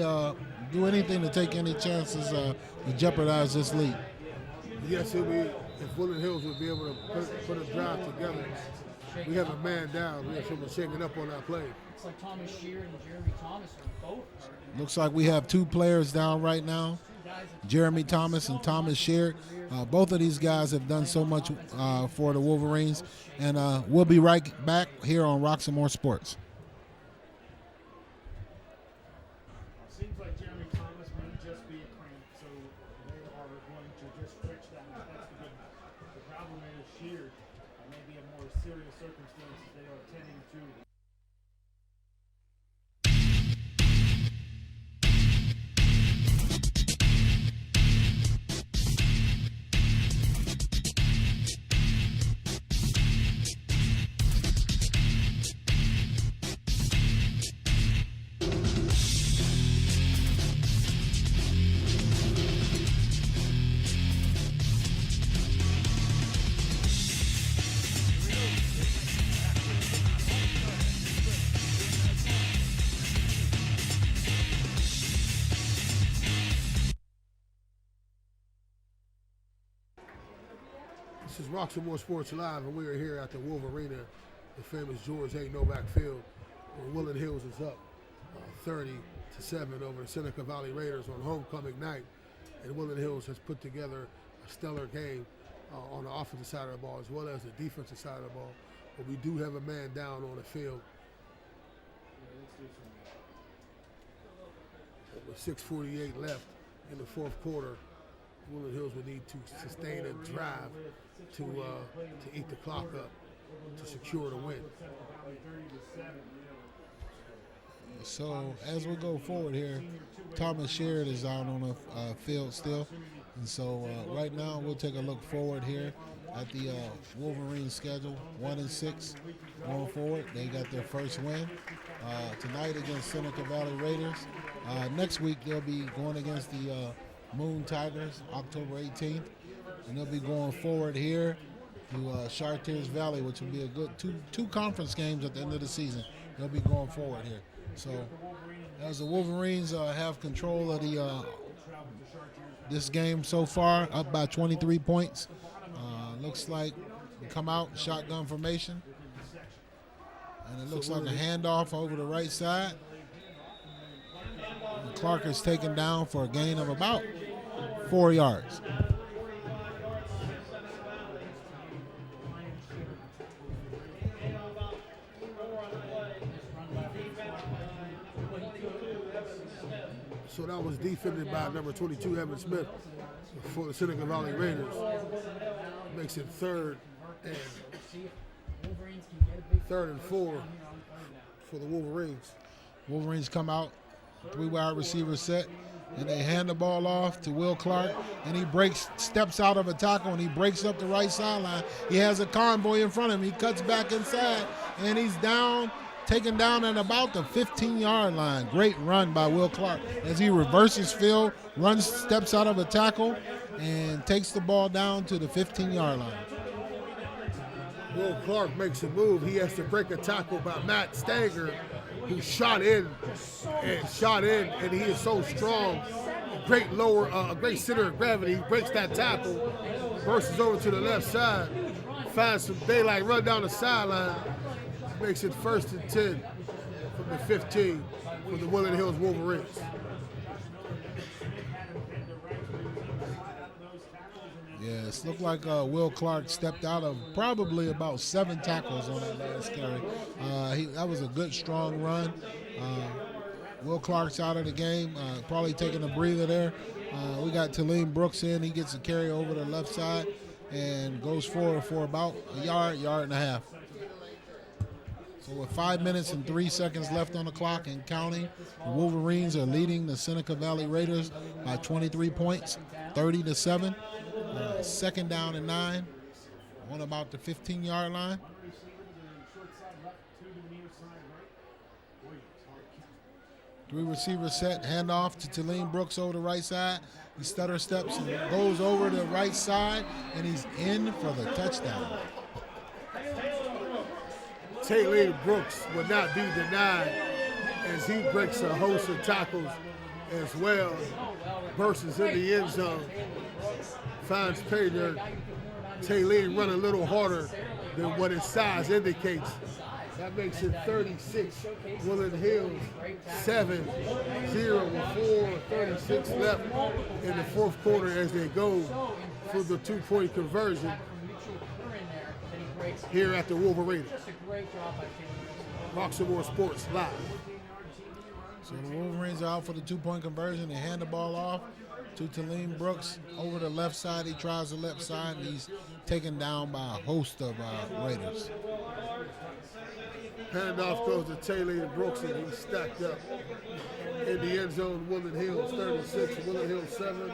do anything to take any chances to jeopardize this lead. Yes, it would. If Woodland Hills would be able to put a drive together, we have a man down. We have someone shaking up on our play. Looks like Thomas Shear and Jeremy Thomas are both. Looks like we have 2 players down right now, Jeremy Thomas and Thomas Shear. Both of these guys have done so much for the Wolverines, and we'll be right back here on Rocks and More Sports. Seems like Jeremy Thomas may just be a cramp, so they are going to just stretch that. That's the good news. The problem is Shear may be a more serious circumstances they are tending to. This is Rocks and More Sports Live, and we are here at the Wolverina, the famous George A. Novak Field, where Woodland Hills is up 30-7 over the Seneca Valley Raiders on homecoming night. And Woodland Hills has put together a stellar game on the offensive side of the ball as well as the defensive side of the ball. But we do have a man down on the field. With 6:48 left in the 4th quarter, Woodland Hills would need to sustain a drive to eat the clock up to secure the win. So as we go forward here, Thomas Sherrod is out on the field still. And so right now we'll take a look forward here at the Wolverines schedule, 1-6 going forward. They got their first win tonight against Seneca Valley Raiders. Next week they'll be going against the Moon Tigers, October 18th. And they'll be going forward here to Chartiers Valley, which will be a good two conference games at the end of the season. They'll be going forward here. So as the Wolverines have control of this game so far, up by 23 points. Looks like we come out shotgun formation. And it looks like a handoff over the right side. And Clark is taken down for a gain of about 4 yards. So that was defended by number 22, Evan Smith, for the Seneca Valley Raiders. Makes it third and 4 for the Wolverines. Wolverines come out, 3 wide receiver set, and they hand the ball off to Will Clark, and he steps out of a tackle, and he breaks up the right sideline. He has a convoy in front of him. He cuts back inside, and he's taken down at about the 15-yard line. Great run by Will Clark as he reverses field, steps out of a tackle, and takes the ball down to the 15-yard line. Will Clark makes a move. He has to break a tackle by Matt Stanger, who shot in, and he is so strong. A great center of gravity. He breaks that tackle, bursts over to the left side, finds some daylight, run down the sideline, makes it 1st and 10 from the 15 for the Woodland Hills Wolverines. Yes, looked like Will Clark stepped out of probably about 7 tackles on that last carry. That was a good, strong run. Will Clark's out of the game, probably taking a breather there. We got Talene Brooks in. He gets a carry over the left side and goes forward for about a yard and a half. So with 5 minutes and 3 seconds left on the clock and counting, the Wolverines are leading the Seneca Valley Raiders by 23 points, 30-7. 2nd down and 9 on about the 15-yard line. Three receivers set, handoff to Talene Brooks over the right side. He stutter steps and goes over to the right side, and he's in for the touchdown. Talene Brooks will not be denied as he breaks a host of tackles as well. Bursts in the end zone. Finds pay there. Talene run a little harder than what his size indicates. That makes it 36. Woodland Hills 7-0 with 4:36 left in the 4th quarter as they go for the 2-point conversion here at the Wolverines. Roxamore Sports Live. So the Wolverines are out for the 2-point conversion. They hand the ball off to Talene Brooks over the left side. He tries the left side, and he's taken down by a host of Raiders. Handoff goes to Talene Brooks, and he's stacked up in the end zone. Woodland Hills 36, Woodland Hills 7,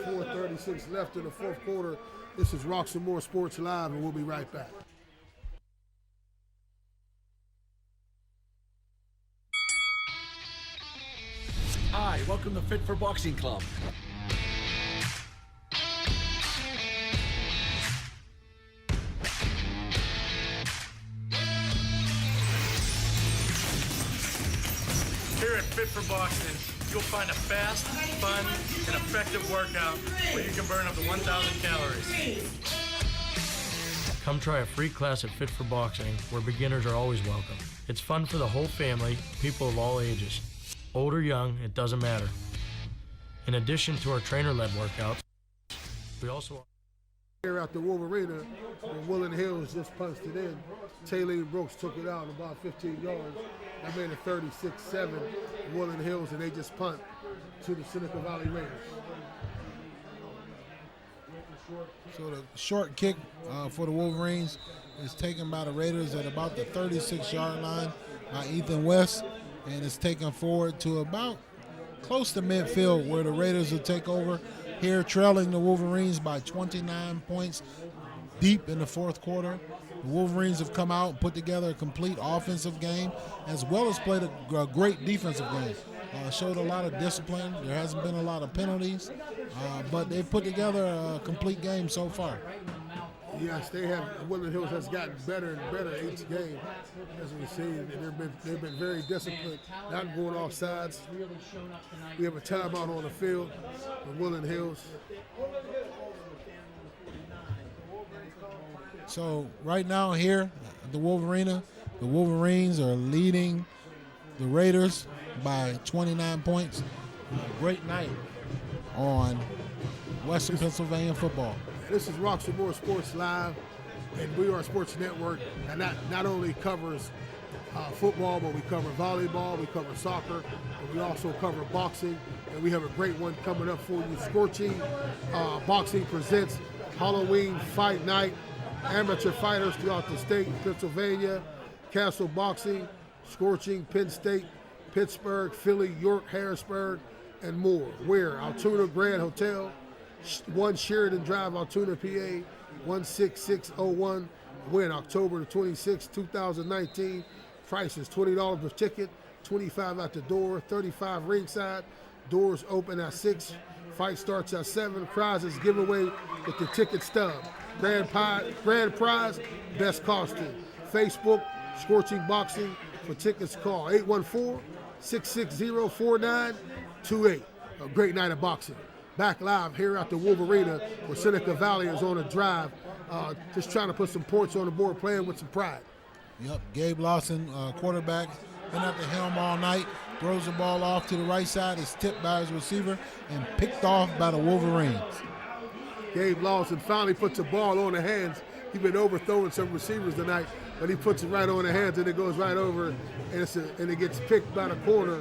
4:36 left in the 4th quarter. This is Roxamore Sports Live, and we'll be right back. Hi, welcome to Fit for Boxing Club. Here at Fit for Boxing, you'll find a fast, fun, and effective workout where you can burn up to 1,000 calories. Come try a free class at Fit for Boxing, where beginners are always welcome. It's fun for the whole family, people of all ages. Old or young, it doesn't matter. In addition to our trainer-led workouts, we also... Here at the Wolverine, when Woodland Hills just punched it in, Talene Brooks took it out about 15 yards. That made it 36-7 Woodland Hills, and they just punt to the Seneca Valley Raiders. So the short kick for the Wolverines is taken by the Raiders at about the 36-yard line by Ethan West, and it's taken forward to about close to midfield where the Raiders will take over here, trailing the Wolverines by 29 points deep in the 4th quarter. The Wolverines have come out and put together a complete offensive game as well as played a great defensive game. showed a lot of discipline. There hasn't been a lot of penalties, but they've put together a complete game so far. Yes, they have. Woodland Hills has gotten better and better each game, as we see. They've been very disciplined, not going off sides. We have a timeout on the field for Woodland Hills. So right now here at the Wolverines are leading the Raiders by 29 points. Great night on Western Pennsylvania football. This is Roxy Moore Sports Live, and we are a sports network that not only covers football, but we cover volleyball, we cover soccer, and we also cover boxing. And we have a great one coming up for you. Scorching Boxing presents Halloween Fight Night. Amateur fighters throughout the state, Pennsylvania, Castle Boxing, Scorching, Penn State, Pittsburgh, Philly, York, Harrisburg, and more. Where? Altoona Grand Hotel, 1 Sheridan Drive, Altoona, PA, 16601. When? October the 26th, 2019. Price is $20 per ticket, $25 at the door, $35 ringside. Doors open at 6. Fight starts at 7. Prizes giveaway with the ticket stub. Grand prize, best costume. Facebook, Scorching Boxing. For tickets, call 814-660-4928. A great night of boxing. Back live here at the Wolverine, where Seneca Valley is on a drive, just trying to put some points on the board, playing with some pride. Yep, Gabe Lawson, quarterback, been at the helm all night, throws the ball off to the right side, is tipped by his receiver, and picked off by the Wolverines. Gabe Lawson finally puts the ball on the hands. He's been overthrowing some receivers tonight, but he puts it right on the hands, and it goes right over, and it gets picked by the corner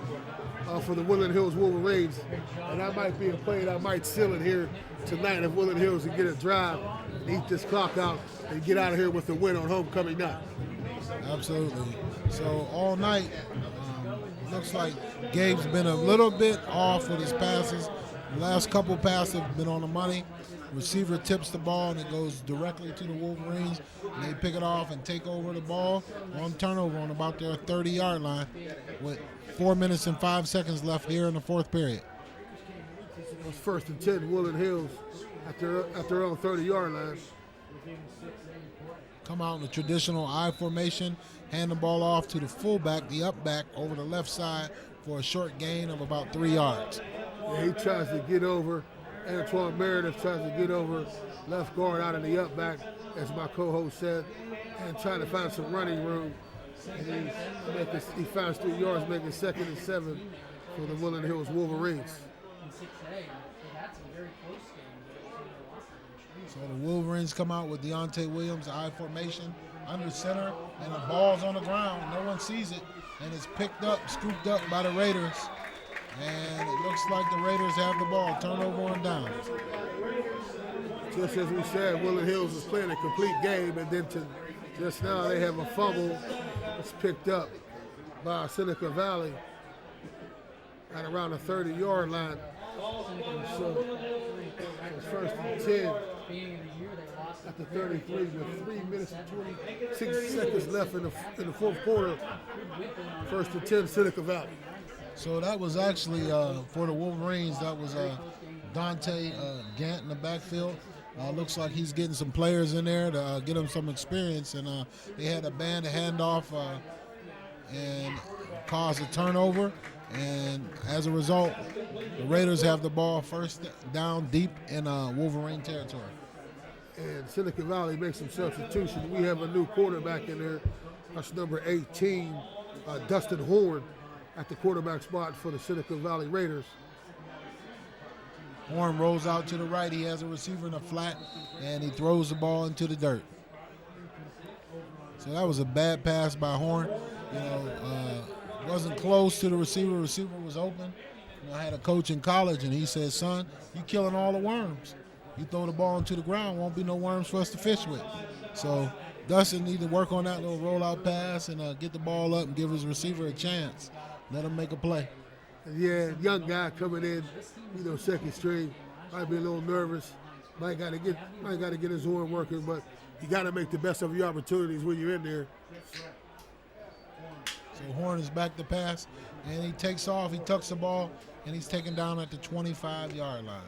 for the Woodland Hills Wolverines. And that might be a play that might seal it here tonight if Woodland Hills can get a drive and eat this clock out and get out of here with a win on homecoming night. Absolutely. So all night, looks like Gabe's been a little bit off with his passes. The last couple passes have been on the money. Receiver tips the ball and it goes directly to the Wolverines. And they pick it off and take over the ball on turnover on about their 30-yard line with 4 minutes and 5 seconds left here in the fourth period. It's 1st and 10, Woodland Hills at their own 30-yard line. Come out in the traditional I formation, hand the ball off to the fullback, the up back over the left side for a short gain of about 3 yards. Yeah, he tries to get over. Antoine Meredith tries to get over left guard out of the up back, as my co-host said, and trying to find some running room. And he finds 3 yards, making 2nd and 7 for the Woodland Hills Wolverines. So the Wolverines come out with Deontay Williams, I formation, under center, and the ball's on the ground. No one sees it, and it's picked up, scooped up by the Raiders. And it looks like the Raiders have the ball. Turnover on down. Just as we said, Woodland Hills is playing a complete game, and then just now they have a fumble. It's picked up by Seneca Valley at around the 30-yard line. So it's 1st and 10 at the 33 with 3 minutes and 26 seconds left in the fourth quarter. 1st and 10, Seneca Valley. So that was actually, for the Wolverines, that was Dante Gant in the backfield. Looks like he's getting some players in there to get him some experience. And they had a band handoff and caused a turnover. And as a result, the Raiders have the ball 1st down deep in Wolverine territory. And Seneca Valley makes some substitutions. We have a new quarterback in there. That's number 18, Dustin Horn, at the quarterback spot for the Seneca Valley Raiders. Horn rolls out to the right. He has a receiver in the flat, and he throws the ball into the dirt. So that was a bad pass by Horn. Wasn't close to the receiver. The receiver was open. I had a coach in college, and he said, son, you killing all the worms. You throw the ball into the ground, won't be no worms for us to fish with. So Dustin need to work on that little rollout pass and get the ball up and give his receiver a chance. Let him make a play. Yeah, young guy coming in, 2nd string, might be a little nervous. Might got to get his horn working, but you got to make the best of your opportunities when you're in there. So Horn is back to pass, and he takes off. He tucks the ball, and he's taken down at the 25-yard line.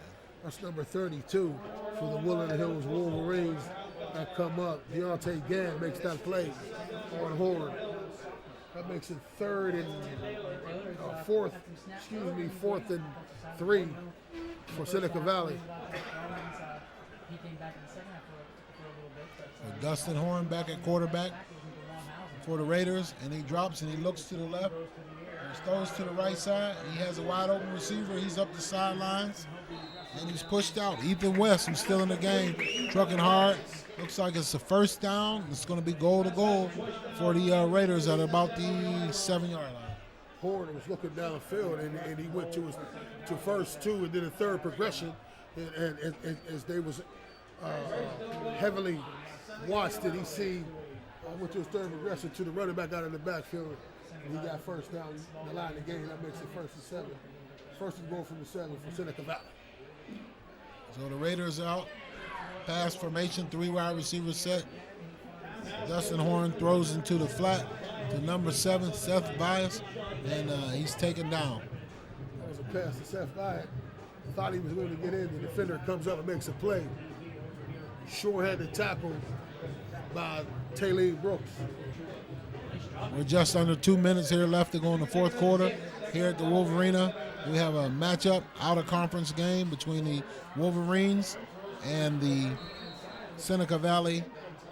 That's number 32 for the Woodland Hills Wolverines that come up. Deontay Gann makes that play on Horn. That makes it fourth and 3 for Seneca Valley. So Dustin Horn back at quarterback for the Raiders, and he drops and he looks to the left. He throws to the right side. He has a wide open receiver. He's up the sidelines, and he's pushed out. Ethan West, who's still in the game, trucking hard. Looks like it's a first down. It's going to be goal to goal for the Raiders at about the 7-yard line. Horn was looking downfield, and he went to first 2 and then a third progression, and as they was heavily watched it, he seen went to his third progression to the running back out of the backfield, and he got first down the line of the game. That makes it 1st and 7. First and goal from the 7 for Seneca Valley. So the Raiders out. Pass formation, 3 wide receivers set. Dustin Horn throws into the flat to number 7, Seth Bias, and he's taken down. That was a pass to Seth Bias. Thought he was going to get in. The defender comes up and makes a play. Short-handed tackle by Taylene Brooks. We're just under 2 minutes here left to go in the fourth quarter. Here at the Wolverina, we have a matchup, out-of-conference game between the Wolverines and the Seneca Valley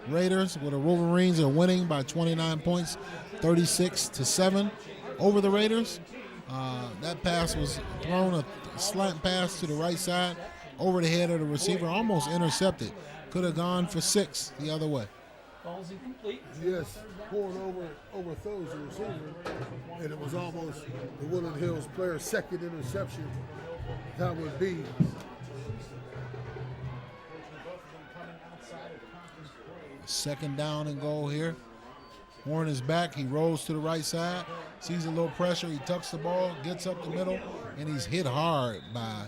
Raiders, where the Wolverines are winning by 29 points, 36-7 over the Raiders. That pass was thrown, a slant pass to the right side over the head of the receiver, almost intercepted. Could have gone for 6 the other way. Ball's incomplete. Yes, Horn overthrows the receiver, and it was almost the Woodland Hills player's second interception. That would be. Second down and goal here. Horn is back. He rolls to the right side, sees a little pressure. He tucks the ball, gets up the middle, and he's hit hard by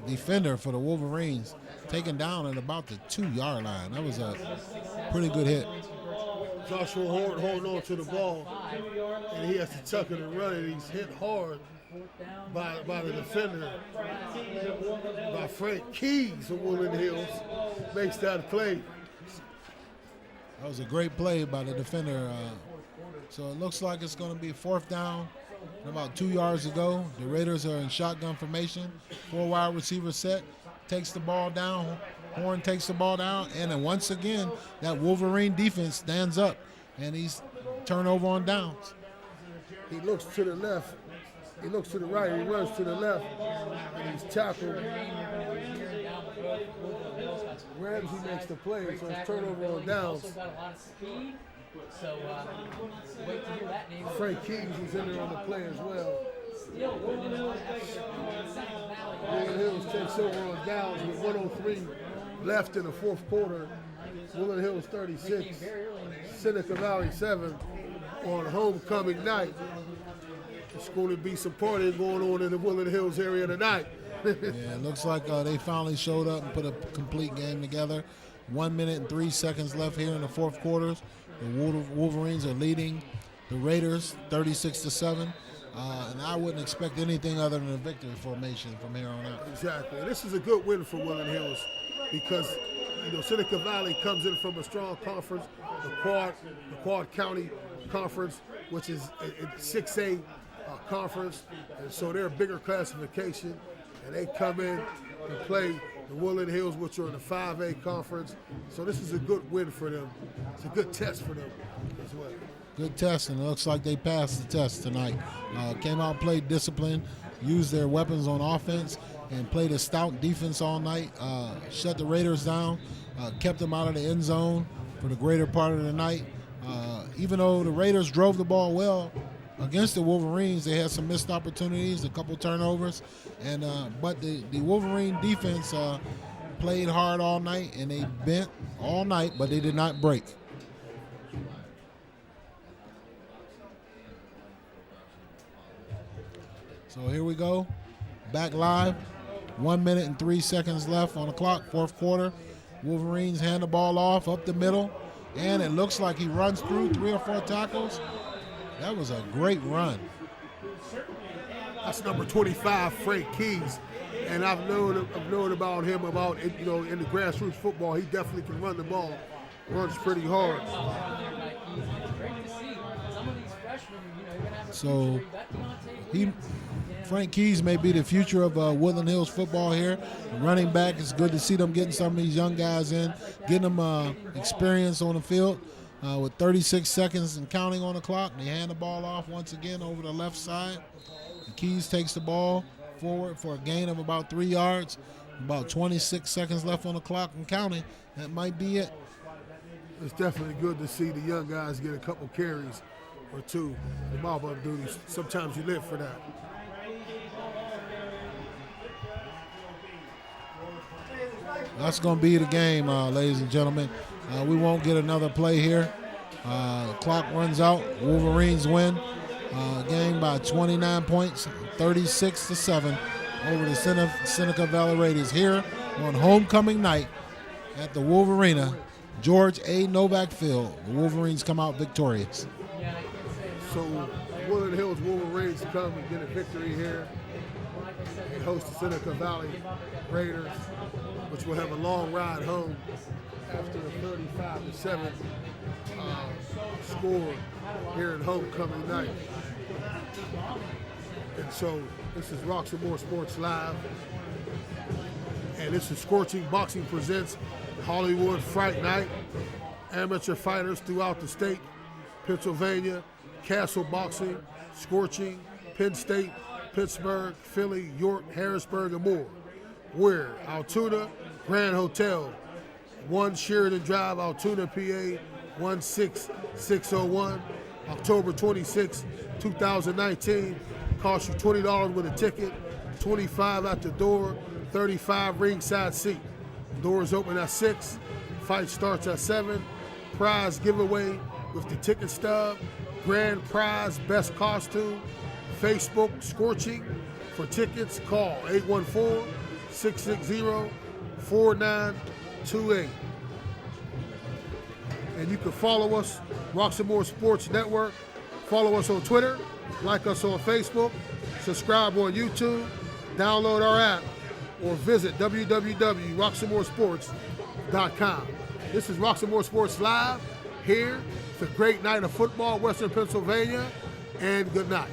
defender for the Wolverines, taken down at about the 2-yard line. That was a pretty good hit. Joshua Horn holding on to the ball, and he has to tuck it and run it. He's hit hard by the defender, by Frank Keys of Woodland Hills, makes that play. That was a great play by the defender. So it looks like it's going to be 4th down, about 2 yards to go. The Raiders are in shotgun formation, 4 wide receivers set, takes the ball down. Horn takes the ball down, and then once again, that Wolverine defense stands up, and he's turnover on downs. He looks to the left. He looks to the right. He runs to the left, and he's tackled. Ramsey makes the play, so it's turnover on downs. Frank Keys was in there on the play as well. Woodland Hills takes over on downs with 1:03 left in the fourth quarter. Woodland Hills 36, Seneca Valley 7 on homecoming night. It's going to be some partying going on in the Woodland Hills area tonight. Yeah, it looks like they finally showed up and put a complete game together. 1 minute and 3 seconds left here in the fourth quarter. The Wolverines are leading the Raiders 36-7. And I wouldn't expect anything other than a victory formation from here on out. Exactly. And this is a good win for Woodland Hills because, Seneca Valley comes in from a strong conference, the Quad County Conference, which is a 6A conference. And so they're a bigger classification. And they come in and play the Woodland Hills, which are in the 5A conference. So this is a good win for them. It's a good test for them as well. Good test, and it looks like they passed the test tonight. Came out, played discipline, used their weapons on offense, and played a stout defense all night. Shut the Raiders down, kept them out of the end zone for the greater part of the night. Even though the Raiders drove the ball well against the Wolverines, they had some missed opportunities, a couple turnovers, and but the Wolverine defense played hard all night, and they bent all night, but they did not break. So here we go, back live. 1 minute and 3 seconds left on the clock, fourth quarter. Wolverines hand the ball off up the middle. and it looks like he runs through 3 or 4 tackles. That was a great run. That's number 25, Frank Keys. And I've known about him in the grassroots football. He definitely can run the ball, runs pretty hard. So Frank Keys may be the future of Woodland Hills football here. Running back, it's good to see them getting some of these young guys in, getting them experience on the field. With 36 seconds and counting on the clock, they hand the ball off once again over the left side. Keys takes the ball forward for a gain of about 3 yards. About 26 seconds left on the clock and counting. That might be it. It's definitely good to see the young guys get a couple carries or two. The mop-up duties, sometimes you live for that. That's going to be the game, ladies and gentlemen. We won't get another play here. The clock runs out. Wolverines win. Game by 29 points, 36-7 over the Seneca Valley Raiders here on homecoming night at the Wolverina, George A. Novak Field. The Wolverines come out victorious. So Woodland Hills Wolverines come and get a victory here and host the Seneca Valley Raiders, which will have a long ride home after a 35-7 score here at homecoming night. And so this is Rocks and More Sports Live, and this is Scorching Boxing presents Hollywood Fight Night. Amateur fighters throughout the state, Pennsylvania, Castle Boxing, Scorching, Penn State, Pittsburgh, Philly, York, Harrisburg, and more. We're Altoona Grand Hotel, 1 Sheridan Drive, Altoona, PA, 16601, October 26, 2019. Costs you $20 with a ticket, $25 at the door, $35 ringside seat. Doors open at 6, fight starts at 7. Prize giveaway with the ticket stub, grand prize, best costume. Facebook Scorching. For tickets, call 814-660-4928. And you can follow us, Rocks and More Sports Network. Follow us on Twitter, like us on Facebook, subscribe on YouTube, download our app, or visit www.rocksandmoresports.com. This is Rocks and More Sports Live here. It's a great night of football, Western Pennsylvania, and good night.